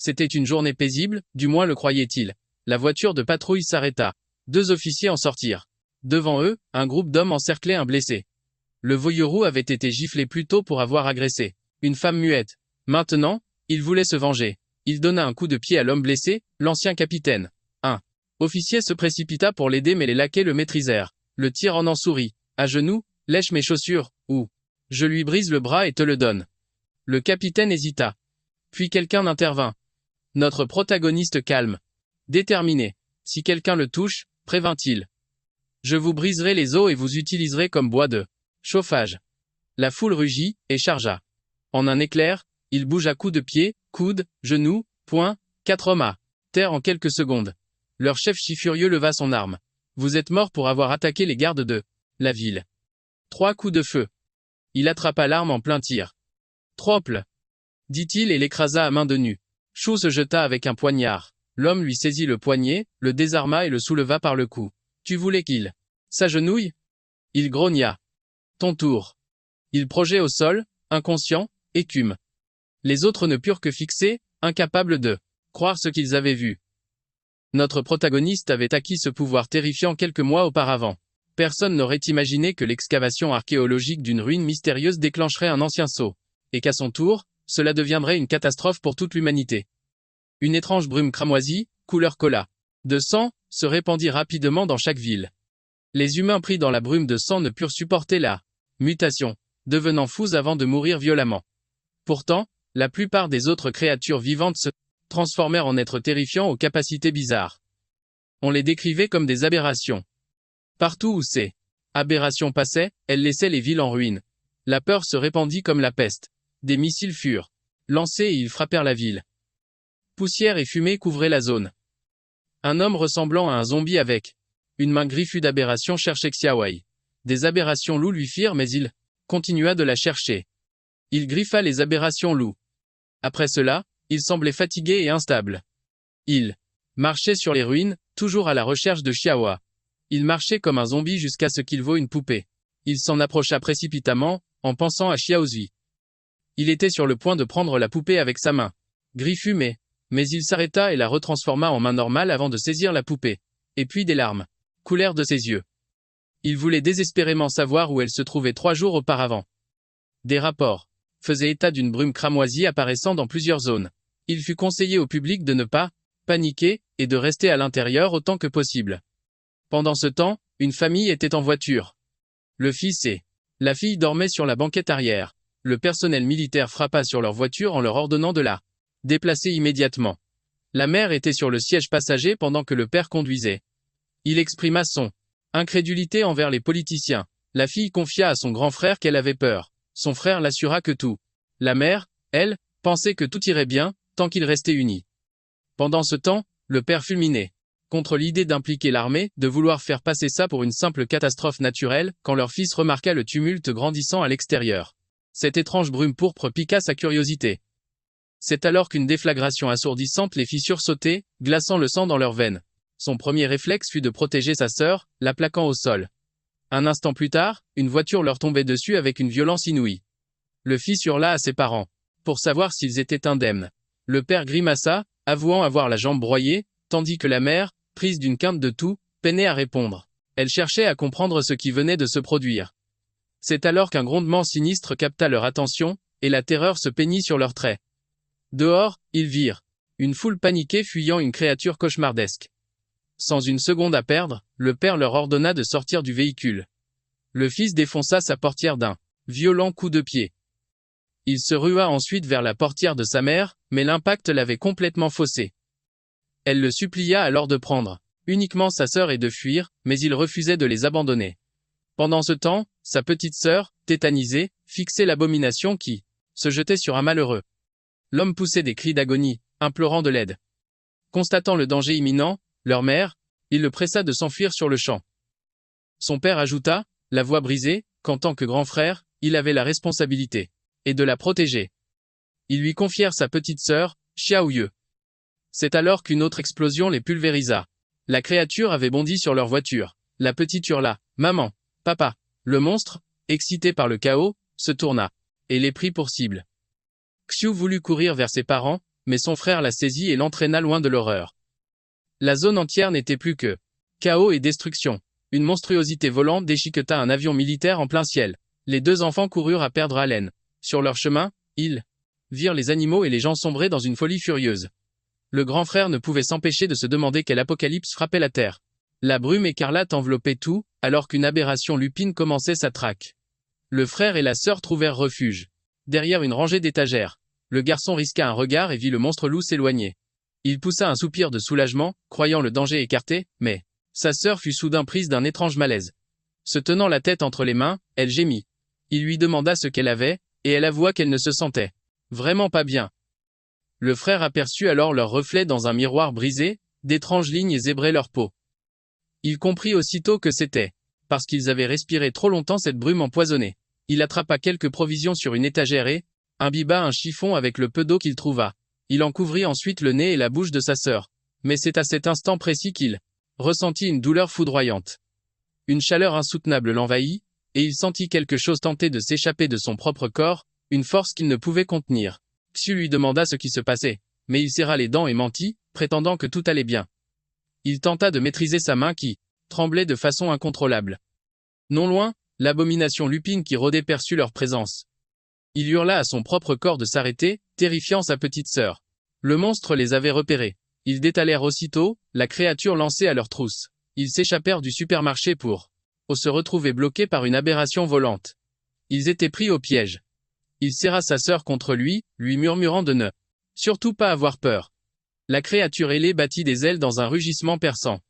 C'était une journée paisible, du moins le croyait-il. La voiture de patrouille s'arrêta. 2 officiers en sortirent. Devant eux, un groupe d'hommes encerclait un blessé. Le voyou avait été giflé plus tôt pour avoir agressé une femme muette. Maintenant, il voulait se venger. Il donna un coup de pied à l'homme blessé, l'ancien capitaine. Un officier se précipita pour l'aider mais les laquais le maîtrisèrent. Le tyran en sourit. À genoux, lèche mes chaussures, ou je lui brise le bras et te le donne. Le capitaine hésita. Puis quelqu'un intervint. Notre protagoniste calme. Déterminé. Si quelqu'un le touche, prévint-il. Je vous briserai les os et vous utiliserai comme bois de chauffage. La foule rugit et chargea. En un éclair, il bougea coups de pied, coudes, genoux, poings, 4 hommes à terre en quelques secondes. Leur chef furieux leva son arme. Vous êtes mort pour avoir attaqué les gardes de la ville. 3 coups de feu. Il attrapa l'arme en plein tir. Trople, dit-il et l'écrasa à main nue. Chou se jeta avec un poignard. L'homme lui saisit le poignet, le désarma et le souleva par le cou. Tu voulais qu'il s'agenouille? Il grogna. Ton tour. Il projetait au sol, inconscient, écume. Les autres ne purent que fixer, incapables de croire ce qu'ils avaient vu. Notre protagoniste avait acquis ce pouvoir terrifiant quelques mois auparavant. Personne n'aurait imaginé que l'excavation archéologique d'une ruine mystérieuse déclencherait un ancien sceau, et qu'à son tour, cela deviendrait une catastrophe pour toute l'humanité. Une étrange brume cramoisie, couleur cola, de sang, se répandit rapidement dans chaque ville. Les humains pris dans la brume de sang ne purent supporter la mutation, devenant fous avant de mourir violemment. Pourtant, la plupart des autres créatures vivantes se transformèrent en êtres terrifiants aux capacités bizarres. On les décrivait comme des aberrations. Partout où ces aberrations passaient, elles laissaient les villes en ruine. La peur se répandit comme la peste. Des missiles furent lancés et ils frappèrent la ville. Poussière et fumée couvraient la zone. Un homme ressemblant à un zombie avec une main griffue d'aberration cherchait Xiaowei. Des aberrations loups lui firent mais il continua de la chercher. Il griffa les aberrations loups. Après cela, il semblait fatigué et instable. Il marchait sur les ruines, toujours à la recherche de Xiaowa. Il marchait comme un zombie jusqu'à ce qu'il vît une poupée. Il s'en approcha précipitamment, en pensant à Xiaozui. Il était sur le point de prendre la poupée avec sa main griffue mais il s'arrêta et la retransforma en main normale avant de saisir la poupée. Et puis des larmes coulèrent de ses yeux. Il voulait désespérément savoir où elle se trouvait 3 jours auparavant. Des rapports faisaient état d'une brume cramoisie apparaissant dans plusieurs zones. Il fut conseillé au public de ne pas paniquer et de rester à l'intérieur autant que possible. Pendant ce temps, une famille était en voiture. Le fils et la fille dormaient sur la banquette arrière. Le personnel militaire frappa sur leur voiture en leur ordonnant de la déplacer immédiatement. La mère était sur le siège passager pendant que le père conduisait. Il exprima son incrédulité envers les politiciens. La fille confia à son grand frère qu'elle avait peur. Son frère l'assura que tout. La mère, elle, pensait que tout irait bien, tant qu'ils restaient unis. Pendant ce temps, le père fulminait contre l'idée d'impliquer l'armée, de vouloir faire passer ça pour une simple catastrophe naturelle, quand leur fils remarqua le tumulte grandissant à l'extérieur. Cette étrange brume pourpre piqua sa curiosité. C'est alors qu'une déflagration assourdissante les fit sursauter, glaçant le sang dans leurs veines. Son premier réflexe fut de protéger sa sœur, la plaquant au sol. Un instant plus tard, une voiture leur tombait dessus avec une violence inouïe. Le fils hurla à ses parents, pour savoir s'ils étaient indemnes. Le père grimaça, avouant avoir la jambe broyée, tandis que la mère, prise d'une quinte de tout, peinait à répondre. Elle cherchait à comprendre ce qui venait de se produire. C'est alors qu'un grondement sinistre capta leur attention, et la terreur se peignit sur leurs traits. Dehors, ils virent une foule paniquée fuyant une créature cauchemardesque. Sans une seconde à perdre, le père leur ordonna de sortir du véhicule. Le fils défonça sa portière d'un violent coup de pied. Il se rua ensuite vers la portière de sa mère, mais l'impact l'avait complètement faussé. Elle le supplia alors de prendre uniquement sa sœur et de fuir, mais il refusait de les abandonner. Pendant ce temps, sa petite sœur, tétanisée, fixait l'abomination qui se jetait sur un malheureux. L'homme poussait des cris d'agonie, implorant de l'aide. Constatant le danger imminent, leur mère, il le pressa de s'enfuir sur le champ. Son père ajouta, la voix brisée, qu'en tant que grand frère, il avait la responsabilité et de la protéger. Ils lui confièrent sa petite sœur, Xiaoyu. C'est alors qu'une autre explosion les pulvérisa. La créature avait bondi sur leur voiture. La petite hurla, « Maman, papa !» Le monstre, excité par le chaos, se tourna et les prit pour cible. Xiu voulut courir vers ses parents, mais son frère la saisit et l'entraîna loin de l'horreur. La zone entière n'était plus que chaos et destruction. Une monstruosité volante déchiqueta un avion militaire en plein ciel. Les deux enfants coururent à perdre haleine. Sur leur chemin, ils virent les animaux et les gens sombrer dans une folie furieuse. Le grand frère ne pouvait s'empêcher de se demander quel apocalypse frappait la terre. La brume écarlate enveloppait tout, alors qu'une aberration lupine commençait sa traque. Le frère et la sœur trouvèrent refuge derrière une rangée d'étagères. Le garçon risqua un regard et vit le monstre loup s'éloigner. Il poussa un soupir de soulagement, croyant le danger écarté, mais sa sœur fut soudain prise d'un étrange malaise. Se tenant la tête entre les mains, elle gémit. Il lui demanda ce qu'elle avait, et elle avoua qu'elle ne se sentait vraiment pas bien. Le frère aperçut alors leur reflet dans un miroir brisé, d'étranges lignes zébraient leur peau. Il comprit aussitôt que c'était parce qu'ils avaient respiré trop longtemps cette brume empoisonnée. Il attrapa quelques provisions sur une étagère et imbiba un chiffon avec le peu d'eau qu'il trouva. Il en couvrit ensuite le nez et la bouche de sa sœur. Mais c'est à cet instant précis qu'il ressentit une douleur foudroyante. Une chaleur insoutenable l'envahit, et il sentit quelque chose tenter de s'échapper de son propre corps, une force qu'il ne pouvait contenir. Xiu lui demanda ce qui se passait, mais il serra les dents et mentit, prétendant que tout allait bien. Il tenta de maîtriser sa main qui tremblait de façon incontrôlable. Non loin, l'abomination lupine qui rôdait perçut leur présence. Il hurla à son propre corps de s'arrêter, terrifiant sa petite sœur. Le monstre les avait repérés. Ils détalèrent aussitôt, la créature lancée à leur trousse. Ils s'échappèrent du supermarché pour se retrouver bloqués par une aberration volante. Ils étaient pris au piège. Il serra sa sœur contre lui murmurant de ne surtout pas avoir peur. La créature ailée battit des ailes dans un rugissement perçant.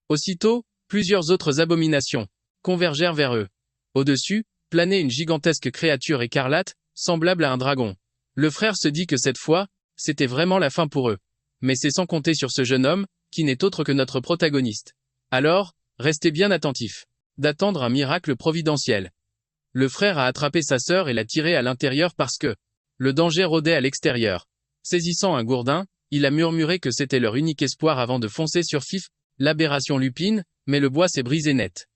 Aussitôt, plusieurs autres abominations convergèrent vers eux. Au-dessus, planait une gigantesque créature écarlate, semblable à un dragon. Le frère se dit que cette fois, c'était vraiment la fin pour eux. Mais c'est sans compter sur ce jeune homme, qui n'est autre que notre protagoniste. Alors, restez bien attentifs. D'attendre un miracle providentiel. Le frère a attrapé sa sœur et l'a tirée à l'intérieur parce que le danger rôdait à l'extérieur. Saisissant un gourdin, il a murmuré que c'était leur unique espoir avant de foncer sur l'aberration lupine, mais le bois s'est brisé net.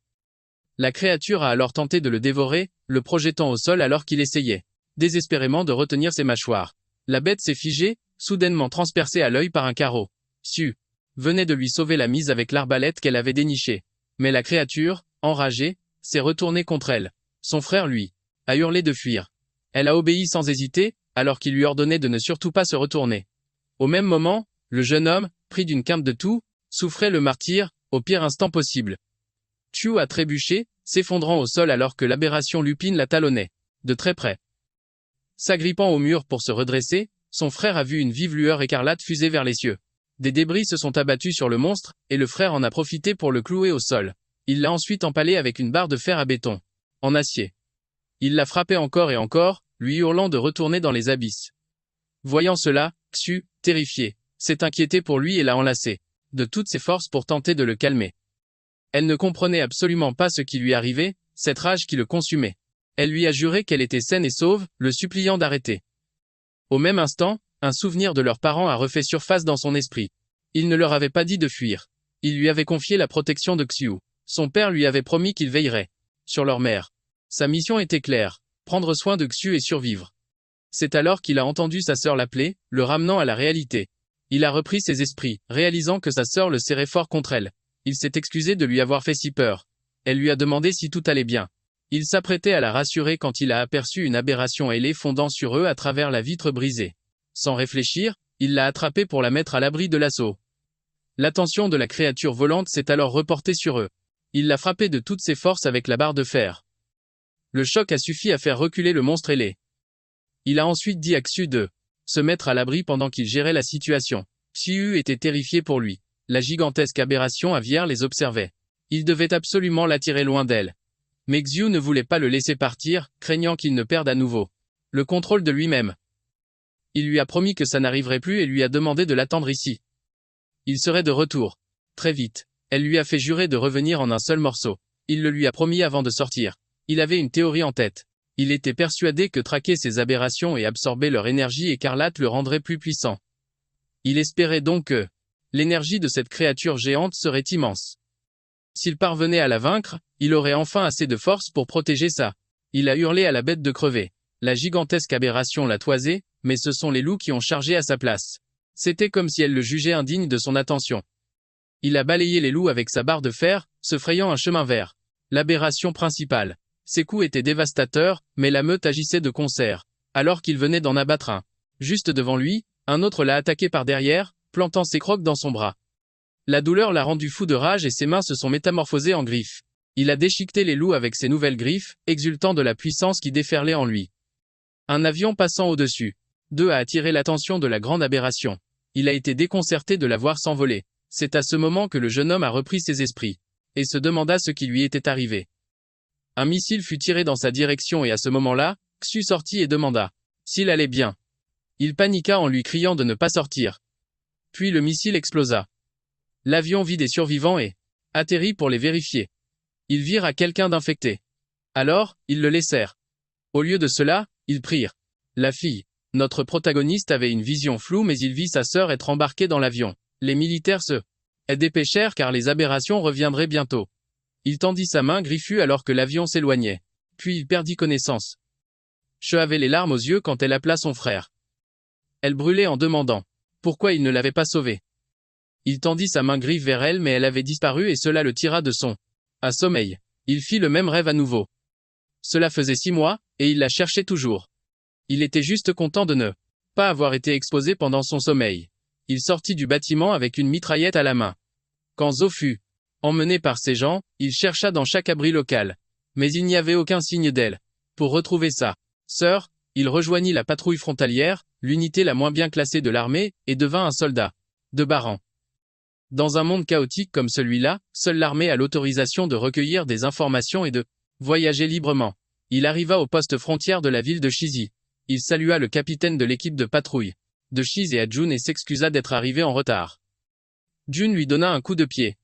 La créature a alors tenté de le dévorer, le projetant au sol alors qu'il essayait désespérément de retenir ses mâchoires. La bête s'est figée, soudainement transpercée à l'œil par un carreau. Xiu venait de lui sauver la mise avec l'arbalète qu'elle avait dénichée. Mais la créature, enragée, s'est retournée contre elle. Son frère, lui, a hurlé de fuir. Elle a obéi sans hésiter, alors qu'il lui ordonnait de ne surtout pas se retourner. Au même moment, le jeune homme, pris d'une quinte de toux, souffrait le martyre, au pire instant possible. Xiu a trébuché, s'effondrant au sol alors que l'aberration lupine la talonnait, de très près. S'agrippant au mur pour se redresser, son frère a vu une vive lueur écarlate fuser vers les cieux. Des débris se sont abattus sur le monstre, et le frère en a profité pour le clouer au sol. Il l'a ensuite empalé avec une barre de fer à béton, en acier. Il l'a frappé encore et encore, lui hurlant de retourner dans les abysses. Voyant cela, Xiu, terrifié, s'est inquiété pour lui et l'a enlacé, de toutes ses forces pour tenter de le calmer. Elle ne comprenait absolument pas ce qui lui arrivait, cette rage qui le consumait. Elle lui a juré qu'elle était saine et sauve, le suppliant d'arrêter. Au même instant, un souvenir de leurs parents a refait surface dans son esprit. Il ne leur avait pas dit de fuir. Il lui avait confié la protection de Xiu. Son père lui avait promis qu'il veillerait sur leur mère. Sa mission était claire, prendre soin de Xiu et survivre. C'est alors qu'il a entendu sa sœur l'appeler, le ramenant à la réalité. Il a repris ses esprits, réalisant que sa sœur le serrait fort contre elle. Il s'est excusé de lui avoir fait si peur. Elle lui a demandé si tout allait bien. Il s'apprêtait à la rassurer quand il a aperçu une aberration ailée fondant sur eux à travers la vitre brisée. Sans réfléchir, il l'a attrapée pour la mettre à l'abri de l'assaut. L'attention de la créature volante s'est alors reportée sur eux. Il l'a frappé de toutes ses forces avec la barre de fer. Le choc a suffi à faire reculer le monstre ailé. Il a ensuite dit à Xiu de se mettre à l'abri pendant qu'il gérait la situation. Xiu était terrifié pour lui. La gigantesque aberration aviaire les observait. Il devait absolument l'attirer loin d'elle. Mais Xiu ne voulait pas le laisser partir, craignant qu'il ne perde à nouveau le contrôle de lui-même. Il lui a promis que ça n'arriverait plus et lui a demandé de l'attendre ici. Il serait de retour. Très vite. Elle lui a fait jurer de revenir en un seul morceau. Il le lui a promis avant de sortir. Il avait une théorie en tête. Il était persuadé que traquer ces aberrations et absorber leur énergie écarlate le rendrait plus puissant. Il espérait donc que l'énergie de cette créature géante serait immense. S'il parvenait à la vaincre, il aurait enfin assez de force pour protéger ça. Il a hurlé à la bête de crever. La gigantesque aberration l'a toisé, mais ce sont les loups qui ont chargé à sa place. C'était comme si elle le jugeait indigne de son attention. Il a balayé les loups avec sa barre de fer, se frayant un chemin vers l'aberration principale. Ses coups étaient dévastateurs, mais la meute agissait de concert. Alors qu'il venait d'en abattre un. Juste devant lui, un autre l'a attaqué par derrière, plantant ses crocs dans son bras. La douleur l'a rendu fou de rage et ses mains se sont métamorphosées en griffes. Il a déchiqueté les loups avec ses nouvelles griffes, exultant de la puissance qui déferlait en lui. Un avion passant au-dessus. D'eux a attiré l'attention de la grande aberration. Il a été déconcerté de la voir s'envoler. C'est à ce moment que le jeune homme a repris ses esprits. Et se demanda ce qui lui était arrivé. Un missile fut tiré dans sa direction et à ce moment-là, Xu sortit et demanda s'il allait bien. Il paniqua en lui criant de ne pas sortir. Puis le missile explosa. L'avion vit des survivants et atterrit pour les vérifier. Ils virent à quelqu'un d'infecté. Alors, ils le laissèrent. Au lieu de cela, ils prirent la fille. Notre protagoniste avait une vision floue mais il vit sa sœur être embarquée dans l'avion. Les militaires se dépêchèrent car les aberrations reviendraient bientôt. Il tendit sa main griffue alors que l'avion s'éloignait. Puis il perdit connaissance. Che avait les larmes aux yeux quand elle appela son frère. Elle brûlait en demandant pourquoi il ne l'avait pas sauvée. Il tendit sa main griffe vers elle mais elle avait disparu et cela le tira de son sommeil. Il fit le même rêve à nouveau. Cela faisait 6 mois, et il la cherchait toujours. Il était juste content de ne pas avoir été exposé pendant son sommeil. Il sortit du bâtiment avec une mitraillette à la main. Quand Zo fut emmené par ses gens, il chercha dans chaque abri local. Mais il n'y avait aucun signe d'elle. Pour retrouver sa sœur, il rejoignit la patrouille frontalière, l'unité la moins bien classée de l'armée, et devint un soldat de bas rang. Dans un monde chaotique comme celui-là, seule l'armée a l'autorisation de recueillir des informations et de voyager librement. Il arriva au poste frontière de la ville de Shizi. Il salua le capitaine de l'équipe de patrouille de Shiz et à Jun et s'excusa d'être arrivé en retard. Jun lui donna un coup de pied.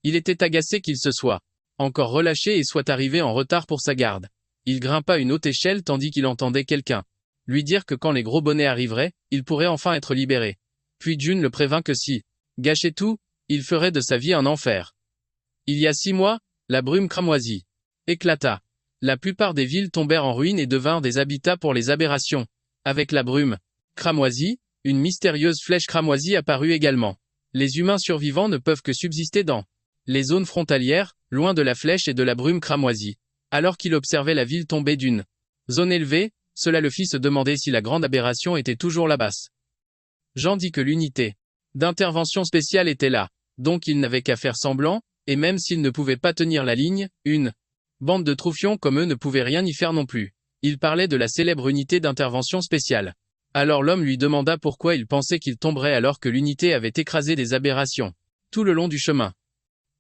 Il était agacé qu'il se soit encore relâché et soit arrivé en retard pour sa garde. Il grimpa une haute échelle tandis qu'il entendait quelqu'un lui dire que quand les gros bonnets arriveraient, il pourrait enfin être libéré. Puis Jun le prévint que si gâchait tout, il ferait de sa vie un enfer. Il y a 6 mois, la brume cramoisie éclata. La plupart des villes tombèrent en ruine et devinrent des habitats pour les aberrations. Avec la brume cramoisie, une mystérieuse flèche cramoisie apparut également. Les humains survivants ne peuvent que subsister dans les zones frontalières, loin de la flèche et de la brume cramoisie. Alors qu'il observait la ville tomber d'une zone élevée, cela le fit se demander si la grande aberration était toujours la basse. Jean dit que l'unité d'intervention spéciale était là, donc il n'avait qu'à faire semblant, et même s'il ne pouvait pas tenir la ligne, une bande de troufions comme eux ne pouvait rien y faire non plus. Il parlait de la célèbre unité d'intervention spéciale. Alors l'homme lui demanda pourquoi il pensait qu'il tomberait alors que l'unité avait écrasé des aberrations tout le long du chemin.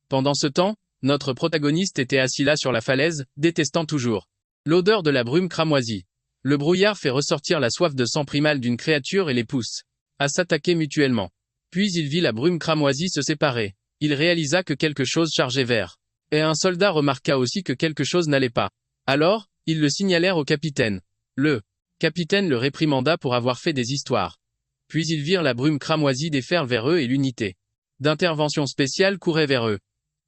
Pendant ce temps, notre protagoniste était assis là sur la falaise, détestant toujours l'odeur de la brume cramoisie. Le brouillard fait ressortir la soif de sang primale d'une créature et les pousse à s'attaquer mutuellement. Puis il vit la brume cramoisie se séparer. Il réalisa que quelque chose chargeait vers. Et un soldat remarqua aussi que quelque chose n'allait pas. Alors, ils le signalèrent au capitaine. Le capitaine le réprimanda pour avoir fait des histoires. Puis ils virent la brume cramoisie déferler vers eux et l'unité d'intervention spéciale courait vers eux.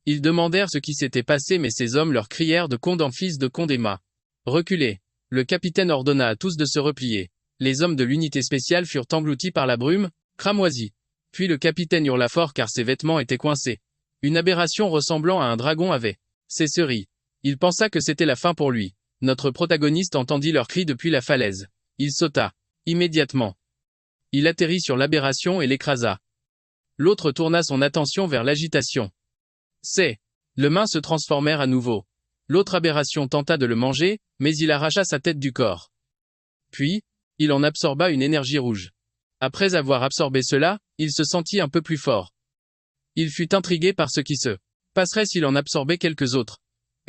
Ils demandèrent ce qui s'était passé mais ces hommes leur crièrent de Condé fils de Condéma. Reculez. Le capitaine ordonna à tous de se replier. Les hommes de l'unité spéciale furent engloutis par la brume cramoisie. Puis le capitaine hurla fort car ses vêtements étaient coincés. Une aberration ressemblant à un dragon avait cesserie. Il pensa que c'était la fin pour lui. Notre protagoniste entendit leurs cris depuis la falaise. Il sauta. Immédiatement. Il atterrit sur l'aberration et l'écrasa. L'autre tourna son attention vers l'agitation. Les mains se transformèrent à nouveau. L'autre aberration tenta de le manger, mais il arracha sa tête du corps. Puis, il en absorba une énergie rouge. Après avoir absorbé cela, il se sentit un peu plus fort. Il fut intrigué par ce qui se passerait s'il en absorbait quelques autres.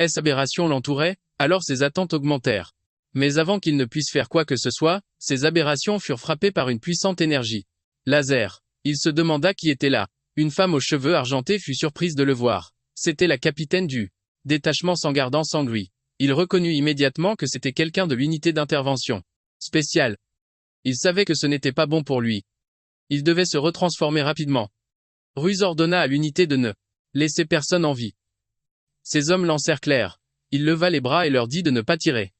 Ces aberrations l'entouraient, alors ses attentes augmentèrent. Mais avant qu'il ne puisse faire quoi que ce soit, ces aberrations furent frappées par une puissante énergie. Laser. Il se demanda qui était là. Une femme aux cheveux argentés fut surprise de le voir. C'était la capitaine du détachement sans gardant sang lui. Il reconnut immédiatement que c'était quelqu'un de l'unité d'intervention spéciale. Il savait que ce n'était pas bon pour lui. Il devait se retransformer rapidement. Ruiz ordonna à l'unité de ne laisser personne en vie. Ces hommes l'encerclèrent. Il leva les bras et leur dit de ne pas tirer.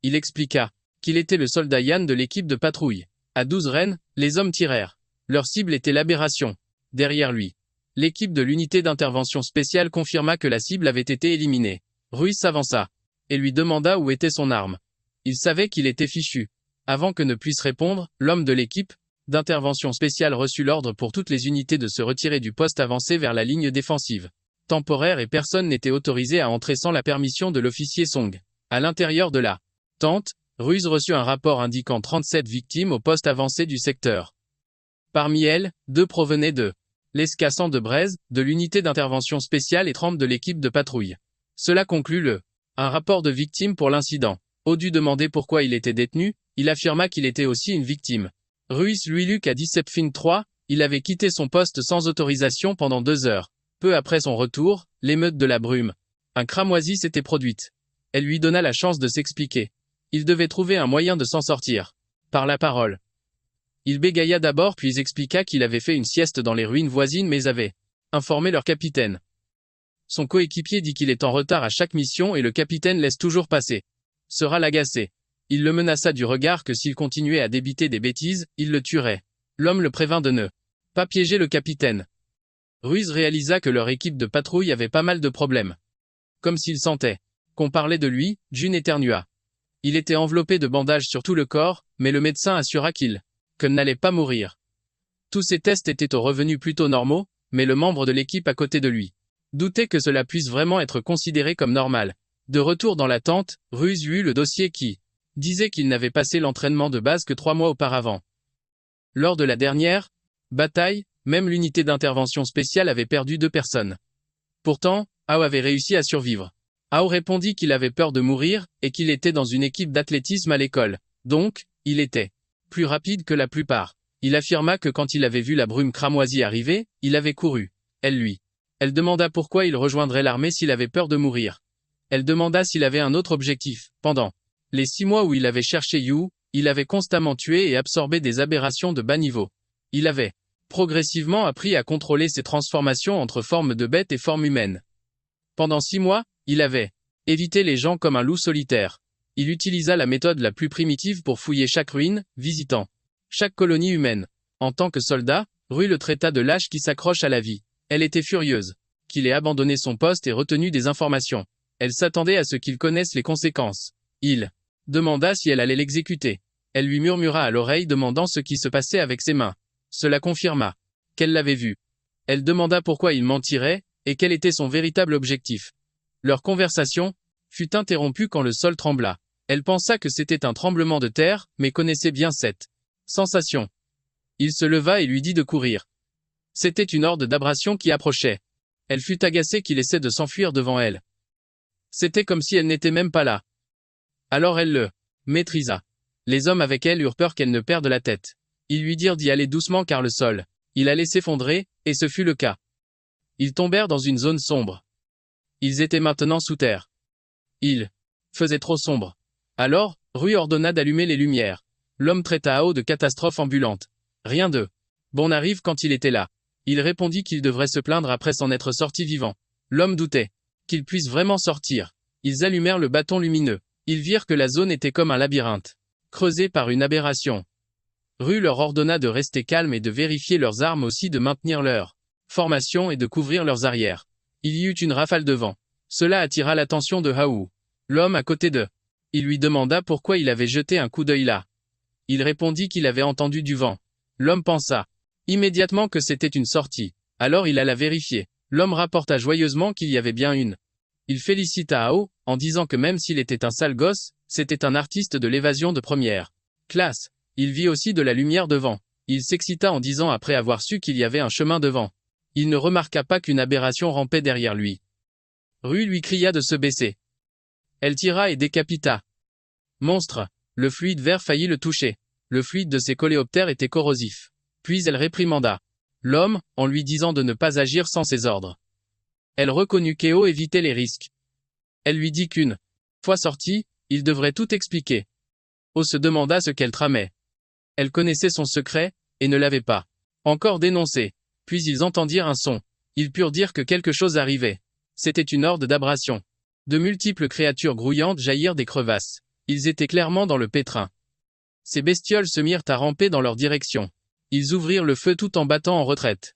Il expliqua qu'il était le soldat Yann de l'équipe de patrouille. À 12 rennes, les hommes tirèrent. Leur cible était l'aberration. Derrière lui, l'équipe de l'unité d'intervention spéciale confirma que la cible avait été éliminée. Ruiz s'avança et lui demanda où était son arme. Il savait qu'il était fichu. Avant que ne puisse répondre, l'homme de l'équipe d'intervention spéciale reçut l'ordre pour toutes les unités de se retirer du poste avancé vers la ligne défensive temporaire et personne n'était autorisé à entrer sans la permission de l'officier Song. À l'intérieur de la tente, Ruiz reçut un rapport indiquant 37 victimes au poste avancé du secteur. Parmi elles, 2 provenaient de l'Escassan de Braise, de l'unité d'intervention spéciale et 30 de l'équipe de patrouille. Cela conclut un rapport de victime pour l'incident. Au dû demander pourquoi il était détenu, il affirma qu'il était aussi une victime. Ruiz lui lut qu'à 17-3, il avait quitté son poste sans autorisation pendant 2 heures. Peu après son retour, l'émeute de la brume, un cramoisi s'était produite. Elle lui donna la chance de s'expliquer. Il devait trouver un moyen de s'en sortir. Par la parole. Il bégaya d'abord puis expliqua qu'il avait fait une sieste dans les ruines voisines mais avait informé leur capitaine. Son coéquipier dit qu'il est en retard à chaque mission et le capitaine laisse toujours passer. Sera l'agacé. Il le menaça du regard que s'il continuait à débiter des bêtises, il le tuerait. L'homme le prévint de ne pas piéger le capitaine. Ruiz réalisa que leur équipe de patrouille avait pas mal de problèmes. Comme s'il sentait qu'on parlait de lui, Jun éternua. Il était enveloppé de bandages sur tout le corps, mais le médecin assura qu'il n'allait pas mourir. Tous ses tests étaient aux revenus plutôt normaux, mais le membre de l'équipe à côté de lui doutait que cela puisse vraiment être considéré comme normal. De retour dans la tente, Ruiz eut le dossier qui disait qu'il n'avait passé l'entraînement de base que 3 mois auparavant. Lors de la dernière bataille, même l'unité d'intervention spéciale avait perdu 2 personnes. Pourtant, Ao avait réussi à survivre. Ao répondit qu'il avait peur de mourir et qu'il était dans une équipe d'athlétisme à l'école. Donc, il était plus rapide que la plupart. Il affirma que quand il avait vu la brume cramoisie arriver, il avait couru. Elle demanda pourquoi il rejoindrait l'armée s'il avait peur de mourir. Elle demanda s'il avait un autre objectif. Pendant les 6 mois où il avait cherché Yu, il avait constamment tué et absorbé des aberrations de bas niveau. Il avait progressivement appris à contrôler ses transformations entre formes de bête et forme humaine. Pendant 6 mois, il avait évité les gens comme un loup solitaire. Il utilisa la méthode la plus primitive pour fouiller chaque ruine, visitant chaque colonie humaine. En tant que soldat, Rui le traita de lâche qui s'accroche à la vie. Elle était furieuse qu'il ait abandonné son poste et retenu des informations. Elle s'attendait à ce qu'il connaisse les conséquences. Il demanda si elle allait l'exécuter. Elle lui murmura à l'oreille demandant ce qui se passait avec ses mains. Cela confirma qu'elle l'avait vu. Elle demanda pourquoi il mentirait et quel était son véritable objectif. Leur conversation fut interrompue quand le sol trembla. Elle pensa que c'était un tremblement de terre, mais connaissait bien cette sensation. Il se leva et lui dit de courir. C'était une horde d'abrasions qui approchait. Elle fut agacée qu'il essaie de s'enfuir devant elle. C'était comme si elle n'était même pas là. Alors elle le maîtrisa. Les hommes avec elle eurent peur qu'elle ne perde la tête. Ils lui dirent d'y aller doucement car le sol, il allait s'effondrer, et ce fut le cas. Ils tombèrent dans une zone sombre. Ils étaient maintenant sous terre. Il faisait trop sombre. Alors, Rui ordonna d'allumer les lumières. L'homme traita Ao de catastrophe ambulante. Rien de bon arrive quand il était là. Il répondit qu'il devrait se plaindre après s'en être sorti vivant. L'homme doutait qu'il puisse vraiment sortir. Ils allumèrent le bâton lumineux. Ils virent que la zone était comme un labyrinthe, creusé par une aberration. Rui leur ordonna de rester calmes et de vérifier leurs armes aussi de maintenir leur formation et de couvrir leurs arrières. Il y eut une rafale de vent. Cela attira l'attention de Ao. L'homme à côté d'eux. Il lui demanda pourquoi il avait jeté un coup d'œil là. Il répondit qu'il avait entendu du vent. L'homme pensa immédiatement que c'était une sortie. Alors il alla vérifier. L'homme rapporta joyeusement qu'il y avait bien une. Il félicita Ao, en disant que même s'il était un sale gosse, c'était un artiste de l'évasion de première classe. Il vit aussi de la lumière devant. Il s'excita en disant après avoir su qu'il y avait un chemin devant. Il ne remarqua pas qu'une aberration rampait derrière lui. Rui lui cria de se baisser. Elle tira et décapita. Monstre! Le fluide vert faillit le toucher. Le fluide de ses coléoptères était corrosif. Puis elle réprimanda l'homme, en lui disant de ne pas agir sans ses ordres. Elle reconnut qu'Ao évitait les risques. Elle lui dit qu'une fois sorti, il devrait tout expliquer. Ao se demanda ce qu'elle tramait. Elle connaissait son secret, et ne l'avait pas encore dénoncé. Puis ils entendirent un son. Ils purent dire que quelque chose arrivait. C'était une horde d'abrasions. De multiples créatures grouillantes jaillirent des crevasses. Ils étaient clairement dans le pétrin. Ces bestioles se mirent à ramper dans leur direction. Ils ouvrirent le feu tout en battant en retraite.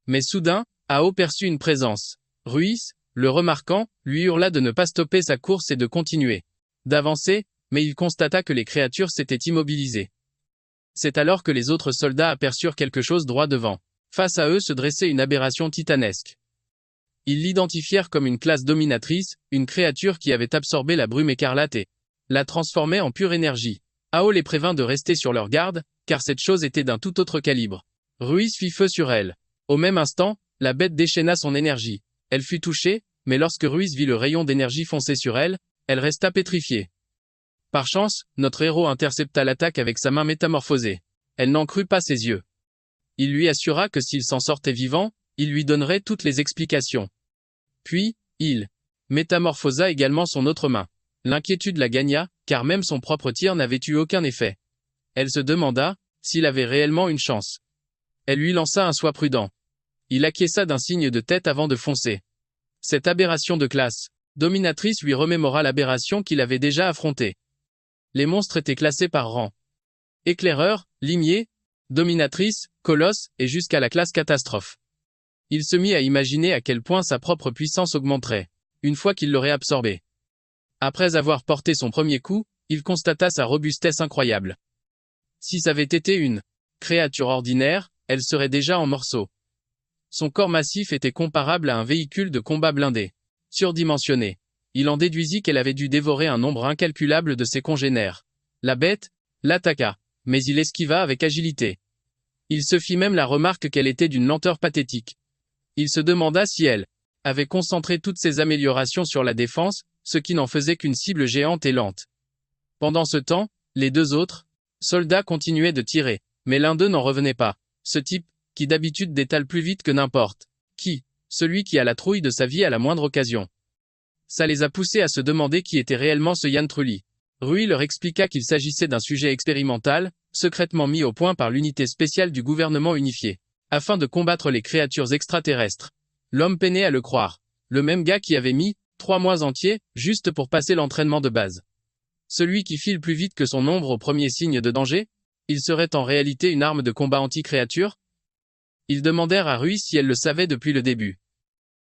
Mais soudain, Ao perçut une présence. Ruiz, le remarquant, lui hurla de ne pas stopper sa course et de continuer d'avancer, mais il constata que les créatures s'étaient immobilisées. C'est alors que les autres soldats aperçurent quelque chose droit devant. Face à eux se dressait une aberration titanesque. Ils l'identifièrent comme une classe dominatrice, une créature qui avait absorbé la brume écarlate et la transformait en pure énergie. Ao les prévint de rester sur leur garde, car cette chose était d'un tout autre calibre. Ruiz fit feu sur elle. Au même instant, la bête déchaîna son énergie. Elle fut touchée, mais lorsque Ruiz vit le rayon d'énergie foncer sur elle, elle resta pétrifiée. Par chance, notre héros intercepta l'attaque avec sa main métamorphosée. Elle n'en crut pas ses yeux. Il lui assura que s'il s'en sortait vivant, il lui donnerait toutes les explications. Puis, il métamorphosa également son autre main. L'inquiétude la gagna, car même son propre tir n'avait eu aucun effet. Elle se demanda s'il avait réellement une chance. Elle lui lança un sois prudent. Il acquiesça d'un signe de tête avant de foncer. Cette aberration de classe dominatrice lui remémora l'aberration qu'il avait déjà affrontée. Les monstres étaient classés par rang. Éclaireur, limier, dominatrice, colosse, et jusqu'à la classe catastrophe. Il se mit à imaginer à quel point sa propre puissance augmenterait, une fois qu'il l'aurait absorbée. Après avoir porté son premier coup, il constata sa robustesse incroyable. Si ça avait été une créature ordinaire, elle serait déjà en morceaux. Son corps massif était comparable à un véhicule de combat blindé. Surdimensionné. Il en déduisit qu'elle avait dû dévorer un nombre incalculable de ses congénères. La bête l'attaqua, mais il esquiva avec agilité. Il se fit même la remarque qu'elle était d'une lenteur pathétique. Il se demanda si elle avait concentré toutes ses améliorations sur la défense, ce qui n'en faisait qu'une cible géante et lente. Pendant ce temps, les deux autres soldats continuaient de tirer, mais l'un d'eux n'en revenait pas. Ce type, qui d'habitude détale plus vite que n'importe qui, celui qui a la trouille de sa vie à la moindre occasion. Ça les a poussés à se demander qui était réellement ce Yann Trulli. Rui leur expliqua qu'il s'agissait d'un sujet expérimental, secrètement mis au point par l'unité spéciale du gouvernement unifié, afin de combattre les créatures extraterrestres. L'homme peinait à le croire. Le même gars qui avait mis 3 mois entiers, juste pour passer l'entraînement de base. Celui qui file plus vite que son ombre au premier signe de danger? Il serait en réalité une arme de combat anti-créature? Ils demandèrent à Rui si elle le savait depuis le début.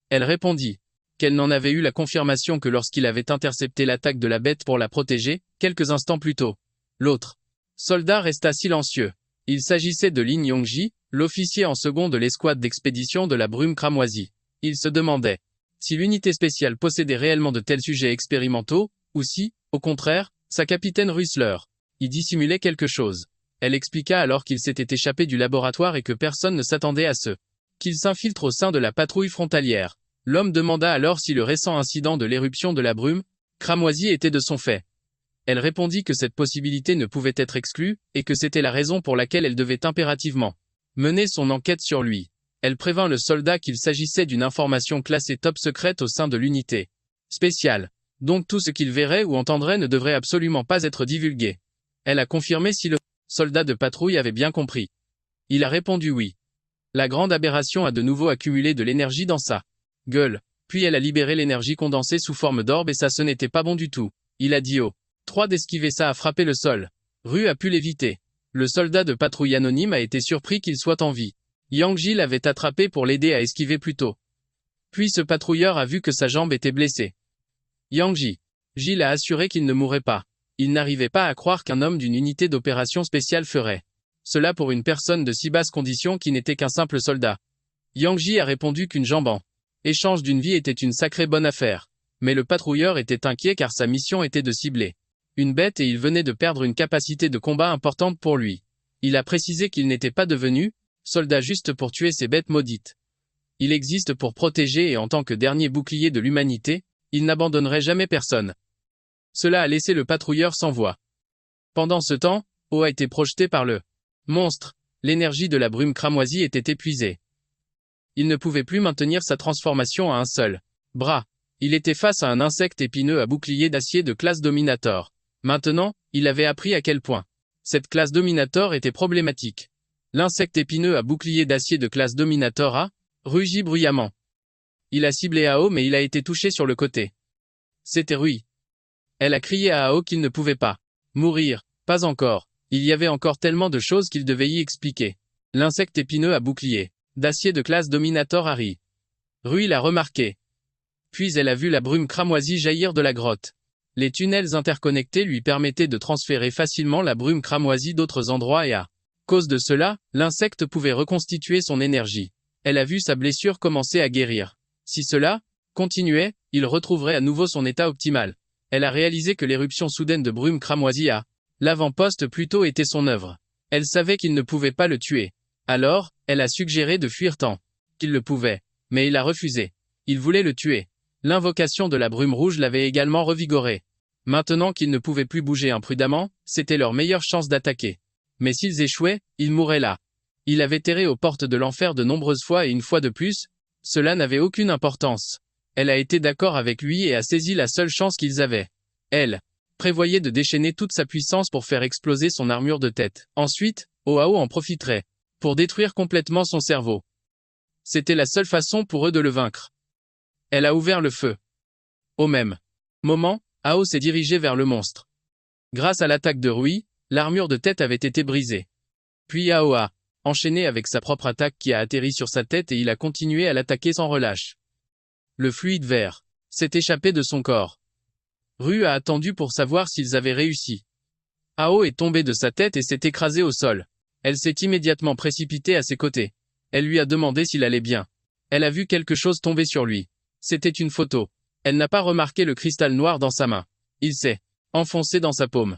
Elle répondit qu'elle n'en avait eu la confirmation que lorsqu'il avait intercepté l'attaque de la bête pour la protéger, quelques instants plus tôt. L'autre soldat resta silencieux. Il s'agissait de Lin Yongji, l'officier en second de l'escouade d'expédition de la brume cramoisie. Il se demandait si l'unité spéciale possédait réellement de tels sujets expérimentaux, ou si, au contraire, sa capitaine Russler y dissimulait quelque chose. Elle expliqua alors qu'il s'était échappé du laboratoire et que personne ne s'attendait à ce qu'il s'infiltre au sein de la patrouille frontalière. L'homme demanda alors si le récent incident de l'éruption de la brume cramoisie était de son fait. Elle répondit que cette possibilité ne pouvait être exclue, et que c'était la raison pour laquelle elle devait impérativement mener son enquête sur lui. Elle prévint le soldat qu'il s'agissait d'une information classée top secrète au sein de l'unité spéciale. Donc tout ce qu'il verrait ou entendrait ne devrait absolument pas être divulgué. Elle a confirmé si le soldat de patrouille avait bien compris. Il a répondu oui. La grande aberration a de nouveau accumulé de l'énergie dans sa gueule, puis elle a libéré l'énergie condensée sous forme d'orbe et ça ce n'était pas bon du tout. Il a dit 3 d'esquiver, ça a frappé le sol. Rue a pu l'éviter. Le soldat de patrouille anonyme a été surpris qu'il soit en vie. Yang-ji l'avait attrapé pour l'aider à esquiver plus tôt. Puis ce patrouilleur a vu que sa jambe était blessée. Yang-ji l'a assuré qu'il ne mourrait pas. Il n'arrivait pas à croire qu'un homme d'une unité d'opération spéciale ferait cela pour une personne de si basse condition qui n'était qu'un simple soldat. Yang-ji a répondu qu'une jambe en échange d'une vie était une sacrée bonne affaire. Mais le patrouilleur était inquiet car sa mission était de cibler une bête et il venait de perdre une capacité de combat importante pour lui. Il a précisé qu'il n'était pas devenu soldat juste pour tuer ces bêtes maudites. Il existe pour protéger et en tant que dernier bouclier de l'humanité, il n'abandonnerait jamais personne. Cela a laissé le patrouilleur sans voix. Pendant ce temps, O a été projeté par le monstre. L'énergie de la brume cramoisie était épuisée. Il ne pouvait plus maintenir sa transformation à un seul bras. Il était face à un insecte épineux à bouclier d'acier de classe Dominator. Maintenant, il avait appris à quel point cette classe Dominator était problématique. L'insecte épineux à bouclier d'acier de classe Dominator a rugi bruyamment. Il a ciblé Ao mais il a été touché sur le côté. C'était Rui. Elle a crié à Ao qu'il ne pouvait pas mourir. Pas encore. Il y avait encore tellement de choses qu'il devait y expliquer. L'insecte épineux à bouclier, d'acier de classe Dominator Harry. Rui l'a remarqué. Puis elle a vu la brume cramoisie jaillir de la grotte. Les tunnels interconnectés lui permettaient de transférer facilement la brume cramoisie d'autres endroits et à cause de cela, l'insecte pouvait reconstituer son énergie. Elle a vu sa blessure commencer à guérir. Si cela continuait, il retrouverait à nouveau son état optimal. Elle a réalisé que l'éruption soudaine de brume cramoisie à l'avant-poste plutôt était son œuvre. Elle savait qu'il ne pouvait pas le tuer. Alors, elle a suggéré de fuir tant qu'il le pouvait. Mais il a refusé. Il voulait le tuer. L'invocation de la brume rouge l'avait également revigoré. Maintenant qu'ils ne pouvaient plus bouger imprudemment, c'était leur meilleure chance d'attaquer. Mais s'ils échouaient, ils mourraient là. Il avait erré aux portes de l'enfer de nombreuses fois et une fois de plus, cela n'avait aucune importance. Elle a été d'accord avec lui et a saisi la seule chance qu'ils avaient. Elle prévoyait de déchaîner toute sa puissance pour faire exploser son armure de tête. Ensuite, Oao en profiterait pour détruire complètement son cerveau. C'était la seule façon pour eux de le vaincre. Elle a ouvert le feu. Au même moment, Ao s'est dirigé vers le monstre. Grâce à l'attaque de Rui, l'armure de tête avait été brisée. Puis Ao a enchaîné avec sa propre attaque qui a atterri sur sa tête et il a continué à l'attaquer sans relâche. Le fluide vert s'est échappé de son corps. Rui a attendu pour savoir s'ils avaient réussi. Ao est tombée de sa tête et s'est écrasée au sol. Elle s'est immédiatement précipitée à ses côtés. Elle lui a demandé s'il allait bien. Elle a vu quelque chose tomber sur lui. C'était une photo. Elle n'a pas remarqué le cristal noir dans sa main. Il s'est enfoncé dans sa paume.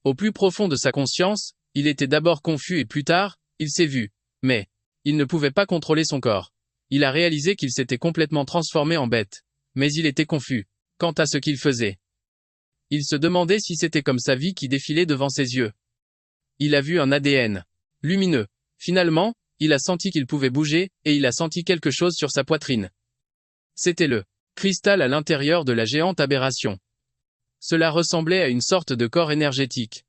Au plus profond de sa conscience, il était d'abord confus et plus tard, il s'est vu. Mais il ne pouvait pas contrôler son corps. Il a réalisé qu'il s'était complètement transformé en bête. Mais il était confus quant à ce qu'il faisait. Il se demandait si c'était comme sa vie qui défilait devant ses yeux. Il a vu un ADN lumineux. Finalement, il a senti qu'il pouvait bouger, et il a senti quelque chose sur sa poitrine. C'était le cristal à l'intérieur de la géante aberration. Cela ressemblait à une sorte de corps énergétique.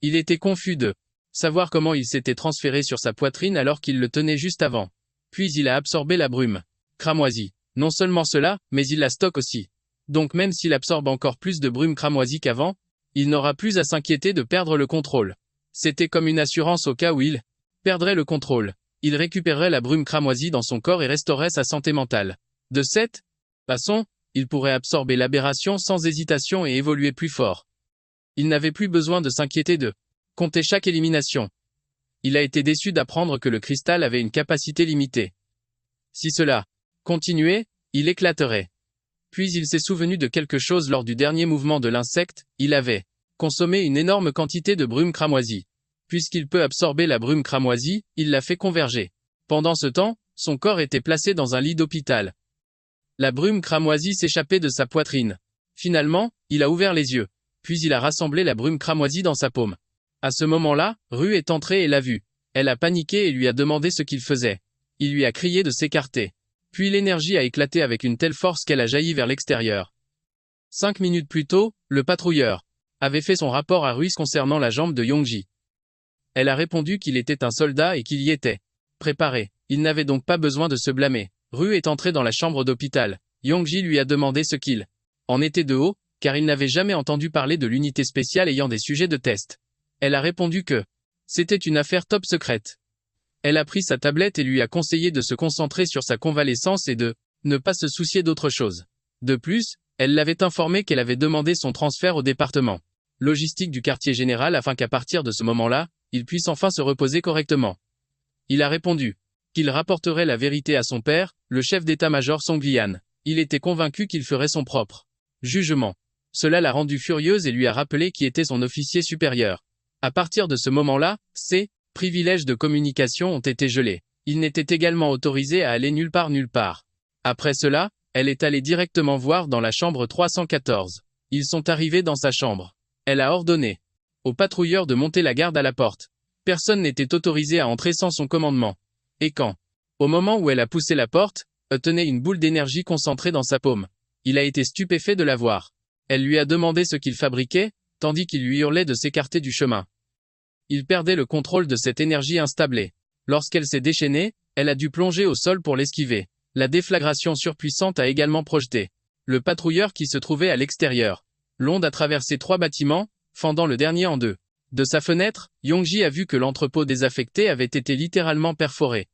Il était confus de savoir comment il s'était transféré sur sa poitrine alors qu'il le tenait juste avant. Puis il a absorbé la brume cramoisie. Non seulement cela, mais il la stocke aussi. Donc même s'il absorbe encore plus de brume cramoisie qu'avant, il n'aura plus à s'inquiéter de perdre le contrôle. C'était comme une assurance au cas où il perdrait le contrôle. Il récupérerait la brume cramoisie dans son corps et restaurerait sa santé mentale. De cette façon, il pourrait absorber l'aberration sans hésitation et évoluer plus fort. Il n'avait plus besoin de s'inquiéter de compter chaque élimination. Il a été déçu d'apprendre que le cristal avait une capacité limitée. Si cela continuait, il éclaterait. Puis il s'est souvenu de quelque chose lors du dernier mouvement de l'insecte, il avait consommé une énorme quantité de brume cramoisie. Puisqu'il peut absorber la brume cramoisie, il l'a fait converger. Pendant ce temps, son corps était placé dans un lit d'hôpital. La brume cramoisie s'échappait de sa poitrine. Finalement, il a ouvert les yeux. Puis il a rassemblé la brume cramoisie dans sa paume. À ce moment-là, Rue est entrée et l'a vu. Elle a paniqué et lui a demandé ce qu'il faisait. Il lui a crié de s'écarter. Puis l'énergie a éclaté avec une telle force qu'elle a jailli vers l'extérieur. 5 minutes plus tôt, le patrouilleur avait fait son rapport à Ruiz concernant la jambe de Yongji. Elle a répondu qu'il était un soldat et qu'il y était préparé. Il n'avait donc pas besoin de se blâmer. Rue est entré dans la chambre d'hôpital. Yongji lui a demandé ce qu'il en était de haut, car il n'avait jamais entendu parler de l'unité spéciale ayant des sujets de test. Elle a répondu que c'était une affaire top secrète. Elle a pris sa tablette et lui a conseillé de se concentrer sur sa convalescence et de ne pas se soucier d'autre chose. De plus, elle l'avait informé qu'elle avait demandé son transfert au département logistique du quartier général afin qu'à partir de ce moment-là, il puisse enfin se reposer correctement. Il a répondu qu'il rapporterait la vérité à son père, le chef d'état-major Songlian. Il était convaincu qu'il ferait son propre jugement. Cela l'a rendue furieuse et lui a rappelé qui était son officier supérieur. À partir de ce moment-là, ses privilèges de communication ont été gelés. Il n'était également autorisé à aller nulle part. Après cela, elle est allée directement voir dans la chambre 314. Ils sont arrivés dans sa chambre. Elle a ordonné aux patrouilleurs de monter la garde à la porte. Personne n'était autorisé à entrer sans son commandement. Et quand, au moment où elle a poussé la porte, tenait une boule d'énergie concentrée dans sa paume. Il a été stupéfait de la voir. Elle lui a demandé ce qu'il fabriquait, tandis qu'il lui hurlait de s'écarter du chemin. Il perdait le contrôle de cette énergie instable. Lorsqu'elle s'est déchaînée, elle a dû plonger au sol pour l'esquiver. La déflagration surpuissante a également projeté le patrouilleur qui se trouvait à l'extérieur. L'onde a traversé 3 bâtiments, fendant le dernier en deux. De sa fenêtre, Yongji a vu que l'entrepôt désaffecté avait été littéralement perforé.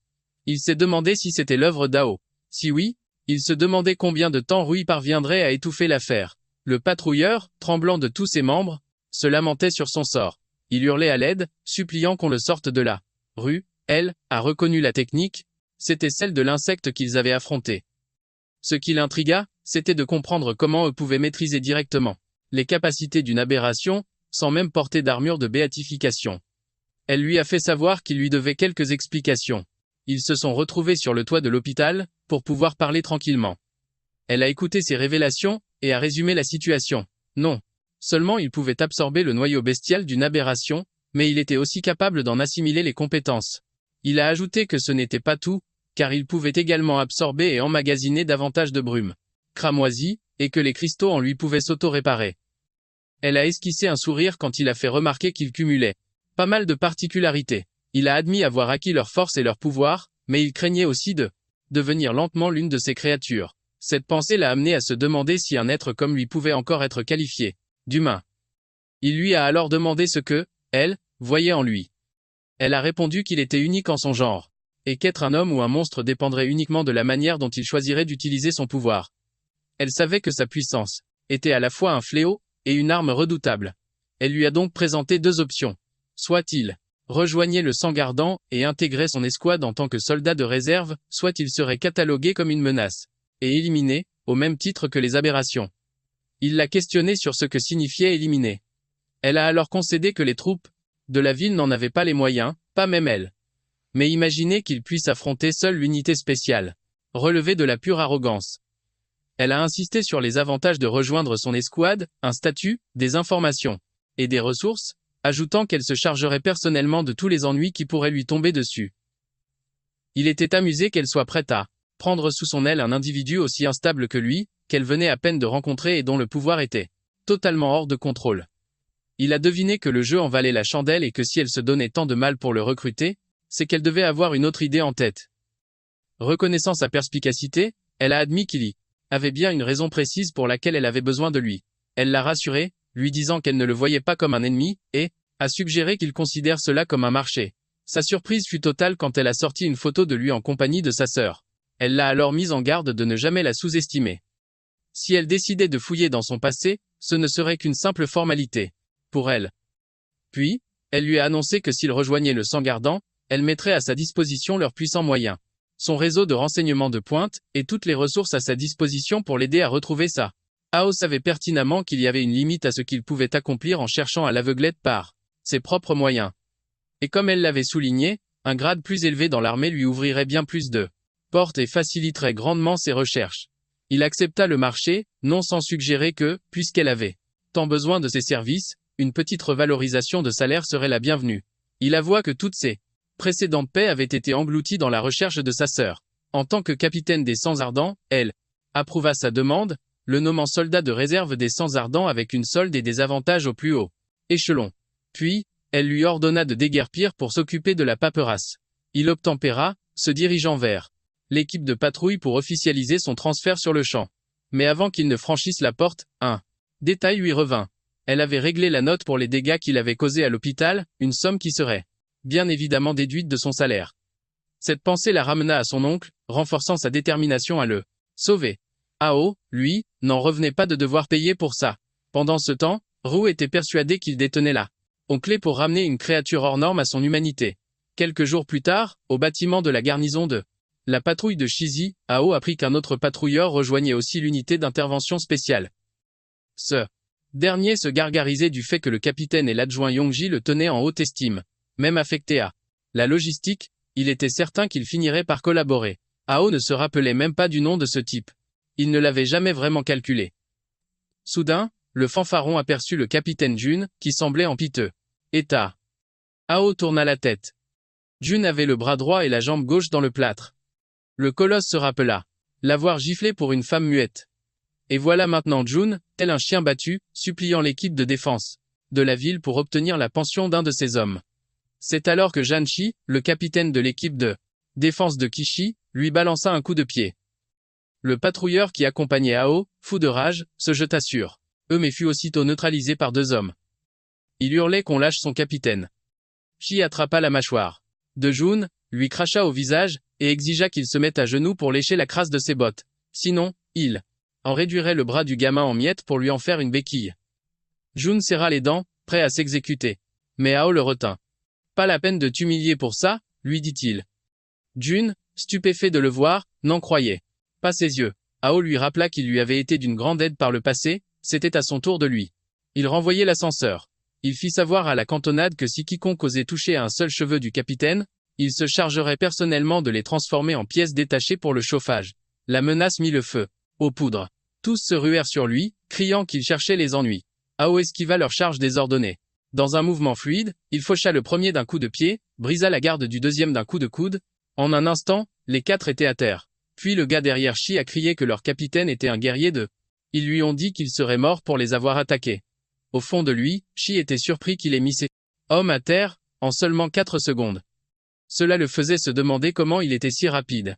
Il s'est demandé si c'était l'œuvre d'Ao. Si oui, il se demandait combien de temps Rui parviendrait à étouffer l'affaire. Le patrouilleur, tremblant de tous ses membres, se lamentait sur son sort. Il hurlait à l'aide, suppliant qu'on le sorte de là. Rui, elle, a reconnu la technique, c'était celle de l'insecte qu'ils avaient affronté. Ce qui l'intrigua, c'était de comprendre comment eux pouvaient maîtriser directement les capacités d'une aberration, sans même porter d'armure de béatification. Elle lui a fait savoir qu'il lui devait quelques explications. Ils se sont retrouvés sur le toit de l'hôpital, pour pouvoir parler tranquillement. Elle a écouté ses révélations, et a résumé la situation. Non. Seulement il pouvait absorber le noyau bestial d'une aberration, mais il était aussi capable d'en assimiler les compétences. Il a ajouté que ce n'était pas tout, car il pouvait également absorber et emmagasiner davantage de brume cramoisie, et que les cristaux en lui pouvaient s'auto-réparer. Elle a esquissé un sourire quand il a fait remarquer qu'il cumulait pas mal de particularités. Il a admis avoir acquis leur force et leur pouvoir, mais il craignait aussi de devenir lentement l'une de ces créatures. Cette pensée l'a amené à se demander si un être comme lui pouvait encore être qualifié d'humain. Il lui a alors demandé ce que, elle, voyait en lui. Elle a répondu qu'il était unique en son genre, et qu'être un homme ou un monstre dépendrait uniquement de la manière dont il choisirait d'utiliser son pouvoir. Elle savait que sa puissance était à la fois un fléau et une arme redoutable. Elle lui a donc présenté deux options. Soit il rejoignait le sang ardent et intégrait son escouade en tant que soldat de réserve, soit il serait catalogué comme une menace et éliminé, au même titre que les aberrations. Il l'a questionné sur ce que signifiait éliminer. Elle a alors concédé que les troupes de la ville n'en avaient pas les moyens, pas même elle. Mais imaginez qu'il puisse affronter seule l'unité spéciale. Relevé de la pure arrogance. Elle a insisté sur les avantages de rejoindre son escouade, un statut, des informations et des ressources, ajoutant qu'elle se chargerait personnellement de tous les ennuis qui pourraient lui tomber dessus. Il était amusé qu'elle soit prête à prendre sous son aile un individu aussi instable que lui, qu'elle venait à peine de rencontrer et dont le pouvoir était totalement hors de contrôle. Il a deviné que le jeu en valait la chandelle et que si elle se donnait tant de mal pour le recruter, c'est qu'elle devait avoir une autre idée en tête. Reconnaissant sa perspicacité, elle a admis qu'il y avait bien une raison précise pour laquelle elle avait besoin de lui. Elle l'a rassuré, lui disant qu'elle ne le voyait pas comme un ennemi, et a suggéré qu'il considère cela comme un marché. Sa surprise fut totale quand elle a sorti une photo de lui en compagnie de sa sœur. Elle l'a alors mise en garde de ne jamais la sous-estimer. Si elle décidait de fouiller dans son passé, ce ne serait qu'une simple formalité pour elle. Puis, elle lui a annoncé que s'il rejoignait le sang ardent, elle mettrait à sa disposition leurs puissants moyens, son réseau de renseignements de pointe, et toutes les ressources à sa disposition pour l'aider à retrouver ça. Ao savait pertinemment qu'il y avait une limite à ce qu'il pouvait accomplir en cherchant à l'aveuglette par ses propres moyens. Et comme elle l'avait souligné, un grade plus élevé dans l'armée lui ouvrirait bien plus de portes et faciliterait grandement ses recherches. Il accepta le marché, non sans suggérer que, puisqu'elle avait tant besoin de ses services, une petite revalorisation de salaire serait la bienvenue. Il avoua que toutes ses précédentes paix avaient été englouties dans la recherche de sa sœur. En tant que capitaine des Sangs Ardents, elle approuva sa demande, le nommant soldat de réserve des Sangs Ardents avec une solde et des avantages au plus haut échelon. Puis, elle lui ordonna de déguerpir pour s'occuper de la paperasse. Il obtempéra, se dirigeant vers l'équipe de patrouille pour officialiser son transfert sur le champ. Mais avant qu'il ne franchisse la porte, un détail lui revint. Elle avait réglé la note pour les dégâts qu'il avait causés à l'hôpital, une somme qui serait bien évidemment déduite de son salaire. Cette pensée la ramena à son oncle, renforçant sa détermination à le sauver. Ao, lui, n'en revenait pas de devoir payer pour ça. Pendant ce temps, Rue était persuadé qu'il détenait la clé pour ramener une créature hors norme à son humanité. Quelques jours plus tard, au bâtiment de la garnison de la patrouille de Shizi, Ao apprit qu'un autre patrouilleur rejoignait aussi l'unité d'intervention spéciale. Ce dernier se gargarisait du fait que le capitaine et l'adjoint Yongji le tenaient en haute estime. Même affecté à la logistique, il était certain qu'il finirait par collaborer. Ao ne se rappelait même pas du nom de ce type. Il ne l'avait jamais vraiment calculé. Soudain, le fanfaron aperçut le capitaine Jun, qui semblait en piteux état. Ao tourna la tête. Jun avait le bras droit et la jambe gauche dans le plâtre. Le colosse se rappela l'avoir giflé pour une femme muette. Et voilà maintenant Jun, tel un chien battu, suppliant l'équipe de défense de la ville pour obtenir la pension d'un de ses hommes. C'est alors que Janshi, le capitaine de l'équipe de défense de Kishi, lui balança un coup de pied. Le patrouilleur qui accompagnait Ao, fou de rage, se jeta sur eux mais fut aussitôt neutralisé par deux hommes. Il hurlait qu'on lâche son capitaine. Shi attrapa la mâchoire de Jun, lui cracha au visage, et exigea qu'il se mette à genoux pour lécher la crasse de ses bottes. Sinon, il en réduirait le bras du gamin en miettes pour lui en faire une béquille. Jun serra les dents, prêt à s'exécuter. Mais Ao le retint. Pas la peine de t'humilier pour ça, lui dit-il. Jun, stupéfait de le voir, n'en croyait pas ses yeux. Ao lui rappela qu'il lui avait été d'une grande aide par le passé, c'était à son tour de lui. Il renvoyait l'ascenseur. Il fit savoir à la cantonade que si quiconque osait toucher à un seul cheveu du capitaine, il se chargerait personnellement de les transformer en pièces détachées pour le chauffage. La menace mit le feu aux poudres. Tous se ruèrent sur lui, criant qu'il cherchait les ennuis. Ao esquiva leur charge désordonnée. Dans un mouvement fluide, il faucha le premier d'un coup de pied, brisa la garde du deuxième d'un coup de coude. En un instant, les 4 étaient à terre. Puis le gars derrière Shi a crié que leur capitaine était un guerrier de... Ils lui ont dit qu'il serait mort pour les avoir attaqués. Au fond de lui, Shi était surpris qu'il ait mis ses hommes à terre, en seulement 4 secondes. Cela le faisait se demander comment il était si rapide.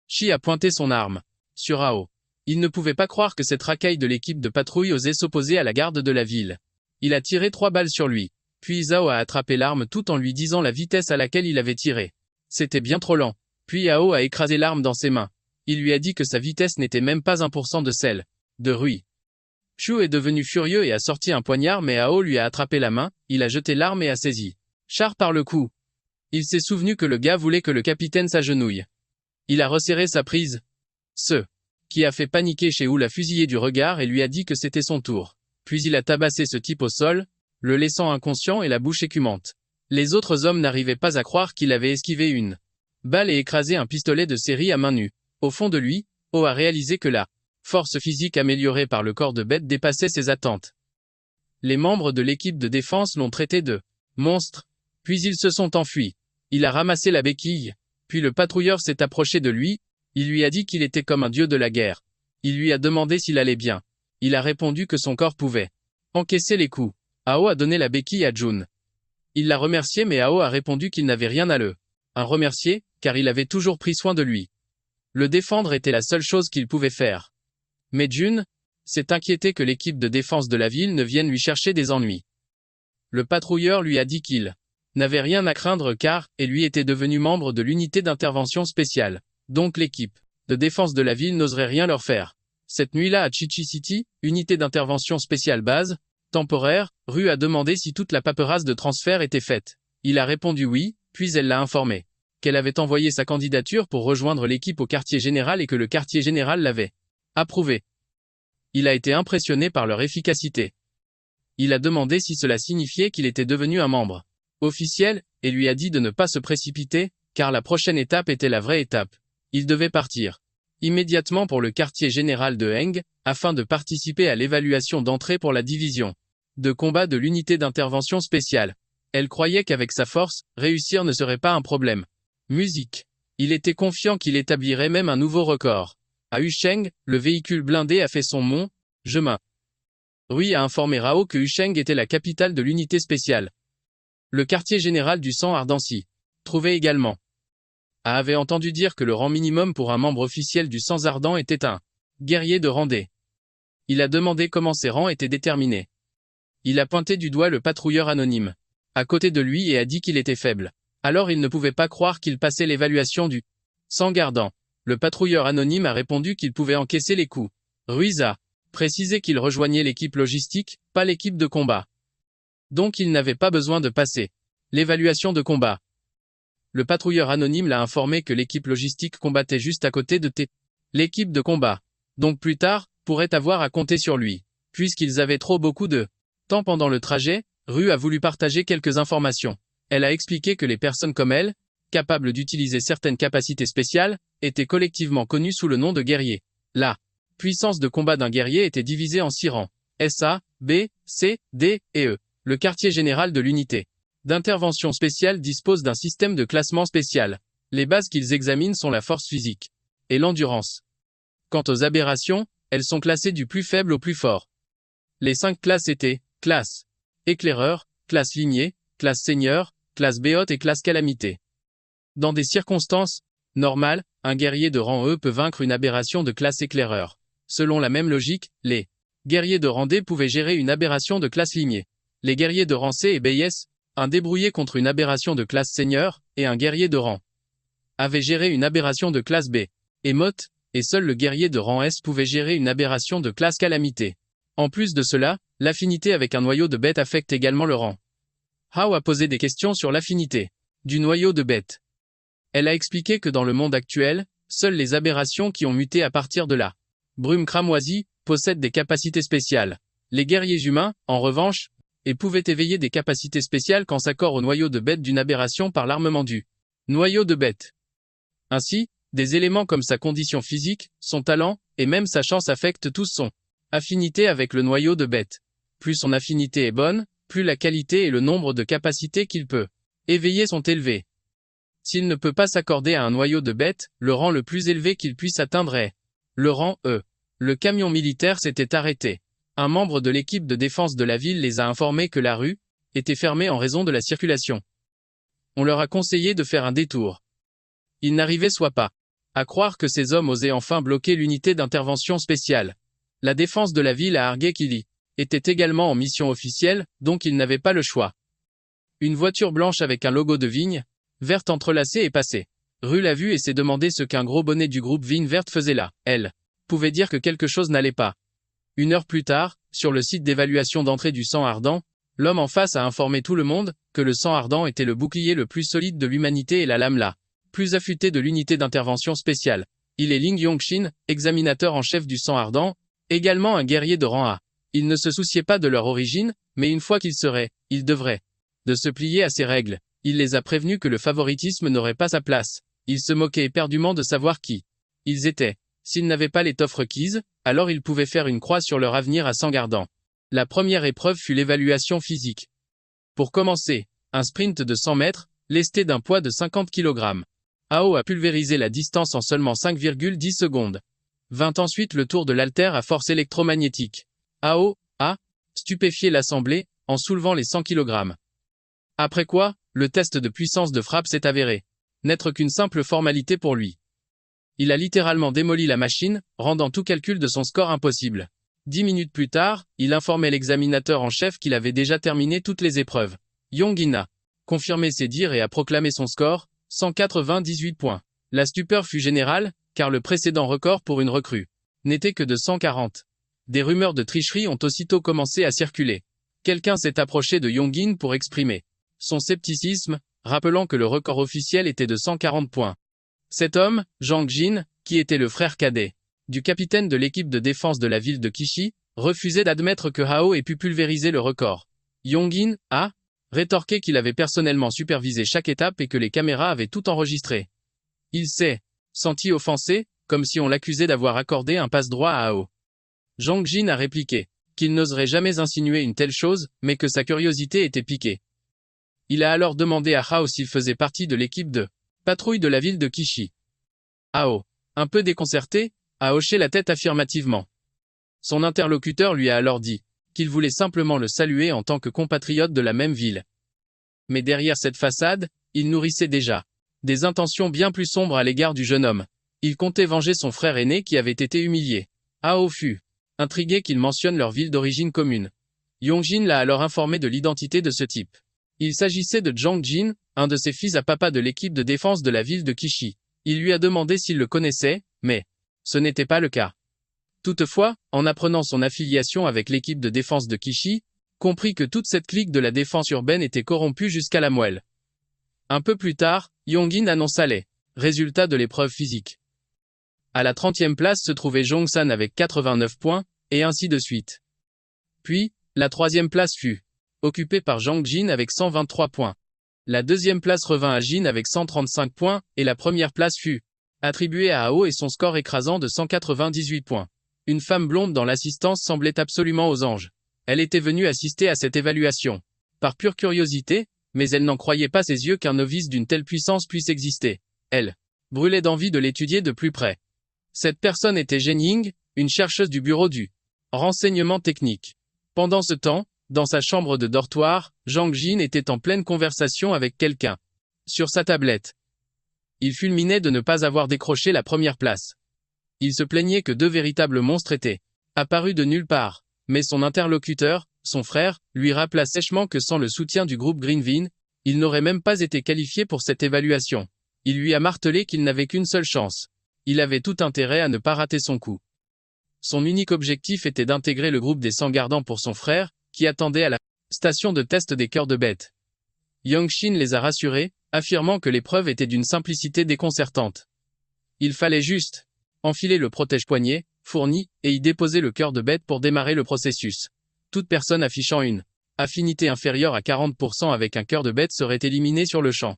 Shi a pointé son arme sur Ao. Il ne pouvait pas croire que cette racaille de l'équipe de patrouille osait s'opposer à la garde de la ville. Il a tiré 3 balles sur lui. Puis Zhao a attrapé l'arme tout en lui disant la vitesse à laquelle il avait tiré. C'était bien trop lent. Puis Ao a écrasé l'arme dans ses mains. Il lui a dit que sa vitesse n'était même pas 1% de celle de Rui. Chu est devenu furieux et a sorti un poignard mais Ao lui a attrapé la main, il a jeté l'arme et a saisi Char par le cou. Il s'est souvenu que le gars voulait que le capitaine s'agenouille. Il a resserré sa prise. Ce qui a fait paniquer Sheu l'a fusillé du regard et lui a dit que c'était son tour. Puis il a tabassé ce type au sol, le laissant inconscient et la bouche écumante. Les autres hommes n'arrivaient pas à croire qu'il avait esquivé une balle et écrasé un pistolet de série à main nue. Au fond de lui, O a réalisé que la force physique améliorée par le corps de bête dépassait ses attentes. Les membres de l'équipe de défense l'ont traité de monstre, puis ils se sont enfuis. Il a ramassé la béquille, puis le patrouilleur s'est approché de lui, il lui a dit qu'il était comme un dieu de la guerre. Il lui a demandé s'il allait bien. Il a répondu que son corps pouvait encaisser les coups. Ao a donné la béquille à Jun. Il l'a remercié mais Ao a répondu qu'il n'avait rien à le remercier, car il avait toujours pris soin de lui. Le défendre était la seule chose qu'il pouvait faire. Mais Jun s'est inquiété que l'équipe de défense de la ville ne vienne lui chercher des ennuis. Le patrouilleur lui a dit qu'il n'avait rien à craindre car, et lui était devenu membre de l'unité d'intervention spéciale. Donc l'équipe de défense de la ville n'oserait rien leur faire. Cette nuit-là à Chichi City, unité d'intervention spéciale base, temporaire, Rue a demandé si toute la paperasse de transfert était faite. Il a répondu oui, puis elle l'a informé qu'elle avait envoyé sa candidature pour rejoindre l'équipe au quartier général et que le quartier général l'avait approuvé. Il a été impressionné par leur efficacité. Il a demandé si cela signifiait qu'il était devenu un membre officiel, et lui a dit de ne pas se précipiter, car la prochaine étape était la vraie étape. Il devait partir immédiatement pour le quartier général de Heng, afin de participer à l'évaluation d'entrée pour la division de combat de l'unité d'intervention spéciale. Elle croyait qu'avec sa force, réussir ne serait pas un problème. Musique. Il était confiant qu'il établirait même un nouveau record. À Yusheng, le véhicule blindé a fait son chemin. Rui a informé Rao que Yusheng était la capitale de l'unité spéciale. Le quartier général du sang ardent s'y trouvait également. A avait entendu dire que le rang minimum pour un membre officiel du sang ardent était un guerrier de rang D. Il a demandé comment ces rangs étaient déterminés. Il a pointé du doigt le patrouilleur anonyme à côté de lui et a dit qu'il était faible. Alors il ne pouvait pas croire qu'il passait l'évaluation du sang ardent. Le patrouilleur anonyme a répondu qu'il pouvait encaisser les coups. Ruiz a précisé qu'il rejoignait l'équipe logistique, pas l'équipe de combat. Donc il n'avait pas besoin de passer l'évaluation de combat. Le patrouilleur anonyme l'a informé que l'équipe logistique combattait juste à côté de l'équipe de combat. Donc plus tard, pourrait avoir à compter sur lui. Puisqu'ils avaient trop beaucoup de temps pendant le trajet, Rue a voulu partager quelques informations. Elle a expliqué que les personnes comme elle, capables d'utiliser certaines capacités spéciales, étaient collectivement connues sous le nom de guerriers. La puissance de combat d'un guerrier était divisée en 6 rangs. SA, B, C, D et E. Le quartier général de l'unité d'intervention spéciale dispose d'un système de classement spécial. Les bases qu'ils examinent sont la force physique et l'endurance. Quant aux aberrations, elles sont classées du plus faible au plus fort. Les 5 classes étaient classe éclaireur, classe lignée, classe seigneur, classe béote et classe calamité. Dans des circonstances normales, un guerrier de rang E peut vaincre une aberration de classe éclaireur. Selon la même logique, les guerriers de rang D pouvaient gérer une aberration de classe lignée. Les guerriers de rang C et BIS, un débrouillé contre une aberration de classe seigneur, et un guerrier de rang avait géré une aberration de classe B. Émote, et seul le guerrier de rang S pouvait gérer une aberration de classe calamité. En plus de cela, l'affinité avec un noyau de bête affecte également le rang. Hao a posé des questions sur l'affinité du noyau de bête. Elle a expliqué que dans le monde actuel, seules les aberrations qui ont muté à partir de la brume cramoisie possèdent des capacités spéciales. Les guerriers humains, en revanche, pouvaient éveiller des capacités spéciales quand s'accorde au noyau de bête d'une aberration par l'armement du noyau de bête. Ainsi, des éléments comme sa condition physique, son talent, et même sa chance affectent tous son affinité avec le noyau de bête. Plus son affinité est bonne, plus la qualité et le nombre de capacités qu'il peut éveiller sont élevés. S'il ne peut pas s'accorder à un noyau de bête, le rang le plus élevé qu'il puisse atteindre est le rang E. Le camion militaire s'était arrêté. Un membre de l'équipe de défense de la ville les a informés que la rue était fermée en raison de la circulation. On leur a conseillé de faire un détour. Ils n'arrivaient soit pas à croire que ces hommes osaient enfin bloquer l'unité d'intervention spéciale. La défense de la ville a argué qu'il y était également en mission officielle, donc ils n'avaient pas le choix. Une voiture blanche avec un logo de vigne verte entrelacée est passée. Rue l'a vue et s'est demandé ce qu'un gros bonnet du groupe Vigne Verte faisait là. Elle pouvait dire que quelque chose n'allait pas. 1 heure plus tard, sur le site d'évaluation d'entrée du sang ardent, l'homme en face a informé tout le monde que le sang ardent était le bouclier le plus solide de l'humanité et la lame la plus affûtée de l'unité d'intervention spéciale. Il est Ling Yongxin, examinateur en chef du sang ardent, également un guerrier de rang A. Il ne se souciait pas de leur origine, mais une fois qu'il devrait de se plier à ces règles. Il les a prévenus que le favoritisme n'aurait pas sa place. Il se moquait éperdument de savoir qui ils étaient. S'ils n'avaient pas l'étoffe requise, alors ils pouvaient faire une croix sur leur avenir à sang ardent. La première épreuve fut l'évaluation physique. Pour commencer, un sprint de 100 mètres, lesté d'un poids de 50 kg. Hao a pulvérisé la distance en seulement 5,10 secondes. Vint ensuite le tour de l'haltère à force électromagnétique. Hao a stupéfié l'assemblée en soulevant les 100 kg. Après quoi, le test de puissance de frappe s'est avéré n'être qu'une simple formalité pour lui. Il a littéralement démoli la machine, rendant tout calcul de son score impossible. 10 minutes plus tard, il informait l'examinateur en chef qu'il avait déjà terminé toutes les épreuves. Yongin a confirmé ses dires et a proclamé son score, 198 points. La stupeur fut générale, car le précédent record pour une recrue n'était que de 140. Des rumeurs de tricherie ont aussitôt commencé à circuler. Quelqu'un s'est approché de Yongin pour exprimer son scepticisme, rappelant que le record officiel était de 140 points. Cet homme, Zhang Jin, qui était le frère cadet du capitaine de l'équipe de défense de la ville de Kishi, refusait d'admettre que Hao ait pu pulvériser le record. Yongin a rétorqué qu'il avait personnellement supervisé chaque étape et que les caméras avaient tout enregistré. Il s'est senti offensé, comme si on l'accusait d'avoir accordé un passe-droit à Hao. Zhang Jin a répliqué qu'il n'oserait jamais insinuer une telle chose, mais que sa curiosité était piquée. Il a alors demandé à Hao s'il faisait partie de l'équipe de patrouille de la ville de Kishi. Hao, un peu déconcerté, a hoché la tête affirmativement. Son interlocuteur lui a alors dit qu'il voulait simplement le saluer en tant que compatriote de la même ville. Mais derrière cette façade, il nourrissait déjà des intentions bien plus sombres à l'égard du jeune homme. Il comptait venger son frère aîné qui avait été humilié. Hao fut intrigué qu'il mentionne leur ville d'origine commune. Yongjin l'a alors informé de l'identité de ce type. Il s'agissait de Zhang Jin, un de ses fils à papa de l'équipe de défense de la ville de Kishi. Il lui a demandé s'il le connaissait, mais ce n'était pas le cas. Toutefois, en apprenant son affiliation avec l'équipe de défense de Kishi, comprit que toute cette clique de la défense urbaine était corrompue jusqu'à la moelle. Un peu plus tard, Yongin annonça les résultats de l'épreuve physique. À la 30e place se trouvait Zhongsan avec 89 points, et ainsi de suite. Puis, la 3e place fut occupée par Zhang Jin avec 123 points. La 2e place revint à Jin avec 135 points, et la 1re place fut attribuée à Hao et son score écrasant de 198 points. Une femme blonde dans l'assistance semblait absolument aux anges. Elle était venue assister à cette évaluation. Par pure curiosité, mais elle n'en croyait pas ses yeux qu'un novice d'une telle puissance puisse exister. Elle brûlait d'envie de l'étudier de plus près. Cette personne était Zhen Ying, une chercheuse du bureau du renseignement technique. Pendant ce temps, dans sa chambre de dortoir, Zhang Jin était en pleine conversation avec quelqu'un. Sur sa tablette. Il fulminait de ne pas avoir décroché la 1re place. Il se plaignait que 2 véritables monstres étaient apparus de nulle part, mais son interlocuteur, Son frère lui rappela sèchement que sans le soutien du groupe Greenvin, il n'aurait même pas été qualifié pour cette évaluation. Il lui a martelé qu'il n'avait qu'une seule chance. Il avait tout intérêt à ne pas rater son coup. Son unique objectif était d'intégrer le groupe des 100 gardants pour son frère, qui attendait à la station de test des cœurs de bête. Yang Xin les a rassurés, affirmant que l'épreuve était d'une simplicité déconcertante. Il fallait juste enfiler le protège-poignet, fourni, et y déposer le cœur de bête pour démarrer le processus. Toute personne affichant une affinité inférieure à 40% avec un cœur de bête serait éliminée sur le champ.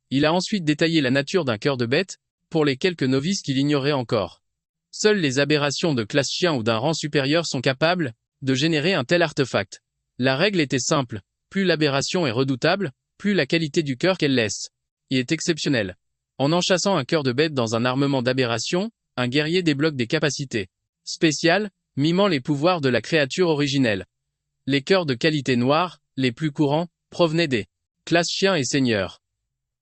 Il a ensuite détaillé la nature d'un cœur de bête, pour les quelques novices qui l'ignoraient encore. Seules les aberrations de classe chien ou d'un rang supérieur sont capables de générer un tel artefact. La règle était simple, plus l'aberration est redoutable, plus la qualité du cœur qu'elle laisse est exceptionnelle. En enchâssant un cœur de bête dans un armement d'aberration, un guerrier débloque des capacités spéciales, mimant les pouvoirs de la créature originelle. Les cœurs de qualité noire, les plus courants, provenaient des classes chiens et seigneurs.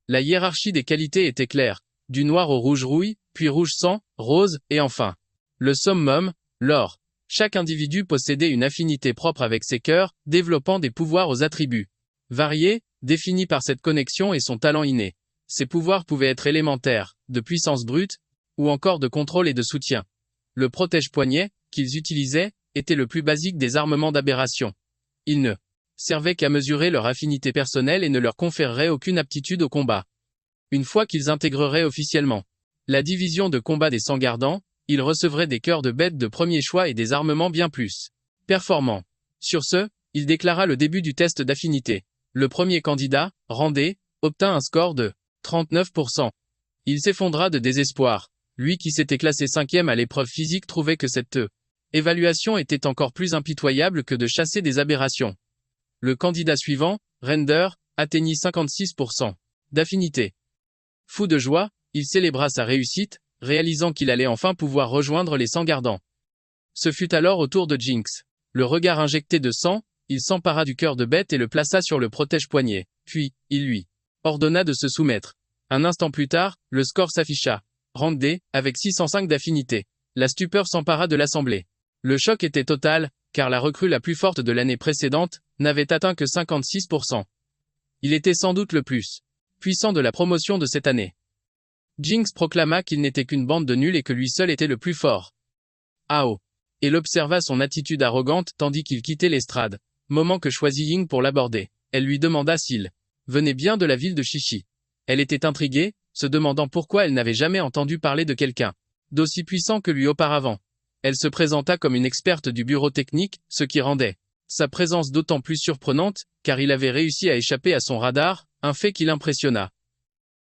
La hiérarchie des qualités était claire, du noir au rouge rouille, puis rouge sang, rose, et enfin le summum, l'or. Chaque individu possédait une affinité propre avec ses cœurs, développant des pouvoirs aux attributs variés, définis par cette connexion et son talent inné. Ces pouvoirs pouvaient être élémentaires, de puissance brute, ou encore de contrôle et de soutien. Le protège-poignet, qu'ils utilisaient, était le plus basique des armements d'aberration. Il ne servait qu'à mesurer leur affinité personnelle et ne leur conférerait aucune aptitude au combat. Une fois qu'ils intégreraient officiellement la division de combat des 100 gardants, ils recevraient des cœurs de bête de premier choix et des armements bien plus performants. Sur ce, il déclara le début du test d'affinité. Le premier candidat, Randé, obtint un score de 39%. Il s'effondra de désespoir. Lui qui s'était classé 5e à l'épreuve physique trouvait que cette évaluation était encore plus impitoyable que de chasser des aberrations. Le candidat suivant, Render, atteignit 56% d'affinité. Fou de joie, il célébra sa réussite, réalisant qu'il allait enfin pouvoir rejoindre les 100 gardants. Ce fut alors au tour de Jinx. Le regard injecté de sang, il s'empara du cœur de bête et le plaça sur le protège-poignet. Puis, il lui ordonna de se soumettre. Un instant plus tard, le score s'afficha. Randé, avec 605 d'affinité. La stupeur s'empara de l'assemblée. Le choc était total, car la recrue la plus forte de l'année précédente n'avait atteint que 56%. Il était sans doute le plus puissant de la promotion de cette année. Jinx proclama qu'il n'était qu'une bande de nuls et que lui seul était le plus fort. Ao. Et il observa son attitude arrogante tandis qu'il quittait l'estrade, moment que choisit Ying pour l'aborder. Elle lui demanda s'il venait bien de la ville de Chichi. Elle était intriguée, se demandant pourquoi elle n'avait jamais entendu parler de quelqu'un d'aussi puissant que lui auparavant. Elle se présenta comme une experte du bureau technique, ce qui rendait sa présence d'autant plus surprenante, car il avait réussi à échapper à son radar, un fait qui l'impressionna.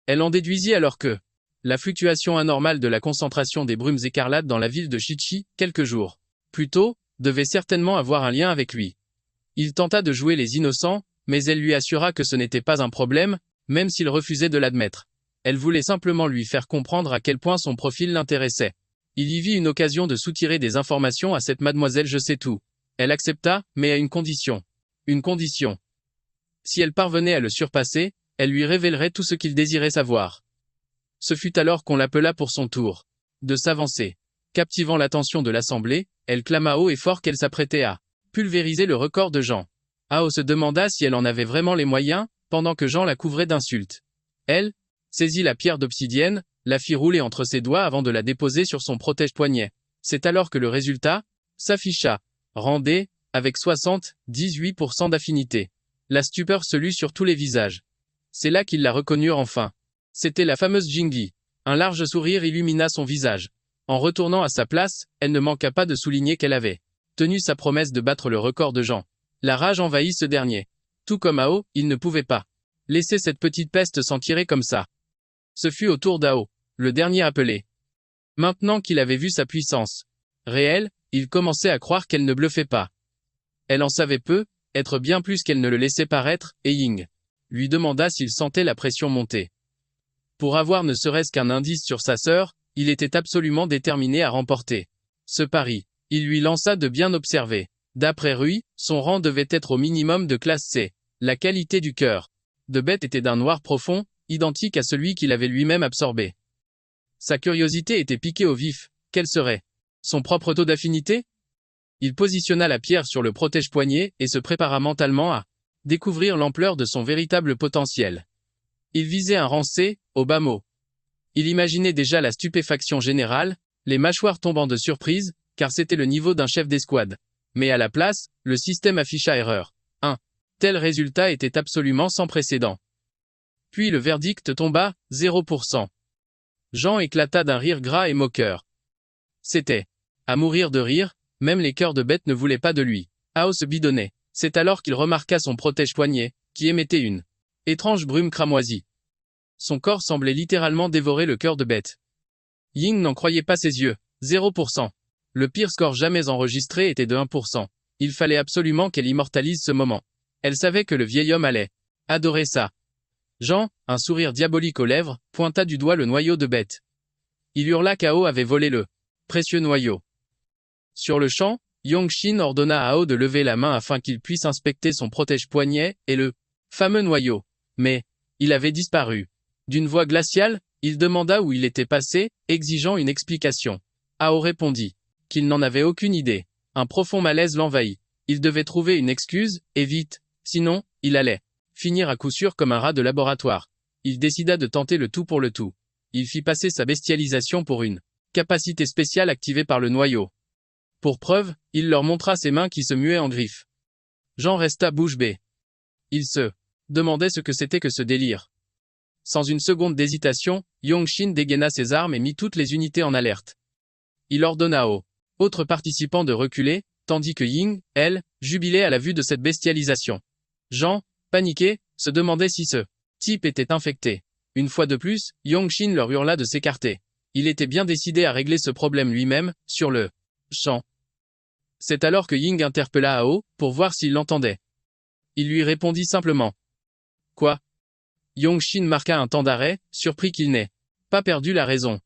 Elle en déduisit alors que la fluctuation anormale de la concentration des brumes écarlates dans la ville de Chichi, quelques jours plus tôt, devait certainement avoir un lien avec lui. Il tenta de jouer les innocents, mais elle lui assura que ce n'était pas un problème, même s'il refusait de l'admettre. Elle voulait simplement lui faire comprendre à quel point son profil l'intéressait. Il y vit une occasion de soutirer des informations à cette mademoiselle je sais tout. Elle accepta, mais à une condition. Une condition. Si elle parvenait à le surpasser, elle lui révélerait tout ce qu'il désirait savoir. Ce fut alors qu'on l'appela pour son tour de s'avancer. Captivant l'attention de l'assemblée, elle clama haut et fort qu'elle s'apprêtait à pulvériser le record de Jean. Ao se demanda si elle en avait vraiment les moyens, pendant que Jean la couvrait d'insultes. Elle saisit la pierre d'obsidienne, la fit rouler entre ses doigts avant de la déposer sur son protège-poignet. C'est alors que le résultat s'afficha. Randé, avec 78% d'affinité. La stupeur se lut sur tous les visages. C'est là qu'ils la reconnurent enfin. C'était la fameuse Jingli. Un large sourire illumina son visage. En retournant à sa place, elle ne manqua pas de souligner qu'elle avait tenu sa promesse de battre le record de Jean. La rage envahit ce dernier. Tout comme Ao, il ne pouvait pas laisser cette petite peste s'en tirer comme ça. Ce fut au tour d'Ao, le dernier appelé. Maintenant qu'il avait vu sa puissance réelle, il commençait à croire qu'elle ne bluffait pas. Elle en savait peu, être bien plus qu'elle ne le laissait paraître, et Ying lui demanda s'il sentait la pression monter. Pour avoir ne serait-ce qu'un indice sur sa sœur, il était absolument déterminé à remporter ce pari. Il lui lança de bien observer. D'après Rui, son rang devait être au minimum de classe C. La qualité du cœur de bête était d'un noir profond, identique à celui qu'il avait lui-même absorbé. Sa curiosité était piquée au vif. Quel serait son propre taux d'affinité ? Il positionna la pierre sur le protège-poignet et se prépara mentalement à découvrir l'ampleur de son véritable potentiel. Il visait un rang C, au bas mot. Il imaginait déjà la stupéfaction générale, les mâchoires tombant de surprise, car c'était le niveau d'un chef d'escouade. Mais à la place, le système afficha erreur. Un tel résultat était absolument sans précédent. Puis le verdict tomba, 0%. Jean éclata d'un rire gras et moqueur. C'était à mourir de rire, même les cœurs de bête ne voulaient pas de lui. Ao se bidonnait. C'est alors qu'il remarqua son protège-poignet, qui émettait une étrange brume cramoisie. Son corps semblait littéralement dévorer le cœur de bête. Ying n'en croyait pas ses yeux. 0%. Le pire score jamais enregistré était de 1%. Il fallait absolument qu'elle immortalise ce moment. Elle savait que le vieil homme allait adorer ça. Jean, un sourire diabolique aux lèvres, pointa du doigt le noyau de bête. Il hurla qu'Ao avait volé le précieux noyau. Sur le champ, Yongshin ordonna à Ao de lever la main afin qu'il puisse inspecter son protège-poignet et le fameux noyau. Mais il avait disparu. D'une voix glaciale, il demanda où il était passé, exigeant une explication. Ao répondit qu'il n'en avait aucune idée. Un profond malaise l'envahit. Il devait trouver une excuse, et vite, sinon, il allait finir à coup sûr comme un rat de laboratoire. Il décida de tenter le tout pour le tout. Il fit passer sa bestialisation pour une capacité spéciale activée par le noyau. Pour preuve, il leur montra ses mains qui se muaient en griffes. Jean resta bouche bée. Il se demandait ce que c'était que ce délire. Sans une seconde d'hésitation, Yongshin dégaina ses armes et mit toutes les unités en alerte. Il ordonna aux autres participants de reculer, tandis que Ying, elle, jubilait à la vue de cette bestialisation. Jean, paniqué, se demandait si ce type était infecté. Une fois de plus, Yongshin leur hurla de s'écarter. Il était bien décidé à régler ce problème lui-même, sur le champ. C'est alors que Ying interpella Ao, pour voir s'il l'entendait. Il lui répondit simplement. Quoi? Yongshin marqua un temps d'arrêt, surpris qu'il n'ait pas perdu la raison.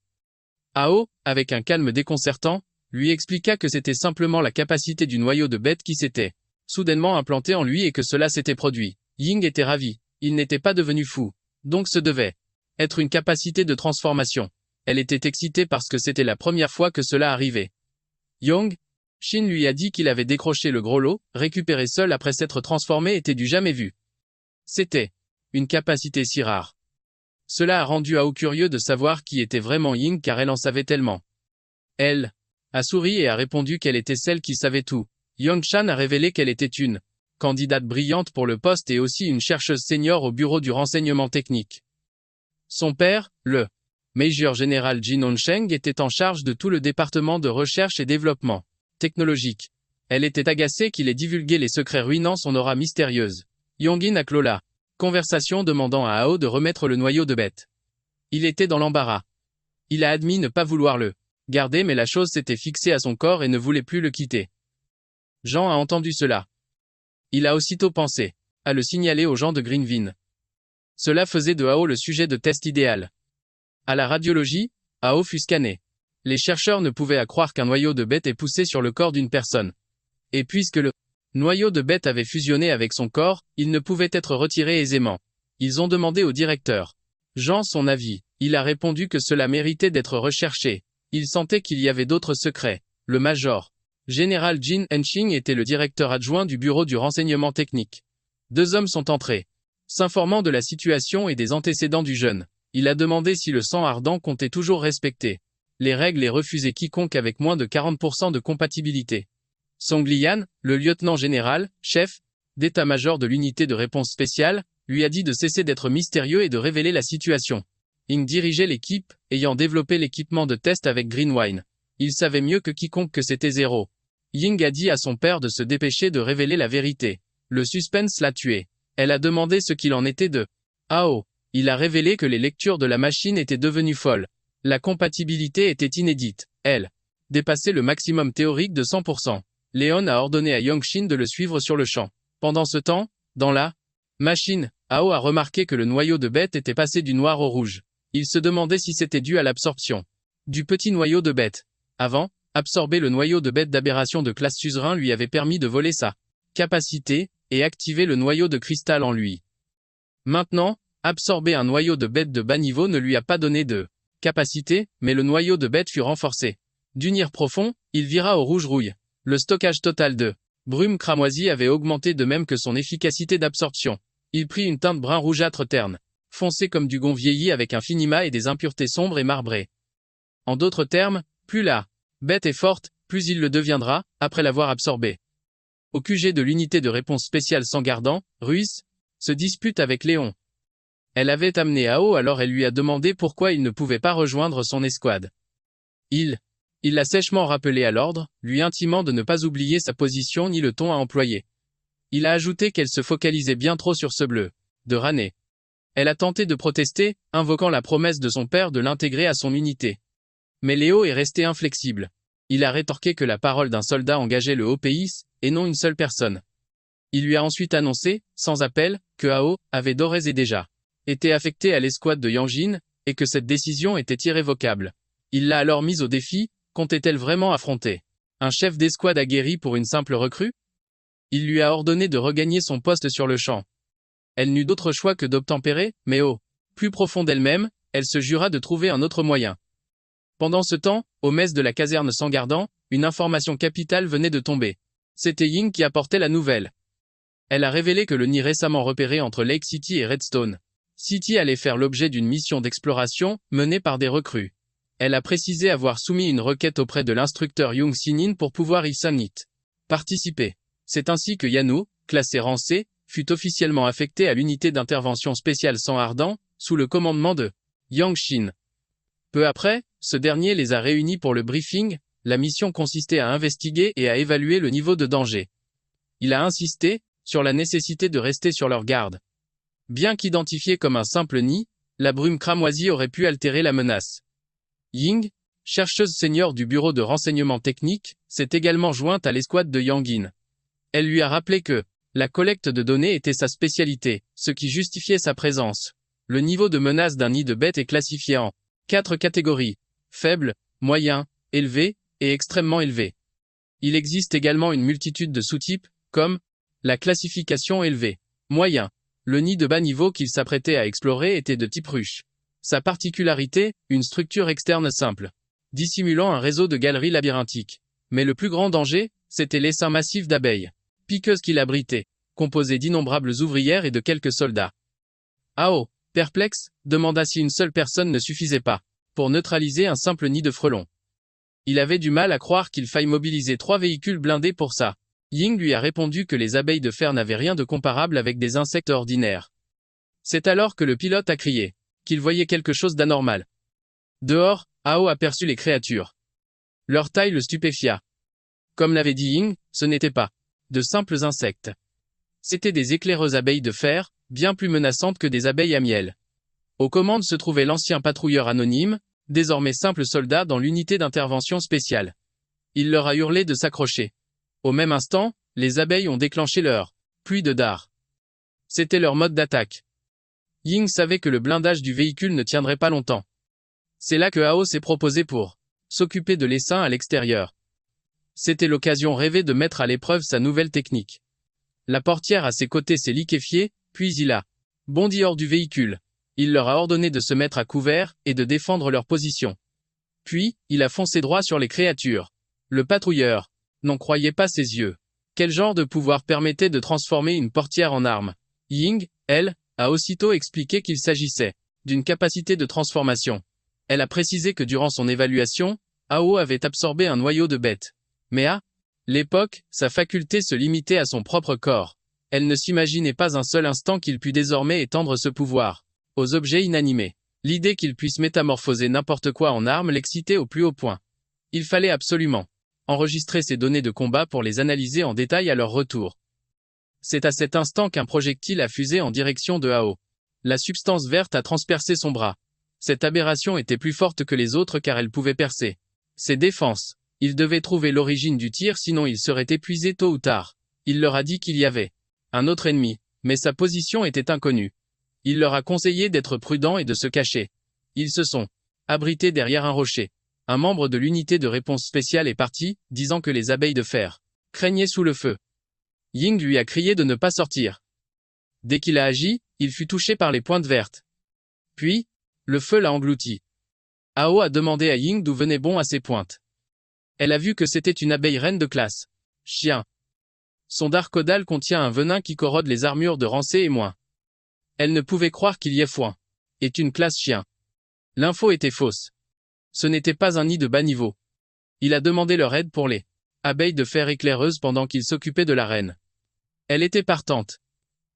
Ao, avec un calme déconcertant, lui expliqua que c'était simplement la capacité du noyau de bête qui s'était soudainement implanté en lui et que cela s'était produit. Ying était ravi. Il n'était pas devenu fou. Donc ce devait être une capacité de transformation. Elle était excitée parce que c'était la première fois que cela arrivait. Shin lui a dit qu'il avait décroché le gros lot, récupéré seul après s'être transformé était du jamais vu. C'était une capacité si rare. Cela a rendu Ao curieux de savoir qui était vraiment Ying car elle en savait tellement. Elle a souri et a répondu qu'elle était celle qui savait tout. Yongshan a révélé qu'elle était une candidate brillante pour le poste et aussi une chercheuse senior au bureau du renseignement technique. Son père, le Major General Jin Onsheng, était en charge de tout le département de recherche et développement technologique. Elle était agacée qu'il ait divulgué les secrets ruinant son aura mystérieuse. Yongin a clos la conversation demandant à Ao de remettre le noyau de bête. Il était dans l'embarras. Il a admis ne pas vouloir le garder mais la chose s'était fixée à son corps et ne voulait plus le quitter. Jean a entendu cela. Il a aussitôt pensé à le signaler aux gens de Greenville. Cela faisait de Ao le sujet de test idéal. À la radiologie, Ao fut scanné. Les chercheurs ne pouvaient à croire qu'un noyau de bête ait poussé sur le corps d'une personne. Et puisque le noyau de bête avait fusionné avec son corps, il ne pouvait être retiré aisément. Ils ont demandé au directeur Jean son avis. Il a répondu que cela méritait d'être recherché. Il sentait qu'il y avait d'autres secrets. Le major Général Jin Enching était le directeur adjoint du bureau du renseignement technique. Deux hommes sont entrés. S'informant de la situation et des antécédents du jeune, il a demandé si le sang ardent comptait toujours respecter les règles et refusait quiconque avec moins de 40% de compatibilité. Song Lian, le lieutenant général, chef d'état-major de l'unité de réponse spéciale, lui a dit de cesser d'être mystérieux et de révéler la situation. Ying dirigeait l'équipe, ayant développé l'équipement de test avec Greenwine. Il savait mieux que quiconque que c'était zéro. Ying a dit à son père de se dépêcher de révéler la vérité. Le suspense l'a tué. Elle a demandé ce qu'il en était de Ao. Il a révélé que les lectures de la machine étaient devenues folles. La compatibilité était inédite. Elle dépassait le maximum théorique de 100%. Léon a ordonné à Yongshin de le suivre sur le champ. Pendant ce temps, dans la machine, Ao a remarqué que le noyau de bête était passé du noir au rouge. Il se demandait si c'était dû à l'absorption du petit noyau de bête. Avant, absorber le noyau de bête d'aberration de classe suzerain lui avait permis de voler sa capacité et activer le noyau de cristal en lui. Maintenant, absorber un noyau de bête de bas niveau ne lui a pas donné de capacité, mais le noyau de bête fut renforcé. D'unir profond, il vira au rouge rouille. Le stockage total de brume cramoisie avait augmenté de même que son efficacité d'absorption. Il prit une teinte brun rougeâtre terne, foncé comme du gon vieilli avec un finima et des impuretés sombres et marbrées. En d'autres termes, plus la bête est forte, plus il le deviendra, après l'avoir absorbé. Au QG de l'unité de réponse spéciale sans gardant, Ruiz se dispute avec Léon. Elle avait amené Ao, alors elle lui a demandé pourquoi il ne pouvait pas rejoindre son escouade. Il l'a sèchement rappelé à l'ordre, lui intimant de ne pas oublier sa position ni le ton à employer. Il a ajouté qu'elle se focalisait bien trop sur ce bleu de Rané. Elle a tenté de protester, invoquant la promesse de son père de l'intégrer à son unité. Mais Léo est resté inflexible. Il a rétorqué que la parole d'un soldat engageait le haut pays, et non une seule personne. Il lui a ensuite annoncé, sans appel, que Ao avait d'ores et déjà été affecté à l'escouade de Yanjin, et que cette décision était irrévocable. Il l'a alors mise au défi, comptait-elle vraiment affronter un chef d'escouade aguerri pour une simple recrue? Il lui a ordonné de regagner son poste sur le champ. Elle n'eut d'autre choix que d'obtempérer, mais au plus profond d'elle-même, elle se jura de trouver un autre moyen. Pendant ce temps, au mess de la caserne sans gardant, une information capitale venait de tomber. C'était Ying qui apportait la nouvelle. Elle a révélé que le nid récemment repéré entre Lake City et Redstone City allait faire l'objet d'une mission d'exploration, menée par des recrues. Elle a précisé avoir soumis une requête auprès de l'instructeur Young Sinin pour pouvoir y participer. C'est ainsi que Yano, classé rang C, fut officiellement affecté à l'unité d'intervention spéciale sang ardent, sous le commandement de Yang Shin. Peu après, ce dernier les a réunis pour le briefing. La mission consistait à investiguer et à évaluer le niveau de danger. Il a insisté sur la nécessité de rester sur leur garde. Bien qu'identifiée comme un simple nid, la brume cramoisie aurait pu altérer la menace. Ying, chercheuse senior du bureau de renseignement technique, s'est également jointe à l'escouade de Yangin. Elle lui a rappelé que la collecte de données était sa spécialité, ce qui justifiait sa présence. Le niveau de menace d'un nid de bête est classifié en 4 catégories: faible, moyen, élevé et extrêmement élevé. Il existe également une multitude de sous-types, comme la classification élevée, moyen. Le nid de bas niveau qu'il s'apprêtait à explorer était de type ruche. Sa particularité, une structure externe simple, dissimulant un réseau de galeries labyrinthiques. Mais le plus grand danger, c'était l'essaim massif d'abeilles piqueuses qu'il abritait, composé d'innombrables ouvrières et de quelques soldats. Ao, perplexe, demanda si une seule personne ne suffisait pas pour neutraliser un simple nid de frelons. Il avait du mal à croire qu'il faille mobiliser 3 véhicules blindés pour ça. Ying lui a répondu que les abeilles de fer n'avaient rien de comparable avec des insectes ordinaires. C'est alors que le pilote a crié qu'il voyait quelque chose d'anormal. Dehors, Ao aperçut les créatures. Leur taille le stupéfia. Comme l'avait dit Ying, ce n'étaient pas de simples insectes. C'étaient des éclaireuses abeilles de fer, bien plus menaçantes que des abeilles à miel. Aux commandes se trouvait l'ancien patrouilleur anonyme, désormais simple soldat dans l'unité d'intervention spéciale. Il leur a hurlé de s'accrocher. Au même instant, les abeilles ont déclenché leur pluie de dards. C'était leur mode d'attaque. Ying savait que le blindage du véhicule ne tiendrait pas longtemps. C'est là que Ao s'est proposé pour s'occuper de l'essaim à l'extérieur. C'était l'occasion rêvée de mettre à l'épreuve sa nouvelle technique. La portière à ses côtés s'est liquéfiée, puis il a bondi hors du véhicule. Il leur a ordonné de se mettre à couvert et de défendre leur position. Puis, il a foncé droit sur les créatures. Le patrouilleur n'en croyait pas ses yeux. Quel genre de pouvoir permettait de transformer une portière en arme? Ying, elle, a aussitôt expliqué qu'il s'agissait d'une capacité de transformation. Elle a précisé que durant son évaluation, Ao avait absorbé un noyau de bête. Mais à l'époque, sa faculté se limitait à son propre corps. Elle ne s'imaginait pas un seul instant qu'il pût désormais étendre ce pouvoir aux objets inanimés. L'idée qu'il puisse métamorphoser n'importe quoi en arme l'excitait au plus haut point. Il fallait absolument enregistrer ces données de combat pour les analyser en détail à leur retour. C'est à cet instant qu'un projectile a fusé en direction de Ao. La substance verte a transpercé son bras. Cette aberration était plus forte que les autres car elle pouvait percer ses défenses. Il devait trouver l'origine du tir sinon il serait épuisé tôt ou tard. Il leur a dit qu'il y avait un autre ennemi, mais sa position était inconnue. Il leur a conseillé d'être prudents et de se cacher. Ils se sont abrités derrière un rocher. Un membre de l'unité de réponse spéciale est parti, disant que les abeilles de fer craignaient sous le feu. Ying lui a crié de ne pas sortir. Dès qu'il a agi, il fut touché par les pointes vertes. Puis, le feu l'a englouti. Ao a demandé à Ying d'où venaient bon à ses pointes. Elle a vu que c'était une abeille reine de classe. Chien. Son dard caudal contient un venin qui corrode les armures de Rancé et moins. Elle ne pouvait croire qu'il y ait foin. Est une classe chien. L'info était fausse. Ce n'était pas un nid de bas niveau. Il a demandé leur aide pour les abeilles de fer éclaireuses pendant qu'il s'occupait de la reine. Elle était partante.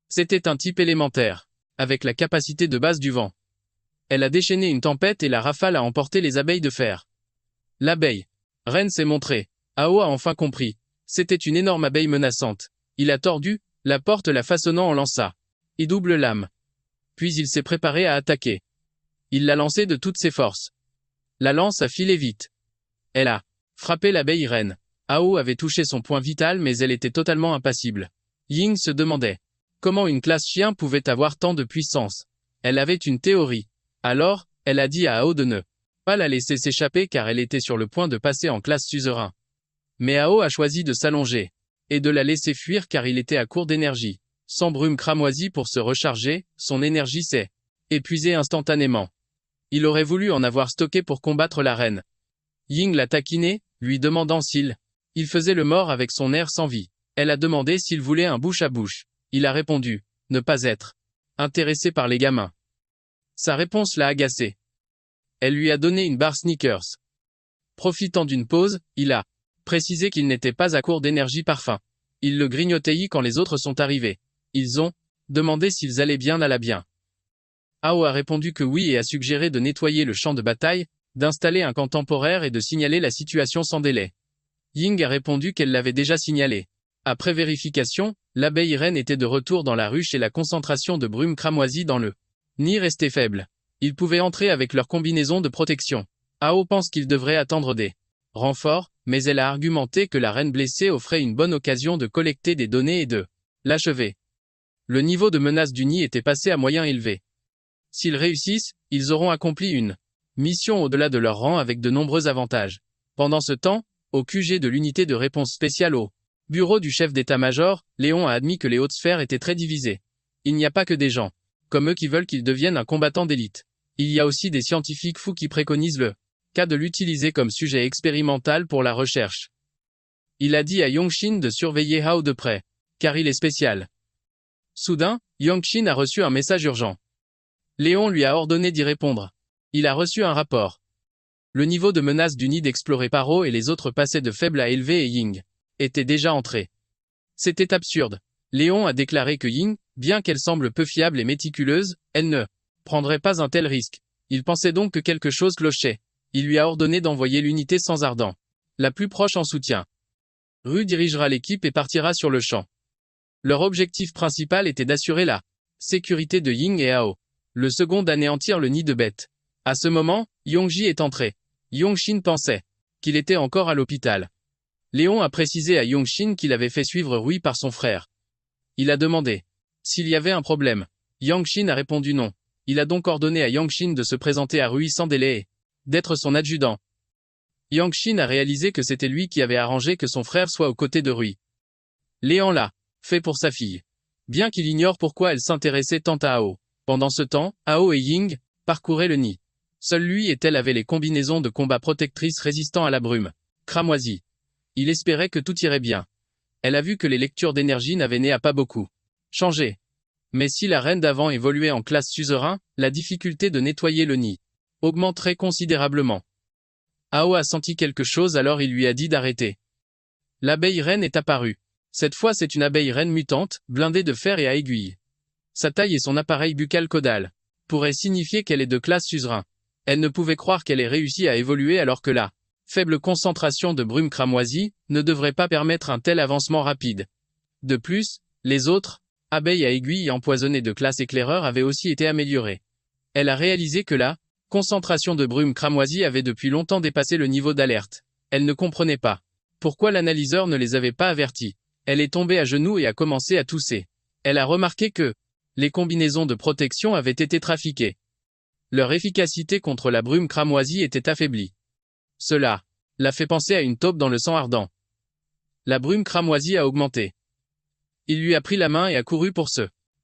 C'était un type élémentaire, avec la capacité de base du vent. Elle a déchaîné une tempête et la rafale a emporté les abeilles de fer. L'abeille reine s'est montrée. Ao a enfin compris. C'était une énorme abeille menaçante. Il a tordu la porte, la façonnant en lança. Et double lame. Puis il s'est préparé à attaquer. Il l'a lancée de toutes ses forces. La lance a filé vite. Elle a frappé l'abeille reine. Ao avait touché son point vital mais elle était totalement impassible. Ying se demandait comment une classe chien pouvait avoir tant de puissance. Elle avait une théorie. Alors, elle a dit à Ao de ne pas la laisser s'échapper car elle était sur le point de passer en classe suzerain. Mais Ao a choisi de s'allonger et de la laisser fuir car il était à court d'énergie. Sans brume cramoisie pour se recharger, son énergie s'est épuisée instantanément. Il aurait voulu en avoir stocké pour combattre la reine. Ying l'a taquiné, lui demandant s'il faisait le mort avec son air sans vie. Elle a demandé s'il voulait un bouche à bouche. Il a répondu ne pas être intéressé par les gamins. Sa réponse l'a agacé. Elle lui a donné une barre Snickers. Profitant d'une pause, il a précisé qu'il n'était pas à court d'énergie par faim. Il le grignotait quand les autres sont arrivés. Ils ont demandé s'ils allaient bien à la bien. Ao a répondu que oui et a suggéré de nettoyer le champ de bataille, d'installer un camp temporaire et de signaler la situation sans délai. Ying a répondu qu'elle l'avait déjà signalé. Après vérification, l'abeille reine était de retour dans la ruche et la concentration de brume cramoisie dans le nid restait faible. Ils pouvaient entrer avec leur combinaison de protection. Ao pense qu'il devrait attendre des renforts, mais elle a argumenté que la reine blessée offrait une bonne occasion de collecter des données et de l'achever. Le niveau de menace du nid était passé à moyen élevé. S'ils réussissent, ils auront accompli une mission au-delà de leur rang avec de nombreux avantages. Pendant ce temps, au QG de l'unité de réponse spéciale au bureau du chef d'état-major, Léon a admis que les hautes sphères étaient très divisées. Il n'y a pas que des gens comme eux qui veulent qu'il devienne un combattant d'élite. Il y a aussi des scientifiques fous qui préconisent le cas de l'utiliser comme sujet expérimental pour la recherche. Il a dit à Yongshin de surveiller Hao de près, car il est spécial. Soudain, Yongshin a reçu un message urgent. Léon lui a ordonné d'y répondre. Il a reçu un rapport. Le niveau de menace du nid exploré par O et les autres passait de faible à élevé et Ying était déjà entré. C'était absurde. Léon a déclaré que Ying, bien qu'elle semble peu fiable et méticuleuse, elle ne prendrait pas un tel risque. Il pensait donc que quelque chose clochait. Il lui a ordonné d'envoyer l'unité sans ardent, la plus proche en soutien. Ru dirigera l'équipe et partira sur le champ. Leur objectif principal était d'assurer la sécurité de Ying et Ao. Le second d'anéantir le nid de bêtes. À ce moment, Yongji est entré. Yongshin pensait qu'il était encore à l'hôpital. Léon a précisé à Yongshin qu'il avait fait suivre Rui par son frère. Il a demandé s'il y avait un problème. Yongshin a répondu non. Il a donc ordonné à Yongshin de se présenter à Rui sans délai et d'être son adjudant. Yongshin a réalisé que c'était lui qui avait arrangé que son frère soit aux côtés de Rui. Léon l'a fait pour sa fille. Bien qu'il ignore pourquoi elle s'intéressait tant à Ao. Pendant ce temps, Ao et Ying parcouraient le nid. Seul lui et elle avaient les combinaisons de combat protectrices résistant à la brume cramoisie. Il espérait que tout irait bien. Elle a vu que les lectures d'énergie n'avaient né à pas beaucoup changé. Mais si la reine d'avant évoluait en classe suzerain, la difficulté de nettoyer le nid augmenterait considérablement. Ao a senti quelque chose alors il lui a dit d'arrêter. L'abeille reine est apparue. Cette fois c'est une abeille reine mutante, blindée de fer et à aiguille. Sa taille et son appareil buccal caudal pourraient signifier qu'elle est de classe suzerain. Elle ne pouvait croire qu'elle ait réussi à évoluer alors que la faible concentration de brume cramoisie ne devrait pas permettre un tel avancement rapide. De plus, les autres abeilles à aiguilles empoisonnées de classe éclaireur avaient aussi été améliorées. Elle a réalisé que la concentration de brume cramoisie avait depuis longtemps dépassé le niveau d'alerte. Elle ne comprenait pas pourquoi l'analyseur ne les avait pas avertis. Elle est tombée à genoux et a commencé à tousser. Elle a remarqué que les combinaisons de protection avaient été trafiquées. Leur efficacité contre la brume cramoisie était affaiblie. Cela l'a fait penser à une taupe dans le sang ardent. La brume cramoisie a augmenté. Il lui a pris la main et a couru pour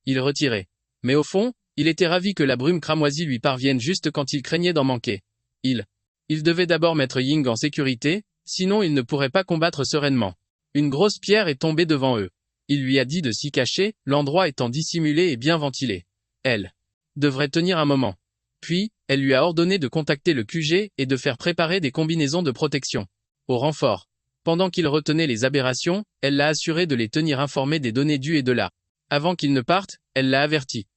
il retirer. Mais au fond, il était ravi que la brume cramoisie lui parvienne juste quand il craignait d'en manquer. Il devait d'abord mettre Ying en sécurité, sinon il ne pourrait pas combattre sereinement. Une grosse pierre est tombée devant eux. Il lui a dit de s'y cacher, l'endroit étant dissimulé et bien ventilé. Elle devrait tenir un moment. Puis, elle lui a ordonné de contacter le QG et de faire préparer des combinaisons de protection. Au renfort. Pendant qu'il retenait les aberrations, elle l'a assuré de les tenir informés des données dues et de là. Avant qu'il ne parte, elle l'a averti.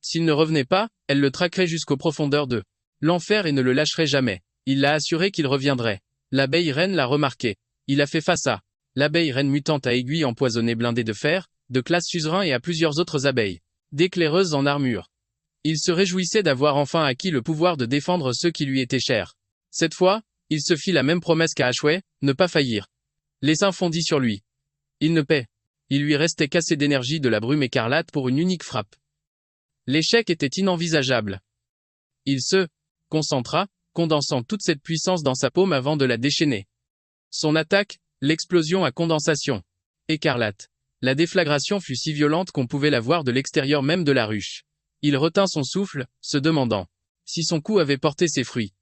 S'il ne revenait pas, elle le traquerait jusqu'aux profondeurs de l'enfer et ne le lâcherait jamais. Il l'a assuré qu'il reviendrait. L'abeille reine l'a remarqué. Il a fait face à l'abeille reine mutante à aiguille empoisonnée blindée de fer, de classe suzerain et à plusieurs autres abeilles, d'éclaireuses en armure. Il se réjouissait d'avoir enfin acquis le pouvoir de défendre ceux qui lui étaient chers. Cette fois, il se fit la même promesse qu'à Ashway, ne pas faillir. L'essaim fondit sur lui. Il ne paie. Il lui restait qu'assez d'énergie de la brume écarlate pour une unique frappe. L'échec était inenvisageable. Il se concentra, condensant toute cette puissance dans sa paume avant de la déchaîner. Son attaque, l'explosion à condensation écarlate. La déflagration fut si violente qu'on pouvait la voir de l'extérieur même de la ruche. Il retint son souffle, se demandant si son coup avait porté ses fruits.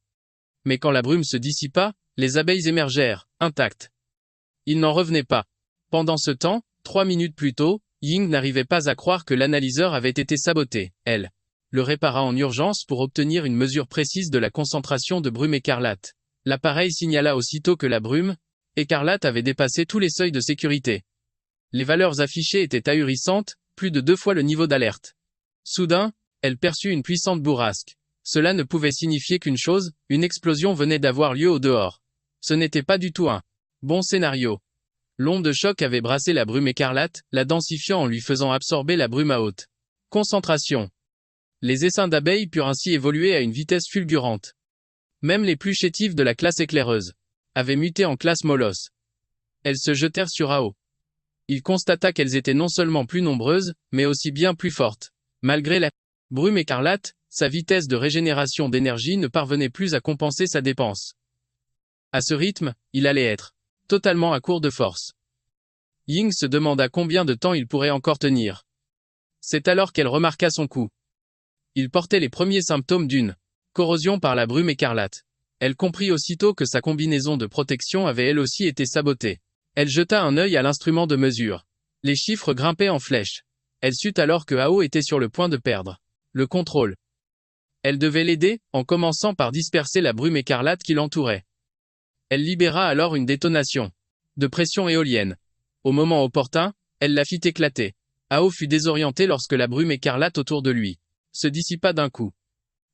Mais quand la brume se dissipa, les abeilles émergèrent, intactes. Il n'en revenait pas. Pendant ce temps, 3 minutes plus tôt, Ying n'arrivait pas à croire que l'analyseur avait été saboté. Elle le répara en urgence pour obtenir une mesure précise de la concentration de brume écarlate. L'appareil signala aussitôt que la brume écarlate avait dépassé tous les seuils de sécurité. Les valeurs affichées étaient ahurissantes, plus de 2 fois le niveau d'alerte. Soudain, elle perçut une puissante bourrasque. Cela ne pouvait signifier qu'une chose, une explosion venait d'avoir lieu au dehors. Ce n'était pas du tout un bon scénario. L'onde de choc avait brassé la brume écarlate, la densifiant en lui faisant absorber la brume à haute concentration. Les essaims d'abeilles purent ainsi évoluer à une vitesse fulgurante. Même les plus chétives de la classe éclaireuse avaient muté en classe molosse. Elles se jetèrent sur Ao. Il constata qu'elles étaient non seulement plus nombreuses, mais aussi bien plus fortes. Malgré la brume écarlate, sa vitesse de régénération d'énergie ne parvenait plus à compenser sa dépense. À ce rythme, il allait être totalement à court de force. Ying se demanda combien de temps il pourrait encore tenir. C'est alors qu'elle remarqua son coup. Il portait les premiers symptômes d'une corrosion par la brume écarlate. Elle comprit aussitôt que sa combinaison de protection avait elle aussi été sabotée. Elle jeta un œil à l'instrument de mesure. Les chiffres grimpaient en flèche. Elle sut alors que Ao était sur le point de perdre le contrôle. Elle devait l'aider, en commençant par disperser la brume écarlate qui l'entourait. Elle libéra alors une détonation de pression éolienne. Au moment opportun, elle la fit éclater. Ao fut désorienté lorsque la brume écarlate autour de lui se dissipa d'un coup.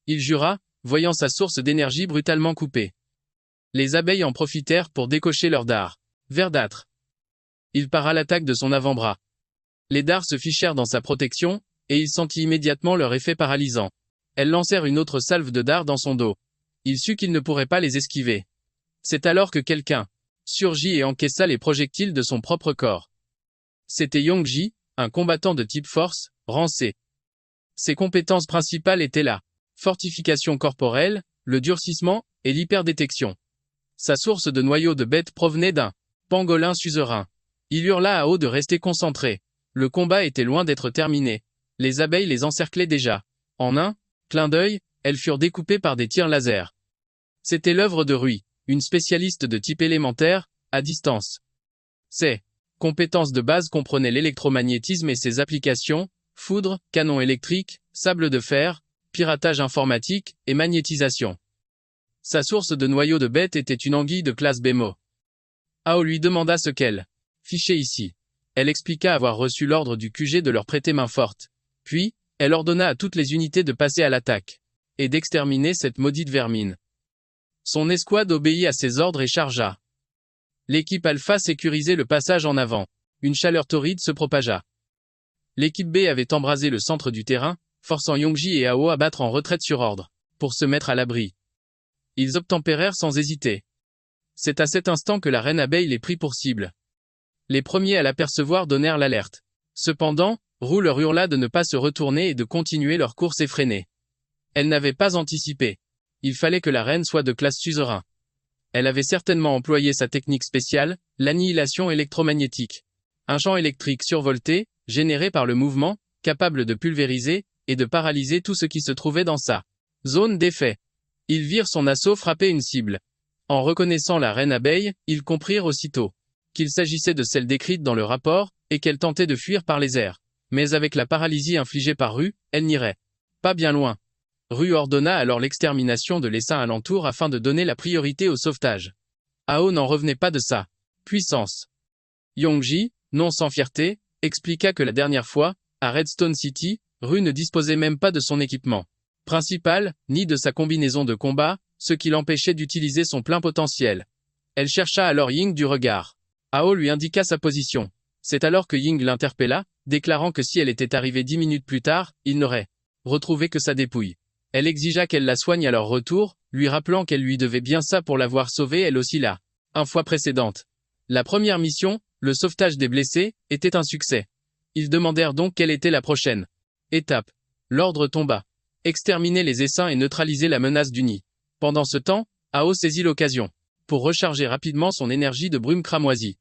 Il jura, voyant sa source d'énergie brutalement coupée. Les abeilles en profitèrent pour décocher leurs dards verdâtres. Il para l'attaque de son avant-bras. Les dards se fichèrent dans sa protection, et il sentit immédiatement leur effet paralysant. Elles lancèrent une autre salve de dards dans son dos. Il sut qu'il ne pourrait pas les esquiver. C'est alors que quelqu'un surgit et encaissa les projectiles de son propre corps. C'était Yongji, un combattant de type force, rang C. Ses compétences principales étaient la fortification corporelle, le durcissement et l'hyperdétection. Sa source de noyaux de bête provenait d'un pangolin suzerain. Il hurla à Ao de rester concentré. Le combat était loin d'être terminé. Les abeilles les encerclaient déjà. En un clin d'œil, elles furent découpées par des tirs laser. C'était l'œuvre de Rui, une spécialiste de type élémentaire, à distance. Ses compétences de base comprenaient l'électromagnétisme et ses applications, foudre, canon électrique, sable de fer, piratage informatique et magnétisation. Sa source de noyaux de bête était une anguille de classe Bémo. Ao lui demanda ce qu'elle fichait ici. Elle expliqua avoir reçu l'ordre du QG de leur prêter main forte. Puis, elle ordonna à toutes les unités de passer à l'attaque et d'exterminer cette maudite vermine. Son escouade obéit à ses ordres et chargea. L'équipe Alpha sécurisait le passage en avant. Une chaleur torride se propagea. L'équipe B avait embrasé le centre du terrain, forçant Yongji et Ao à battre en retraite sur ordre, pour se mettre à l'abri. Ils obtempérèrent sans hésiter. C'est à cet instant que la reine abeille les prit pour cible. Les premiers à l'apercevoir donnèrent l'alerte. Cependant, Roux leur hurla de ne pas se retourner et de continuer leur course effrénée. Elle n'avait pas anticipé. Il fallait que la reine soit de classe suzerain. Elle avait certainement employé sa technique spéciale, l'annihilation électromagnétique. Un champ électrique survolté, généré par le mouvement, capable de pulvériser et de paralyser tout ce qui se trouvait dans sa zone d'effet. Ils virent son assaut frapper une cible. En reconnaissant la reine abeille, ils comprirent aussitôt qu'il s'agissait de celle décrite dans le rapport, et qu'elle tentait de fuir par les airs. Mais avec la paralysie infligée par Ru, elle n'irait pas bien loin. Ru ordonna alors l'extermination de l'essaim alentour afin de donner la priorité au sauvetage. Hao n'en revenait pas de sa puissance. Yongji, non sans fierté, expliqua que la dernière fois, à Redstone City, Ru ne disposait même pas de son équipement principal, ni de sa combinaison de combat, ce qui l'empêchait d'utiliser son plein potentiel. Elle chercha alors Ying du regard. Hao lui indiqua sa position. C'est alors que Ying l'interpella, déclarant que si elle était arrivée 10 minutes plus tard, il n'aurait retrouvé que sa dépouille. Elle exigea qu'elle la soigne à leur retour, lui rappelant qu'elle lui devait bien ça pour l'avoir sauvée elle aussi la fois précédente. La première mission, le sauvetage des blessés, était un succès. Ils demandèrent donc quelle était la prochaine étape. L'ordre tomba. Exterminer les essaims et neutraliser la menace du nid. Pendant ce temps, Hao saisit l'occasion pour recharger rapidement son énergie de brume cramoisie.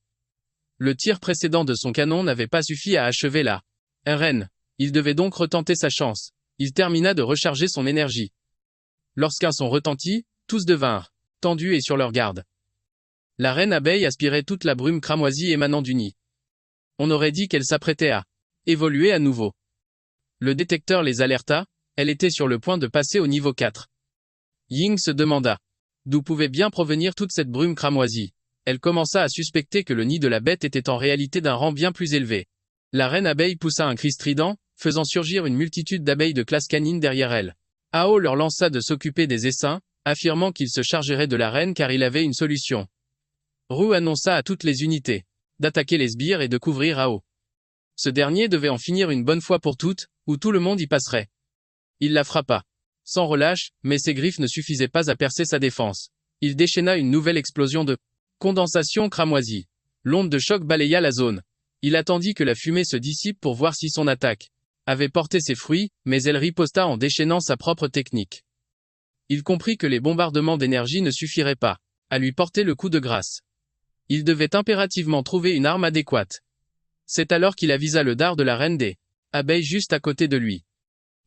Le tir précédent de son canon n'avait pas suffi à achever la reine. Il devait donc retenter sa chance. Il termina de recharger son énergie. Lorsqu'un son retentit, tous devinrent tendus et sur leur garde. La reine abeille aspirait toute la brume cramoisie émanant du nid. On aurait dit qu'elle s'apprêtait à évoluer à nouveau. Le détecteur les alerta, elle était sur le point de passer au niveau 4. Ying se demanda d'où pouvait bien provenir toute cette brume cramoisie. Elle commença à suspecter que le nid de la bête était en réalité d'un rang bien plus élevé. La reine abeille poussa un cri strident, faisant surgir une multitude d'abeilles de classe canine derrière elle. Hao leur lança de s'occuper des essaims, affirmant qu'il se chargerait de la reine car il avait une solution. Ru annonça à toutes les unités d'attaquer les sbires et de couvrir Hao. Ce dernier devait en finir une bonne fois pour toutes, ou tout le monde y passerait. Il la frappa sans relâche, mais ses griffes ne suffisaient pas à percer sa défense. Il déchaîna une nouvelle explosion de condensation cramoisie. L'onde de choc balaya la zone. Il attendit que la fumée se dissipe pour voir si son attaque avait porté ses fruits, mais elle riposta en déchaînant sa propre technique. Il comprit que les bombardements d'énergie ne suffiraient pas à lui porter le coup de grâce. Il devait impérativement trouver une arme adéquate. C'est alors qu'il avisa le dard de la reine des abeilles juste à côté de lui.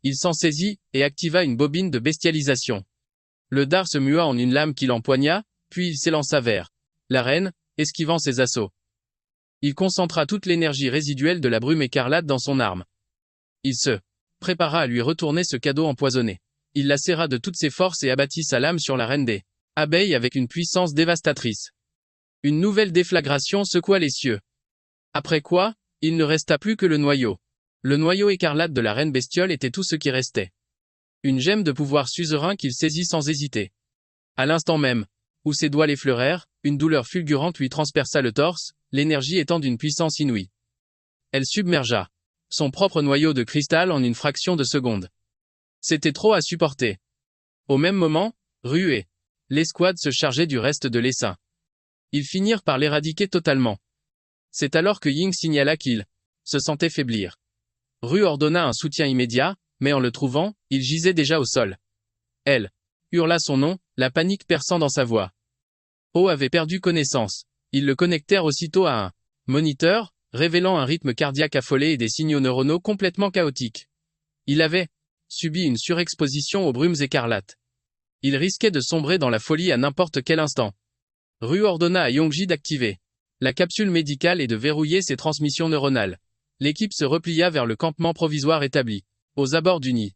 Il s'en saisit, et activa une bobine de bestialisation. Le dard se mua en une lame qu'il empoigna, puis il s'élança vers la reine, esquivant ses assauts. Il concentra toute l'énergie résiduelle de la brume écarlate dans son arme. Il se prépara à lui retourner ce cadeau empoisonné. Il la serra de toutes ses forces et abattit sa lame sur la reine des abeilles avec une puissance dévastatrice. Une nouvelle déflagration secoua les cieux. Après quoi, il ne resta plus que le noyau. Le noyau écarlate de la reine bestiole était tout ce qui restait. Une gemme de pouvoir suzerain qu'il saisit sans hésiter. À l'instant même, où ses doigts l'effleurèrent, une douleur fulgurante lui transperça le torse, l'énergie étant d'une puissance inouïe. Elle submergea son propre noyau de cristal en une fraction de seconde. C'était trop à supporter. Au même moment, Ru et l'escouade se chargeaient du reste de l'essaim. Ils finirent par l'éradiquer totalement. C'est alors que Ying signala qu'il se sentait faiblir. Ru ordonna un soutien immédiat, mais en le trouvant, il gisait déjà au sol. Elle hurla son nom, la panique perçant dans sa voix. Hao avait perdu connaissance. Ils le connectèrent aussitôt à un moniteur, révélant un rythme cardiaque affolé et des signaux neuronaux complètement chaotiques. Il avait subi une surexposition aux brumes écarlates. Il risquait de sombrer dans la folie à n'importe quel instant. Ru ordonna à Yongji d'activer la capsule médicale et de verrouiller ses transmissions neuronales. L'équipe se replia vers le campement provisoire établi aux abords du nid.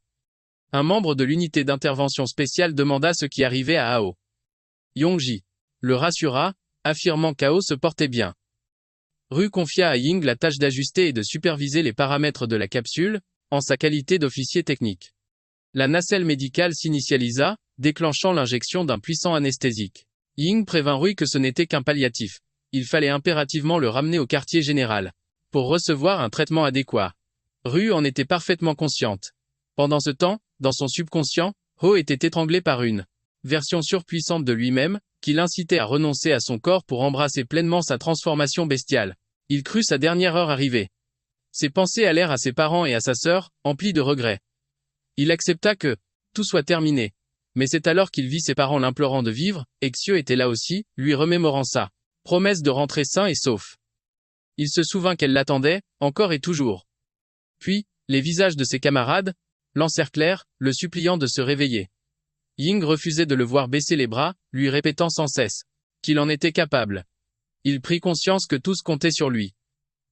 Un membre de l'unité d'intervention spéciale demanda ce qui arrivait à Hao. Yongji le rassura, affirmant qu'Hao se portait bien. Ru confia à Ying la tâche d'ajuster et de superviser les paramètres de la capsule, en sa qualité d'officier technique. La nacelle médicale s'initialisa, déclenchant l'injection d'un puissant anesthésique. Ying prévint Ru que ce n'était qu'un palliatif. Il fallait impérativement le ramener au quartier général pour recevoir un traitement adéquat. Ru en était parfaitement consciente. Pendant ce temps, dans son subconscient, Hao était étranglé par une version surpuissante de lui-même, qui l'incitait à renoncer à son corps pour embrasser pleinement sa transformation bestiale. Il crut sa dernière heure arriver. Ses pensées allèrent à ses parents et à sa sœur, emplies de regrets. Il accepta que tout soit terminé. Mais c'est alors qu'il vit ses parents l'implorant de vivre, et Xiu était là aussi, lui remémorant sa promesse de rentrer sain et sauf. Il se souvint qu'elle l'attendait, encore et toujours. Puis, les visages de ses camarades l'encerclèrent, le suppliant de se réveiller. Ying refusait de le voir baisser les bras, lui répétant sans cesse qu'il en était capable. Il prit conscience que tous comptaient sur lui.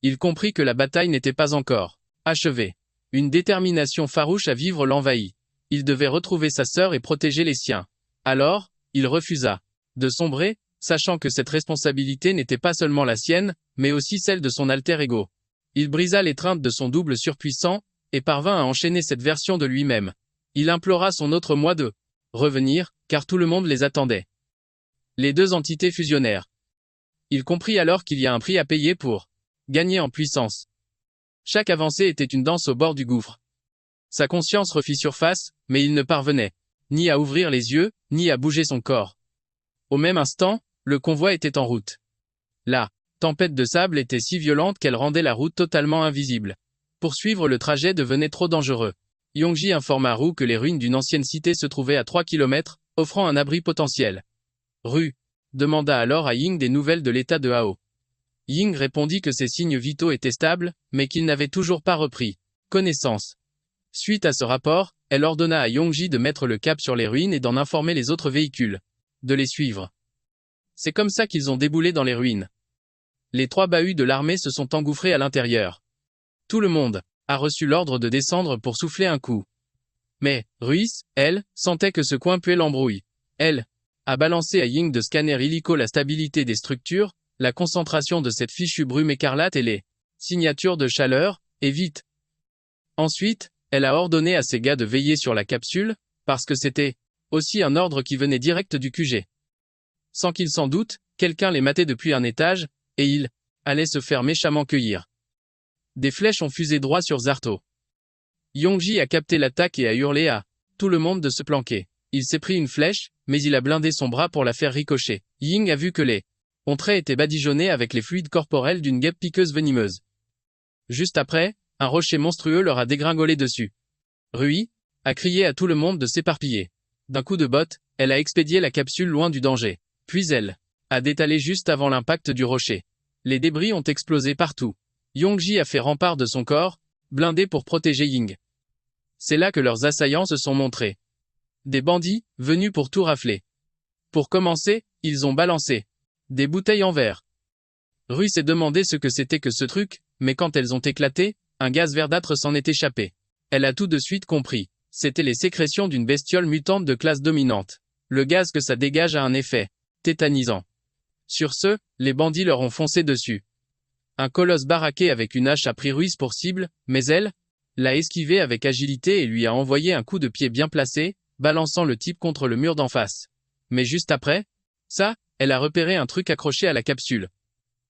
Il comprit que la bataille n'était pas encore achevée. Une détermination farouche à vivre l'envahit. Il devait retrouver sa sœur et protéger les siens. Alors, il refusa de sombrer, sachant que cette responsabilité n'était pas seulement la sienne, mais aussi celle de son alter ego. Il brisa l'étreinte de son double surpuissant, et parvint à enchaîner cette version de lui-même. Il implora son autre moi de revenir, car tout le monde les attendait. Les deux entités fusionnèrent. Il comprit alors qu'il y a un prix à payer pour gagner en puissance. Chaque avancée était une danse au bord du gouffre. Sa conscience refit surface, mais il ne parvenait ni à ouvrir les yeux, ni à bouger son corps. Au même instant, le convoi était en route. La tempête de sable était si violente qu'elle rendait la route totalement invisible. Poursuivre le trajet devenait trop dangereux. Yongji informa Ru que les ruines d'une ancienne cité se trouvaient à 3 km, offrant un abri potentiel. Ru demanda alors à Ying des nouvelles de l'état de Hao. Ying répondit que ses signes vitaux étaient stables, mais qu'il n'avait toujours pas repris connaissance. Suite à ce rapport, elle ordonna à Yongji de mettre le cap sur les ruines et d'en informer les autres véhicules. De les suivre. C'est comme ça qu'ils ont déboulé dans les ruines. Les 3 bahuts de l'armée se sont engouffrés à l'intérieur. Tout le monde a reçu l'ordre de descendre pour souffler un coup. Mais, Ruiz, elle, sentait que ce coin puait l'embrouille. Elle a balancé à Ying de scanner illico la stabilité des structures, la concentration de cette fichue brume écarlate et les signatures de chaleur, et vite. Ensuite, elle a ordonné à ses gars de veiller sur la capsule, parce que c'était aussi un ordre qui venait direct du QG. Sans qu'ils s'en doutent, quelqu'un les matait depuis un étage, et ils allaient se faire méchamment cueillir. Des flèches ont fusé droit sur Zarto. Yongji a capté l'attaque et a hurlé à tout le monde de se planquer. Il s'est pris une flèche, mais il a blindé son bras pour la faire ricocher. Ying a vu que les traits étaient badigeonnés avec les fluides corporels d'une guêpe piqueuse venimeuse. Juste après, un rocher monstrueux leur a dégringolé dessus. Rui a crié à tout le monde de s'éparpiller. D'un coup de botte, elle a expédié la capsule loin du danger. Puis elle a détalé juste avant l'impact du rocher. Les débris ont explosé partout. Yongji a fait rempart de son corps, blindé pour protéger Ying. C'est là que leurs assaillants se sont montrés. Des bandits, venus pour tout rafler. Pour commencer, ils ont balancé des bouteilles en verre. Rui s'est demandé ce que c'était que ce truc, mais quand elles ont éclaté, un gaz verdâtre s'en est échappé. Elle a tout de suite compris. C'était les sécrétions d'une bestiole mutante de classe dominante. Le gaz que ça dégage a un effet tétanisant. Sur ce, les bandits leur ont foncé dessus. Un colosse baraqué avec une hache a pris Ruiz pour cible, mais elle l'a esquivé avec agilité et lui a envoyé un coup de pied bien placé, balançant le type contre le mur d'en face. Mais juste après, elle a repéré un truc accroché à la capsule.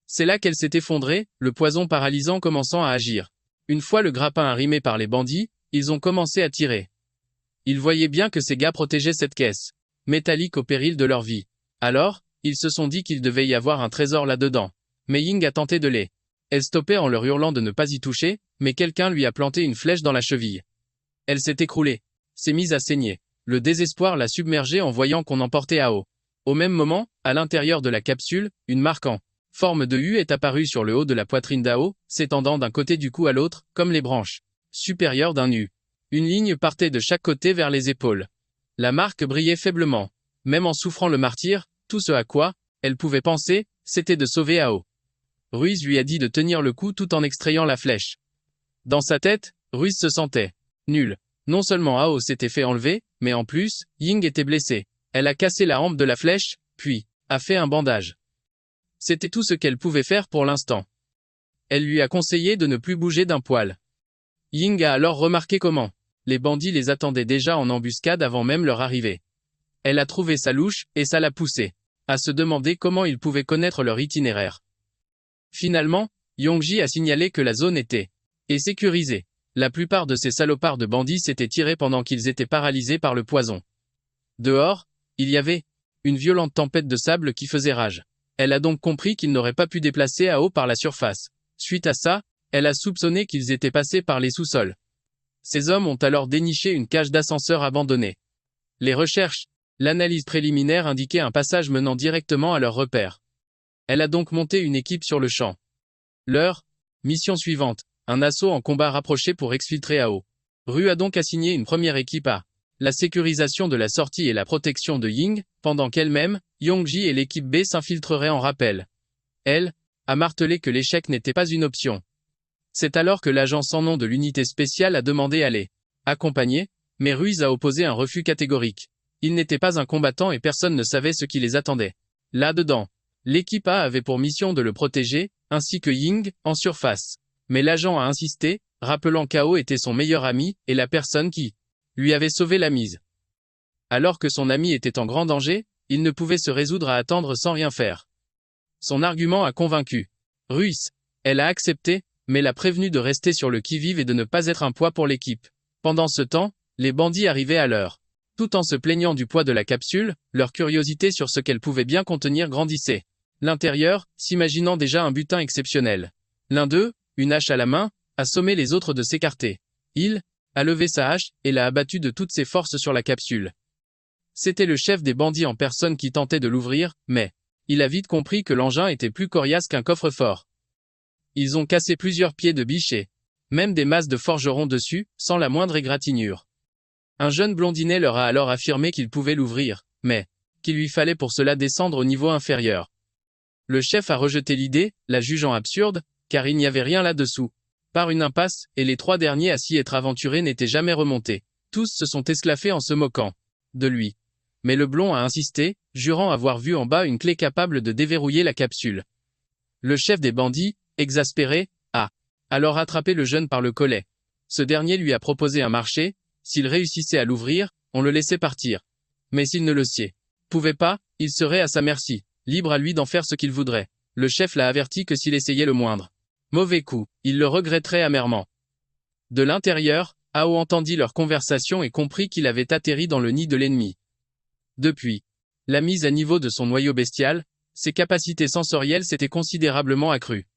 C'est là qu'elle s'est effondrée, le poison paralysant commençant à agir. Une fois le grappin arrimé par les bandits, ils ont commencé à tirer. Ils voyaient bien que ces gars protégeaient cette caisse métallique au péril de leur vie. Alors, ils se sont dit qu'il devait y avoir un trésor là-dedans. Mais Ying a tenté de les stopper en leur hurlant de ne pas y toucher, mais quelqu'un lui a planté une flèche dans la cheville. Elle s'est écroulée, s'est mise à saigner. Le désespoir l'a submergée en voyant qu'on emportait Hao. Au même moment, à l'intérieur de la capsule, une marque en forme de U est apparue sur le haut de la poitrine d'Hao, s'étendant d'un côté du cou à l'autre, comme les branches supérieures d'un U. Une ligne partait de chaque côté vers les épaules. La marque brillait faiblement. Même en souffrant le martyre, tout ce à quoi elle pouvait penser, c'était de sauver Hao. Ruiz lui a dit de tenir le coup tout en extrayant la flèche. Dans sa tête, Ruiz se sentait nul. Non seulement Hao s'était fait enlever, mais en plus, Ying était blessée. Elle a cassé la hampe de la flèche, puis a fait un bandage. C'était tout ce qu'elle pouvait faire pour l'instant. Elle lui a conseillé de ne plus bouger d'un poil. Ying a alors remarqué comment les bandits les attendaient déjà en embuscade avant même leur arrivée. Elle a trouvé ça louche, et ça l'a poussée à se demander comment ils pouvaient connaître leur itinéraire. Finalement, Yongji a signalé que la zone était sécurisée. La plupart de ces salopards de bandits s'étaient tirés pendant qu'ils étaient paralysés par le poison. Dehors, il y avait une violente tempête de sable qui faisait rage. Elle a donc compris qu'ils n'auraient pas pu déplacer Hao par la surface. Suite à ça, elle a soupçonné qu'ils étaient passés par les sous-sols. Ces hommes ont alors déniché une cage d'ascenseur abandonnée. Les recherches, l'analyse préliminaire indiquait un passage menant directement à leur repère. Elle a donc monté une équipe sur le champ. Leur mission suivante, un assaut en combat rapproché pour exfiltrer Hao. Ru a donc assigné une première équipe à la sécurisation de la sortie et la protection de Ying, pendant qu'elle-même, Yongji et l'équipe B s'infiltreraient en rappel. elle, a martelé que l'échec n'était pas une option. C'est alors que l'agent sans nom de l'unité spéciale a demandé à les accompagner, mais Ruiz a opposé un refus catégorique. Il n'était pas un combattant et personne ne savait ce qui les attendait. Là-dedans, l'équipe A avait pour mission de le protéger, ainsi que Ying, en surface. Mais l'agent a insisté, rappelant qu'Ao était son meilleur ami et la personne qui lui avait sauvé la mise. Alors que son ami était en grand danger, il ne pouvait se résoudre à attendre sans rien faire. Son argument a convaincu Ruiz. Elle a accepté, mais l'a prévenu de rester sur le qui-vive et de ne pas être un poids pour l'équipe. Pendant ce temps, les bandits arrivaient à l'heure. Tout en se plaignant du poids de la capsule, leur curiosité sur ce qu'elle pouvait bien contenir grandissait. L'intérieur, s'imaginant déjà un butin exceptionnel. L'un d'eux, une hache à la main, a sommé les autres de s'écarter. Il a levé sa hache et l'a abattu de toutes ses forces sur la capsule. C'était le chef des bandits en personne qui tentait de l'ouvrir, mais il a vite compris que l'engin était plus coriace qu'un coffre-fort. Ils ont cassé plusieurs pieds de biche et même des masses de forgerons dessus, sans la moindre égratignure. Un jeune blondinet leur a alors affirmé qu'il pouvait l'ouvrir, mais qu'il lui fallait pour cela descendre au niveau inférieur. Le chef a rejeté l'idée, la jugeant absurde, car il n'y avait rien là-dessous. Par une impasse, et les 3 derniers à s'y être aventurés n'étaient jamais remontés. Tous se sont esclaffés en se moquant de lui. Mais le blond a insisté, jurant avoir vu en bas une clé capable de déverrouiller la capsule. Le chef des bandits, exaspéré, a alors attrapé le jeune par le collet. Ce dernier lui a proposé un marché, s'il réussissait à l'ouvrir, on le laissait partir. Mais s'il ne le pouvait pas, il serait à sa merci, libre à lui d'en faire ce qu'il voudrait. Le chef l'a averti que s'il essayait le moindre mauvais coup, il le regretterait amèrement. De l'intérieur, Ao entendit leur conversation et comprit qu'il avait atterri dans le nid de l'ennemi. Depuis la mise à niveau de son noyau bestial, ses capacités sensorielles s'étaient considérablement accrues.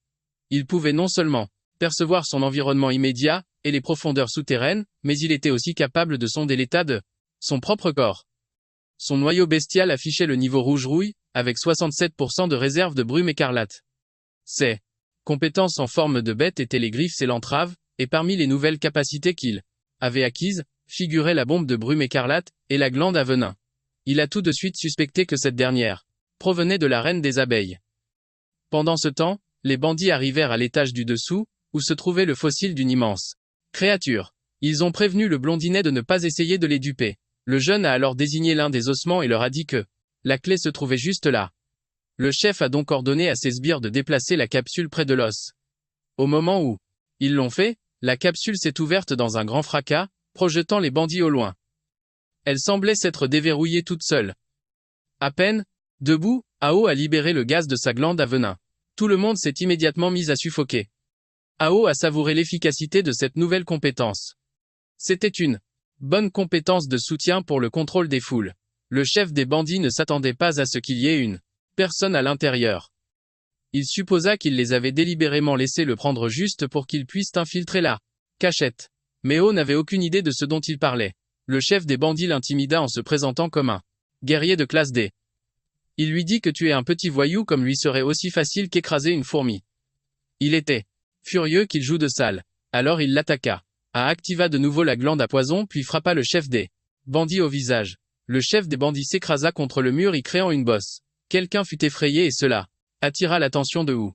Il pouvait non seulement percevoir son environnement immédiat et les profondeurs souterraines, mais il était aussi capable de sonder l'état de son propre corps. Son noyau bestial affichait le niveau rouge-rouille, avec 67% de réserve de brume écarlate. Ses compétences en forme de bête étaient les griffes et l'entrave, et parmi les nouvelles capacités qu'il avait acquises, figuraient la bombe de brume écarlate et la glande à venin. Il a tout de suite suspecté que cette dernière provenait de la reine des abeilles. Pendant ce temps, les bandits arrivèrent à l'étage du dessous, où se trouvait le fossile d'une immense créature. Ils ont prévenu le blondinet de ne pas essayer de les duper. Le jeune a alors désigné l'un des ossements et leur a dit que la clé se trouvait juste là. Le chef a donc ordonné à ses sbires de déplacer la capsule près de l'os. Au moment où ils l'ont fait, la capsule s'est ouverte dans un grand fracas, projetant les bandits au loin. Elle semblait s'être déverrouillée toute seule. À peine debout, Ao a libéré le gaz de sa glande à venin. Tout le monde s'est immédiatement mis à suffoquer. Ao a savouré l'efficacité de cette nouvelle compétence. C'était une bonne compétence de soutien pour le contrôle des foules. Le chef des bandits ne s'attendait pas à ce qu'il y ait une personne à l'intérieur. Il supposa qu'il les avait délibérément laissés le prendre juste pour qu'ils puissent infiltrer la cachette. Mais Ao n'avait aucune idée de ce dont il parlait. Le chef des bandits l'intimida en se présentant comme un guerrier de classe D. Il lui dit que tuer un petit voyou comme lui serait aussi facile qu'écraser une fourmi. Il était furieux qu'il joue de sale. Alors il l'attaqua. Activa de nouveau la glande à poison puis frappa le chef des bandits au visage. Le chef des bandits s'écrasa contre le mur y créant une bosse. Quelqu'un fut effrayé et cela attira l'attention de Wu.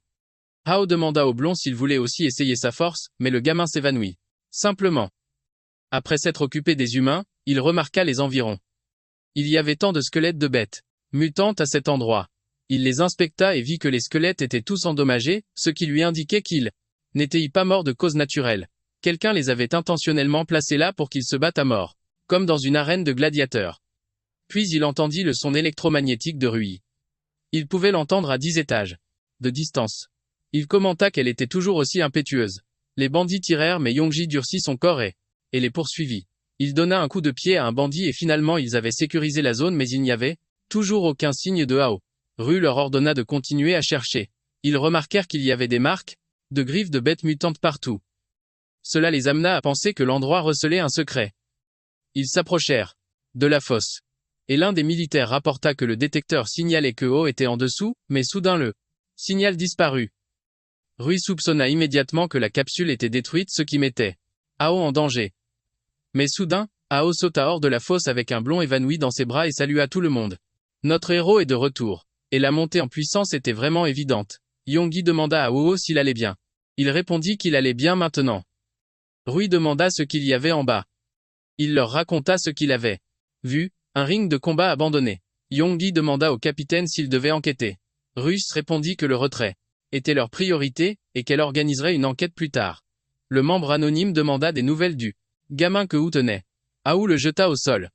Ao demanda au blond s'il voulait aussi essayer sa force, mais le gamin s'évanouit. Simplement. Après s'être occupé des humains, il remarqua les environs. Il y avait tant de squelettes de bêtes mutantes à cet endroit. Il les inspecta et vit que les squelettes étaient tous endommagés, ce qui lui indiquait qu'ils n'étaient pas morts de cause naturelle. Quelqu'un les avait intentionnellement placés là pour qu'ils se battent à mort, comme dans une arène de gladiateurs. Puis il entendit le son électromagnétique de Rui. Il pouvait l'entendre à 10 étages de distance. Il commenta qu'elle était toujours aussi impétueuse. Les bandits tirèrent mais Yongji durcit son corps et les poursuivit. Il donna un coup de pied à un bandit et finalement ils avaient sécurisé la zone mais il n'y avait toujours aucun signe de Ao. Rui leur ordonna de continuer à chercher. Ils remarquèrent qu'il y avait des marques de griffes de bêtes mutantes partout. Cela les amena à penser que l'endroit recelait un secret. Ils s'approchèrent de la fosse. Et l'un des militaires rapporta que le détecteur signalait que Ao était en dessous, mais soudain le signal disparut. Rui soupçonna immédiatement que la capsule était détruite, ce qui mettait Ao en danger. Mais soudain, Ao sauta hors de la fosse avec un blond évanoui dans ses bras et salua tout le monde. Notre héros est de retour. Et la montée en puissance était vraiment évidente. Yonggi demanda à Hoo s'il allait bien. Il répondit qu'il allait bien maintenant. Rui demanda ce qu'il y avait en bas. Il leur raconta ce qu'il avait vu, un ring de combat abandonné. Yonggi demanda au capitaine s'il devait enquêter. Russ répondit que le retrait était leur priorité et qu'elle organiserait une enquête plus tard. Le membre anonyme demanda des nouvelles du gamin que Hoo tenait. Ao le jeta au sol.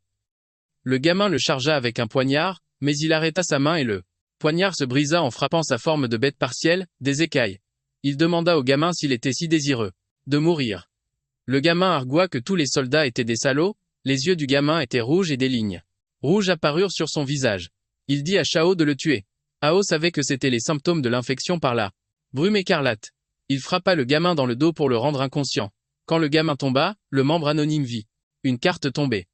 Le gamin le chargea avec un poignard, mais il arrêta sa main et le poignard se brisa en frappant sa forme de bête partielle, des écailles. Il demanda au gamin s'il était si désireux de mourir. Le gamin argua que tous les soldats étaient des salauds, les yeux du gamin étaient rouges et des lignes rouges apparurent sur son visage. Il dit à Shao de le tuer. Ao savait que c'étaient les symptômes de l'infection par la brume écarlate. Il frappa le gamin dans le dos pour le rendre inconscient. Quand le gamin tomba, le membre anonyme vit une carte tomber.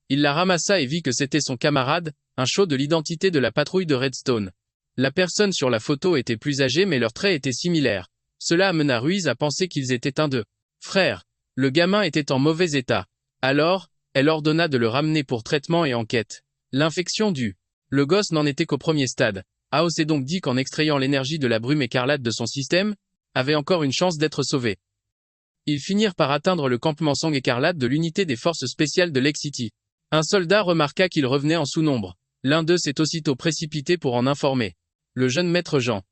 Il la ramassa et vit que c'était son camarade, un show de l'identité de la patrouille de Redstone. La personne sur la photo était plus âgée mais leurs traits étaient similaires. Cela amena Ruiz à penser qu'ils étaient un d'eux. Frère. Le gamin était en mauvais état. Alors, elle ordonna de le ramener pour traitement et enquête. L'infection due. Le gosse n'en était qu'au premier stade. Ao s'est donc dit qu'en extrayant l'énergie de la brume écarlate de son système, avait encore une chance d'être sauvé. Ils finirent par atteindre le campement Sang écarlate de l'unité des forces spéciales de Lake City. Un soldat remarqua qu'il revenait en sous-nombre. L'un d'eux s'est aussitôt précipité pour en informer. Le jeune maître Jean.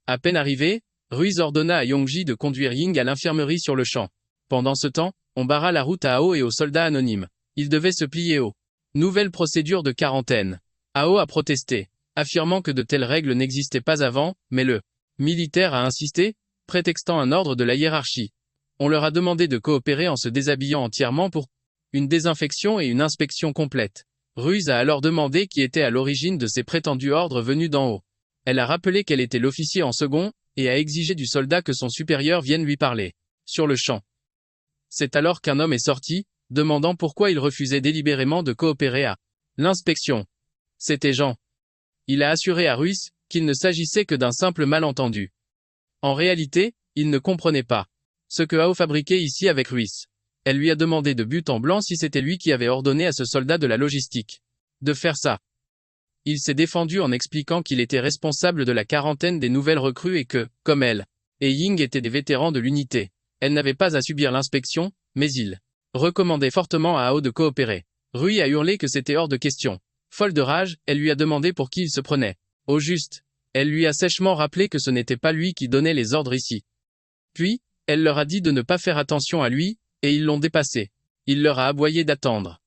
À peine arrivé, Ruiz ordonna à Yonggi de conduire Ying à l'infirmerie sur le champ. Pendant ce temps, on barra la route à Ao et aux soldats anonymes. Ils devaient se plier aux nouvelles procédures de quarantaine. Ao a protesté, affirmant que de telles règles n'existaient pas avant, mais le militaire a insisté, prétextant un ordre de la hiérarchie. On leur a demandé de coopérer en se déshabillant entièrement pour une désinfection et une inspection complète. Ruiz a alors demandé qui était à l'origine de ces prétendus ordres venus d'en haut. Elle a rappelé qu'elle était l'officier en second, et a exigé du soldat que son supérieur vienne lui parler. Sur le champ. C'est alors qu'un homme est sorti, demandant pourquoi il refusait délibérément de coopérer à l'inspection. C'était Jean. Il a assuré à Ruiz qu'il ne s'agissait que d'un simple malentendu. En réalité, il ne comprenait pas ce que Ao fabriquait ici avec Ruiz. Elle lui a demandé de but en blanc si c'était lui qui avait ordonné à ce soldat de la logistique de faire ça. Il s'est défendu en expliquant qu'il était responsable de la quarantaine des nouvelles recrues et que, comme elle et Ying étaient des vétérans de l'unité, elle n'avait pas à subir l'inspection, mais il recommandait fortement à Ao de coopérer. Rui a hurlé que c'était hors de question. Folle de rage, elle lui a demandé pour qui il se prenait. Au juste, elle lui a sèchement rappelé que ce n'était pas lui qui donnait les ordres ici. Puis, elle leur a dit de ne pas faire attention à lui, et ils l'ont dépassé. Il leur a aboyé d'attendre.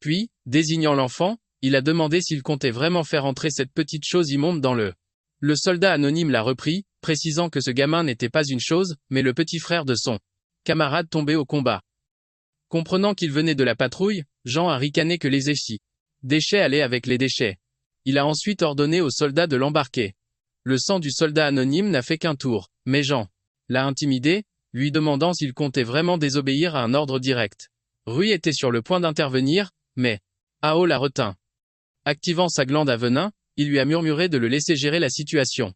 Puis, désignant l'enfant, il a demandé s'il comptait vraiment faire entrer cette petite chose immonde dans le. Le soldat anonyme l'a repris, précisant que ce gamin n'était pas une chose, mais le petit frère de son camarade tombé au combat. Comprenant qu'il venait de la patrouille, Jean a ricané que les déchets allaient avec les déchets. Il a ensuite ordonné au soldat de l'embarquer. Le sang du soldat anonyme n'a fait qu'un tour, mais Jean l'a intimidé, lui demandant s'il comptait vraiment désobéir à un ordre direct. Rui était sur le point d'intervenir, mais Ao l'a retint. Activant sa glande à venin, il lui a murmuré de le laisser gérer la situation.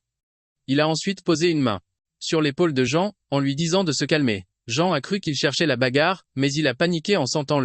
Il a ensuite posé une main sur l'épaule de Jean, en lui disant de se calmer. Jean a cru qu'il cherchait la bagarre, mais il a paniqué en sentant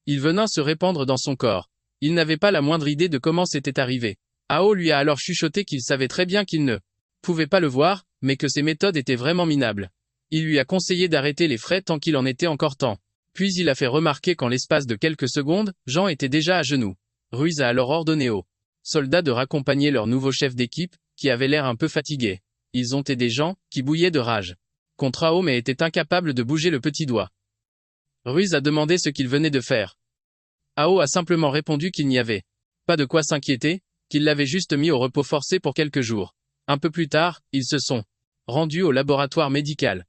il venin se répandre dans son corps. Il n'avait pas la moindre idée de comment c'était arrivé. Ao lui a alors chuchoté qu'il savait très bien qu'il ne pouvait pas le voir, mais que ses méthodes étaient vraiment minables. Il lui a conseillé d'arrêter les frais tant qu'il en était encore temps. Puis il a fait remarquer qu'en l'espace de quelques secondes, Jean était déjà à genoux. Ruiz a alors ordonné aux soldats de raccompagner leur nouveau chef d'équipe, qui avait l'air un peu fatigué. Ils ont aidé Jean, qui bouillait de rage contre Ao mais était incapable de bouger le petit doigt. Ruiz a demandé ce qu'il venait de faire. Ao a simplement répondu qu'il n'y avait pas de quoi s'inquiéter, qu'il l'avait juste mis au repos forcé pour quelques jours. Un peu plus tard, ils se sont rendus au laboratoire médical.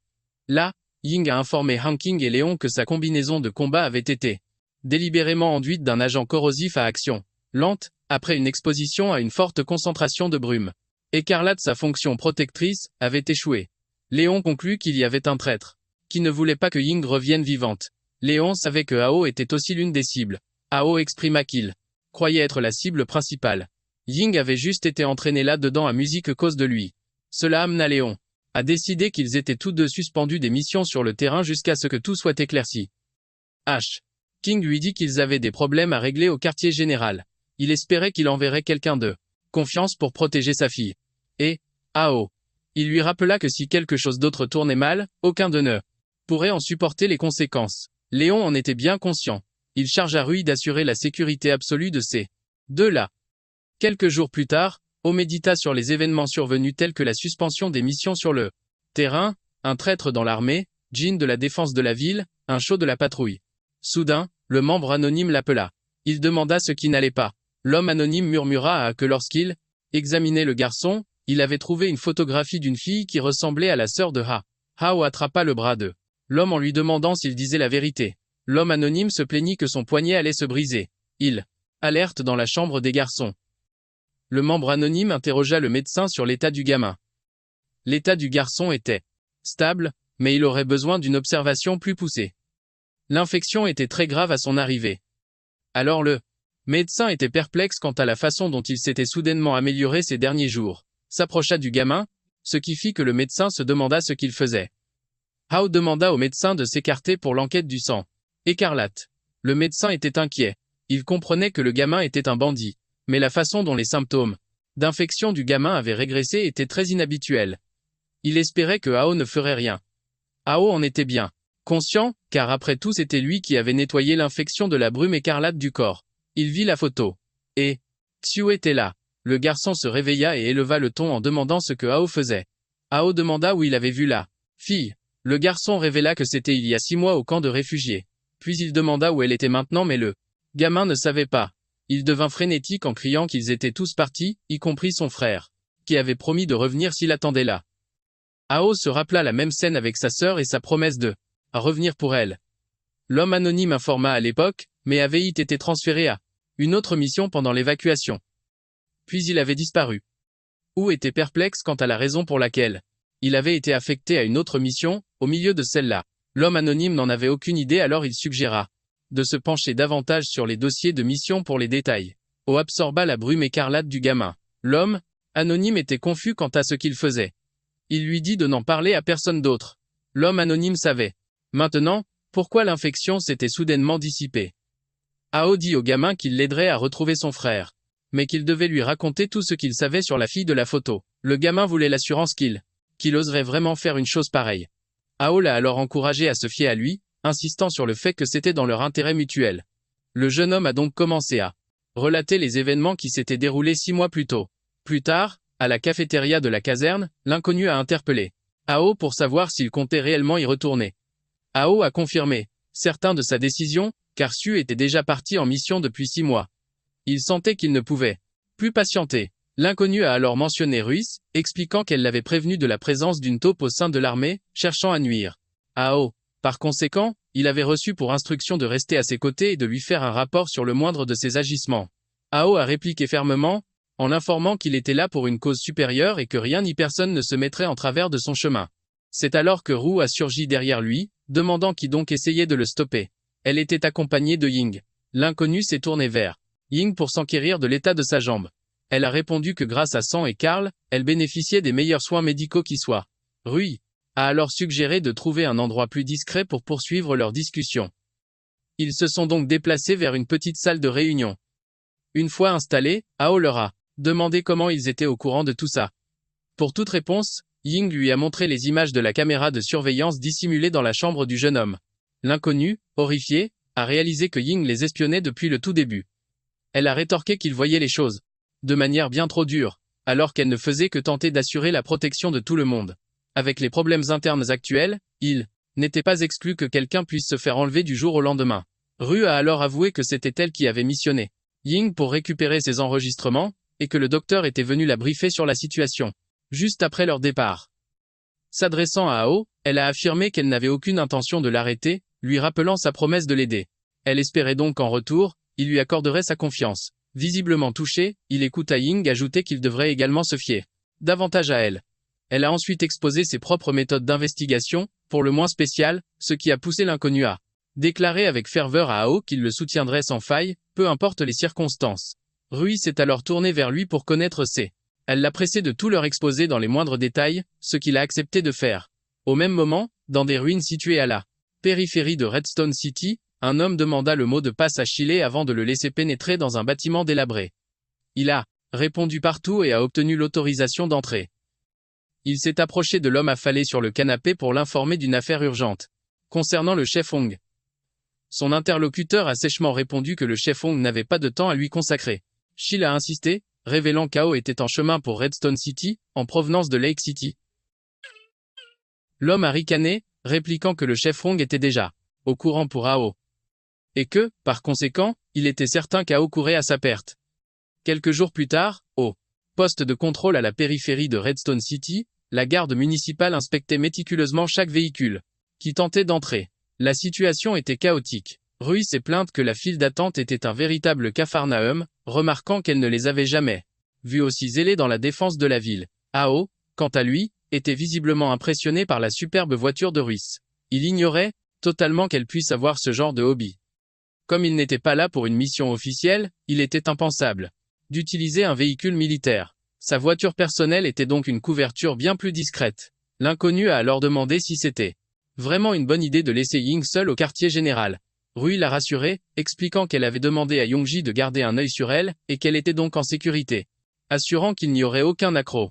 Là, Ying a informé Hanking et Léon que sa combinaison de combat avait été délibérément enduite d'un agent corrosif à action lente, après une exposition à une forte concentration de brume écarlate. Sa fonction protectrice avait échoué. Léon conclut qu'il y avait un traître qui ne voulait pas que Ying revienne vivante. Léon savait que Ao était aussi l'une des cibles. Ao exprima qu'il croyait être la cible principale. Ying avait juste été entraîné là-dedans à musique cause de lui. Cela amena Léon à décider qu'ils étaient tous deux suspendus des missions sur le terrain jusqu'à ce que tout soit éclairci. King lui dit qu'ils avaient des problèmes à régler au quartier général. Il espérait qu'il enverrait quelqu'un de confiance pour protéger sa fille. Et Ao Il lui rappela que si quelque chose d'autre tournait mal, aucun d'eux ne pourrait en supporter les conséquences. Léon en était bien conscient. Il chargea Rui d'assurer la sécurité absolue de ces deux-là. Quelques jours plus tard, O médita sur les événements survenus tels que la suspension des missions sur le terrain, un traître dans l'armée, Jean de la défense de la ville, un chaud de la patrouille. Soudain, le membre anonyme l'appela. Il demanda ce qui n'allait pas. L'homme anonyme murmura que lorsqu'il examinait le garçon, il avait trouvé une photographie d'une fille qui ressemblait à la sœur de Ha. Hao attrapa le bras de l'homme en lui demandant s'il disait la vérité. L'homme anonyme se plaignit que son poignet allait se briser. Il alerte dans la chambre des garçons. Le membre anonyme interrogea le médecin sur l'état du gamin. L'état du garçon était stable, mais il aurait besoin d'une observation plus poussée. L'infection était très grave à son arrivée. Alors le médecin était perplexe quant à la façon dont il s'était soudainement amélioré ces derniers jours. S'approcha du gamin, ce qui fit que le médecin se demanda ce qu'il faisait. Hao demanda au médecin de s'écarter pour l'enquête du sang écarlate. Le médecin était inquiet. Il comprenait que le gamin était un bandit, mais la façon dont les symptômes d'infection du gamin avaient régressé était très inhabituelle. Il espérait que Hao ne ferait rien. Hao en était bien conscient, car après tout c'était lui qui avait nettoyé l'infection de la brume écarlate du corps. Il vit la photo. Et Xiu était là. Le garçon se réveilla et éleva le ton en demandant ce que Hao faisait. Hao demanda où il avait vu la fille. Le garçon révéla que c'était il y a 6 mois au camp de réfugiés. Puis il demanda où elle était maintenant mais le gamin ne savait pas. Il devint frénétique en criant qu'ils étaient tous partis, y compris son frère, qui avait promis de revenir s'il attendait là. Hao se rappela la même scène avec sa sœur et sa promesse de revenir pour elle. L'homme anonyme informa à l'époque, mais avait été transféré à une autre mission pendant l'évacuation. Puis il avait disparu. Wu était perplexe quant à la raison pour laquelle il avait été affecté à une autre mission, au milieu de celle-là. L'homme anonyme n'en avait aucune idée alors il suggéra de se pencher davantage sur les dossiers de mission pour les détails. O absorba la brume écarlate du gamin. L'homme anonyme était confus quant à ce qu'il faisait. Il lui dit de n'en parler à personne d'autre. L'homme anonyme savait. Maintenant, pourquoi l'infection s'était soudainement dissipée. Hao dit au gamin qu'il l'aiderait à retrouver son frère, mais qu'il devait lui raconter tout ce qu'il savait sur la fille de la photo. Le gamin voulait l'assurance qu'il oserait vraiment faire une chose pareille. Hao l'a alors encouragé à se fier à lui, insistant sur le fait que c'était dans leur intérêt mutuel. Le jeune homme a donc commencé à relater les événements qui s'étaient déroulés 6 mois plus tôt. Plus tard, à la cafétéria de la caserne, l'inconnu a interpellé Hao pour savoir s'il comptait réellement y retourner. Hao a confirmé, certain de sa décision, car Xu était déjà parti en mission depuis 6 mois. Il sentait qu'il ne pouvait plus patienter. L'inconnu a alors mentionné Ruiz, expliquant qu'elle l'avait prévenu de la présence d'une taupe au sein de l'armée, cherchant à nuire à Hao. Par conséquent, il avait reçu pour instruction de rester à ses côtés et de lui faire un rapport sur le moindre de ses agissements. Hao a répliqué fermement, en l'informant qu'il était là pour une cause supérieure et que rien ni personne ne se mettrait en travers de son chemin. C'est alors que Ru a surgi derrière lui, demandant qui donc essayait de le stopper. Elle était accompagnée de Ying. L'inconnu s'est tourné vers Ying pour s'enquérir de l'état de sa jambe. Elle a répondu que grâce à Sang et Karl, elle bénéficiait des meilleurs soins médicaux qui soient. Rui a alors suggéré de trouver un endroit plus discret pour poursuivre leur discussion. Ils se sont donc déplacés vers une petite salle de réunion. Une fois installés, Hao leur a demandé comment ils étaient au courant de tout ça. Pour toute réponse, Ying lui a montré les images de la caméra de surveillance dissimulée dans la chambre du jeune homme. L'inconnu, horrifié, a réalisé que Ying les espionnait depuis le tout début. Elle a rétorqué qu'il voyait les choses de manière bien trop dure, alors qu'elle ne faisait que tenter d'assurer la protection de tout le monde. Avec les problèmes internes actuels, il n'était pas exclu que quelqu'un puisse se faire enlever du jour au lendemain. Ru a alors avoué que c'était elle qui avait missionné Ying pour récupérer ses enregistrements, et que le docteur était venu la briefer sur la situation, juste après leur départ. S'adressant à Hao, elle a affirmé qu'elle n'avait aucune intention de l'arrêter, lui rappelant sa promesse de l'aider. Elle espérait donc qu'en retour, il lui accorderait sa confiance. Visiblement touché, il écouta Ying ajouter qu'il devrait également se fier davantage à elle. Elle a ensuite exposé ses propres méthodes d'investigation, pour le moins spéciales, ce qui a poussé l'inconnu à déclarer avec ferveur à Hao qu'il le soutiendrait sans faille, peu importe les circonstances. Rui s'est alors tourné vers lui pour connaître ses. Elle l'a pressé de tout leur exposer dans les moindres détails, ce qu'il a accepté de faire. Au même moment, dans des ruines situées à la périphérie de Redstone City, un homme demanda le mot de passe à Chile avant de le laisser pénétrer dans un bâtiment délabré. Il a répondu partout et a obtenu l'autorisation d'entrer. Il s'est approché de l'homme affalé sur le canapé pour l'informer d'une affaire urgente. Concernant le chef Hong. Son interlocuteur a sèchement répondu que le chef Hong n'avait pas de temps à lui consacrer. Chill a insisté, révélant qu'Ao était en chemin pour Redstone City, en provenance de Lake City. L'homme a ricané, répliquant que le chef Hong était déjà au courant pour Ao. Et que, par conséquent, il était certain qu'Ao courait à sa perte. Quelques jours plus tard, au poste de contrôle à la périphérie de Redstone City, la garde municipale inspectait méticuleusement chaque véhicule qui tentait d'entrer. La situation était chaotique. Rui s'est plainte que la file d'attente était un véritable capharnaüm, remarquant qu'elle ne les avait jamais vus aussi zélés dans la défense de la ville. Ao, quant à lui, était visiblement impressionné par la superbe voiture de Ruiz. Il ignorait totalement qu'elle puisse avoir ce genre de hobby. Comme il n'était pas là pour une mission officielle, il était impensable d'utiliser un véhicule militaire. Sa voiture personnelle était donc une couverture bien plus discrète. L'inconnu a alors demandé si c'était vraiment une bonne idée de laisser Ying seule au quartier général. Rui l'a rassuré, expliquant qu'elle avait demandé à Yongji de garder un œil sur elle, et qu'elle était donc en sécurité, assurant qu'il n'y aurait aucun accroc.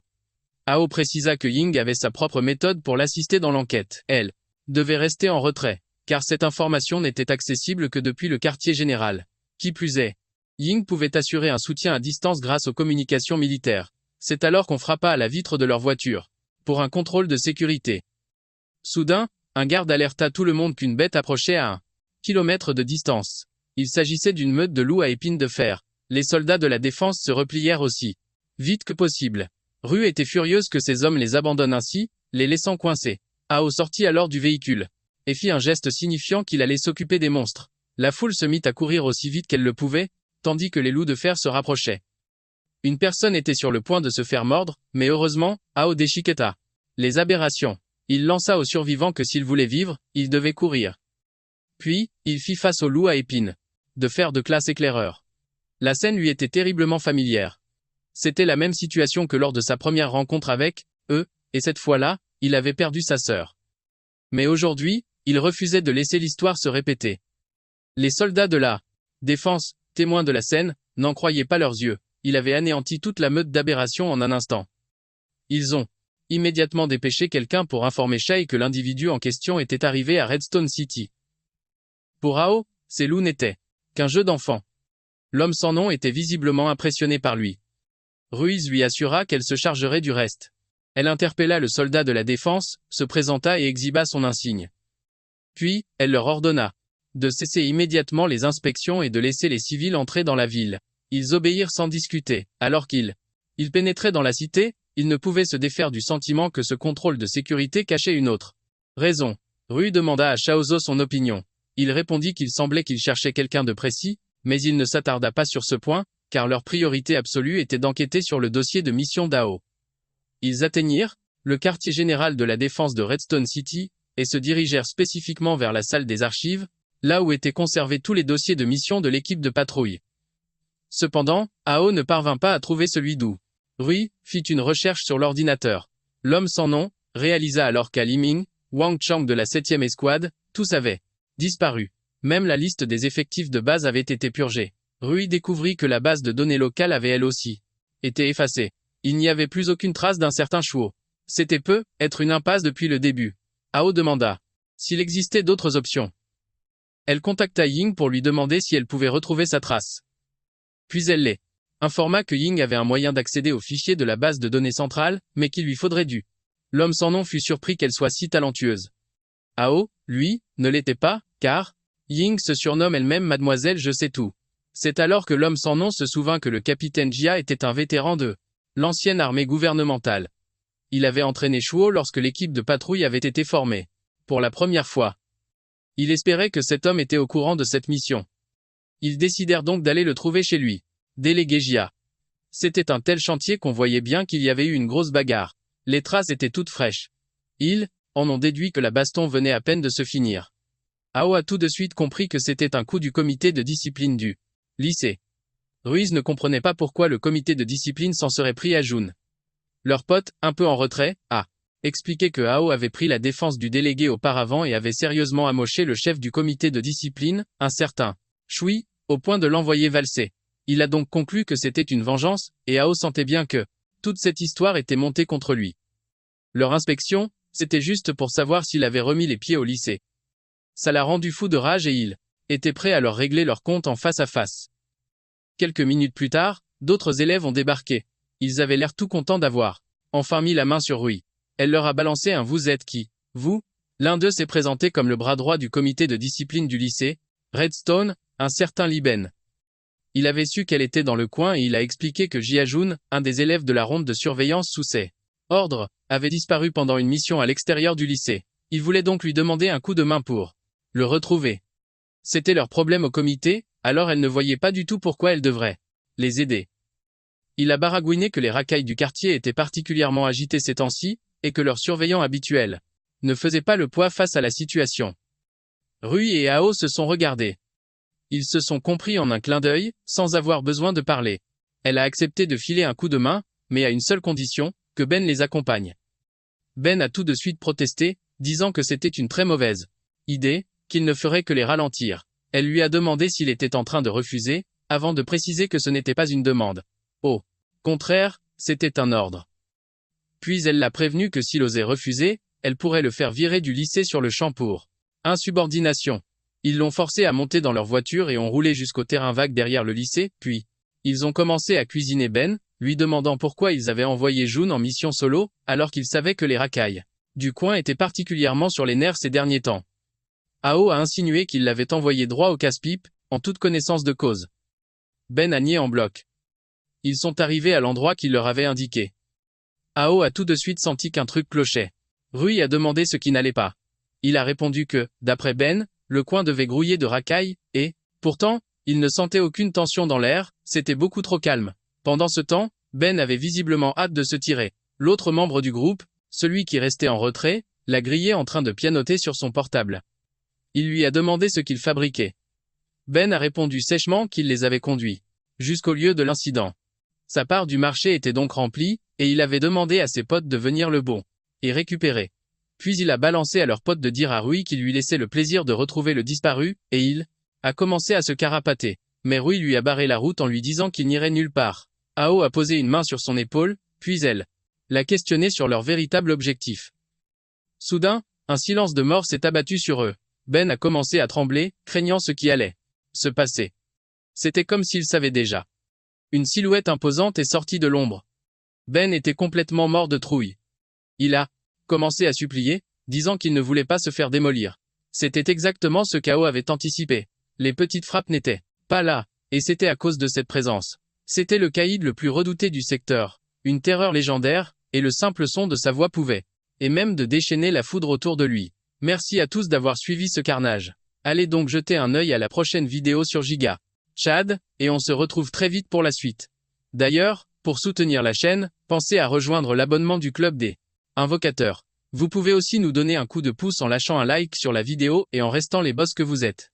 Ao précisa que Ying avait sa propre méthode pour l'assister dans l'enquête. Elle devait rester en retrait, car cette information n'était accessible que depuis le quartier général. Qui plus est, Ying pouvait assurer un soutien à distance grâce aux communications militaires. C'est alors qu'on frappa à la vitre de leur voiture, pour un contrôle de sécurité. Soudain, un garde alerta tout le monde qu'une bête approchait à 1 kilomètre de distance. Il s'agissait d'une meute de loups à épines de fer. Les soldats de la défense se replièrent aussi vite que possible. Rue était furieuse que ces hommes les abandonnent ainsi, les laissant coincés. Ao sortit alors du véhicule et fit un geste signifiant qu'il allait s'occuper des monstres. La foule se mit à courir aussi vite qu'elle le pouvait, tandis que les loups de fer se rapprochaient. Une personne était sur le point de se faire mordre, mais heureusement, Ao déchiqueta les aberrations. Il lança aux survivants que s'ils voulaient vivre, ils devaient courir. Puis, il fit face aux loups à épines de fer de classe éclaireur. La scène lui était terriblement familière. C'était la même situation que lors de sa première rencontre avec eux, et cette fois-là, il avait perdu sa sœur. Mais aujourd'hui, il refusait de laisser l'histoire se répéter. Les soldats de la défense, témoins de la scène, n'en croyaient pas leurs yeux. Il avait anéanti toute la meute d'aberrations en un instant. Ils ont immédiatement dépêché quelqu'un pour informer Shay que l'individu en question était arrivé à Redstone City. Pour Ao, ces loups n'étaient qu'un jeu d'enfant. L'homme sans nom était visiblement impressionné par lui. Ruiz lui assura qu'elle se chargerait du reste. Elle interpella le soldat de la défense, se présenta et exhiba son insigne. Puis, elle leur ordonna de cesser immédiatement les inspections et de laisser les civils entrer dans la ville. Ils obéirent sans discuter. Alors qu'ils pénétraient dans la cité, ils ne pouvaient se défaire du sentiment que ce contrôle de sécurité cachait une autre raison. Rui demanda à Shaozo son opinion. Il répondit qu'il semblait qu'il cherchait quelqu'un de précis, mais il ne s'attarda pas sur ce point, car leur priorité absolue était d'enquêter sur le dossier de mission d'Ao. Ils atteignirent le quartier général de la défense de Redstone City, et se dirigèrent spécifiquement vers la salle des archives, là où étaient conservés tous les dossiers de mission de l'équipe de patrouille. Cependant, Ao ne parvint pas à trouver celui d'où Rui fit une recherche sur l'ordinateur. L'homme sans nom réalisa alors qu'à Liming, Wang Chang de la 7e escouade, tous avaient disparu. Même la liste des effectifs de base avait été purgée. Rui découvrit que la base de données locale avait elle aussi été effacée. Il n'y avait plus aucune trace d'un certain Shuo. C'était peu, être une impasse depuis le début. Ao demanda s'il existait d'autres options. Elle contacta Ying pour lui demander si elle pouvait retrouver sa trace. Puis elle les informa que Ying avait un moyen d'accéder aux fichiers de la base de données centrale, mais qu'il lui faudrait du. L'homme sans nom fut surpris qu'elle soit si talentueuse. Ao, lui, ne l'était pas, car Ying se surnomme elle-même Mademoiselle Je sais tout. C'est alors que l'homme sans nom se souvint que le capitaine Jia était un vétéran de l'ancienne armée gouvernementale. Il avait entraîné Shuo lorsque l'équipe de patrouille avait été formée. Pour la première fois. Il espérait que cet homme était au courant de cette mission. Ils décidèrent donc d'aller le trouver chez lui. Délégué Jia. C'était un tel chantier qu'on voyait bien qu'il y avait eu une grosse bagarre. Les traces étaient toutes fraîches. Ils en ont déduit que la baston venait à peine de se finir. Ao a tout de suite compris que c'était un coup du comité de discipline du lycée. Ruiz ne comprenait pas pourquoi le comité de discipline s'en serait pris à Jun. Leur pote, un peu en retrait, a expliqué que Ao avait pris la défense du délégué auparavant et avait sérieusement amoché le chef du comité de discipline, un certain Shui, au point de l'envoyer valser. Il a donc conclu que c'était une vengeance, et Ao sentait bien que toute cette histoire était montée contre lui. Leur inspection, c'était juste pour savoir s'il avait remis les pieds au lycée. Ça l'a rendu fou de rage et il était prêt à leur régler leur compte en face à face. Quelques minutes plus tard, d'autres élèves ont débarqué. Ils avaient l'air tout contents d'avoir enfin mis la main sur Rui. Elle leur a balancé un vous êtes qui, vous? L'un d'eux s'est présenté comme le bras droit du comité de discipline du lycée, Redstone, un certain Liben. Il avait su qu'elle était dans le coin et il a expliqué que Jiajun, un des élèves de la ronde de surveillance sous ses ordres, avait disparu pendant une mission à l'extérieur du lycée. Il voulait donc lui demander un coup de main pour le retrouver. C'était leur problème au comité, alors elle ne voyait pas du tout pourquoi elle devrait les aider. Il a baragouiné que les racailles du quartier étaient particulièrement agitées ces temps-ci, et que leurs surveillants habituels ne faisaient pas le poids face à la situation. Rui et Ao se sont regardés. Ils se sont compris en un clin d'œil, sans avoir besoin de parler. Elle a accepté de filer un coup de main, mais à une seule condition, que Ben les accompagne. Ben a tout de suite protesté, disant que c'était une très mauvaise idée, qu'il ne ferait que les ralentir. Elle lui a demandé s'il était en train de refuser, avant de préciser que ce n'était pas une demande. Au contraire, c'était un ordre. Puis elle l'a prévenu que s'il osait refuser, elle pourrait le faire virer du lycée sur le champ pour insubordination. Ils l'ont forcé à monter dans leur voiture et ont roulé jusqu'au terrain vague derrière le lycée, puis ils ont commencé à cuisiner Ben, lui demandant pourquoi ils avaient envoyé Jun en mission solo, alors qu'ils savaient que les racailles du coin étaient particulièrement sur les nerfs ces derniers temps. Ao a insinué qu'il l'avait envoyé droit au casse-pipe, en toute connaissance de cause. Ben a nié en bloc. Ils sont arrivés à l'endroit qu'il leur avait indiqué. Ao a tout de suite senti qu'un truc clochait. Rui a demandé ce qui n'allait pas. Il a répondu que, d'après Ben, le coin devait grouiller de racailles, et, pourtant, il ne sentait aucune tension dans l'air, c'était beaucoup trop calme. Pendant ce temps, Ben avait visiblement hâte de se tirer. L'autre membre du groupe, celui qui restait en retrait, l'a grillé en train de pianoter sur son portable. Il lui a demandé ce qu'il fabriquait. Ben a répondu sèchement qu'il les avait conduits jusqu'au lieu de l'incident. Sa part du marché était donc remplie, et il avait demandé à ses potes de venir le bon et récupérer. Puis il a balancé à leurs potes de dire à Rui qu'il lui laissait le plaisir de retrouver le disparu, et il a commencé à se carapater. Mais Rui lui a barré la route en lui disant qu'il n'irait nulle part. Ao a posé une main sur son épaule, puis elle l'a questionné sur leur véritable objectif. Soudain, un silence de mort s'est abattu sur eux. Ben a commencé à trembler, craignant ce qui allait se passer. C'était comme s'il savait déjà. Une silhouette imposante est sortie de l'ombre. Ben était complètement mort de trouille. Il a commencé à supplier, disant qu'il ne voulait pas se faire démolir. C'était exactement ce qu'Ao avait anticipé. Les petites frappes n'étaient pas là, et c'était à cause de cette présence. C'était le caïd le plus redouté du secteur, une terreur légendaire, et le simple son de sa voix pouvait, et même de déchaîner la foudre autour de lui. Merci à tous d'avoir suivi ce carnage. Allez donc jeter un œil à la prochaine vidéo sur Giga Chad, et on se retrouve très vite pour la suite. D'ailleurs, pour soutenir la chaîne, pensez à rejoindre l'abonnement du club des invocateurs. Vous pouvez aussi nous donner un coup de pouce en lâchant un like sur la vidéo et en restant les boss que vous êtes.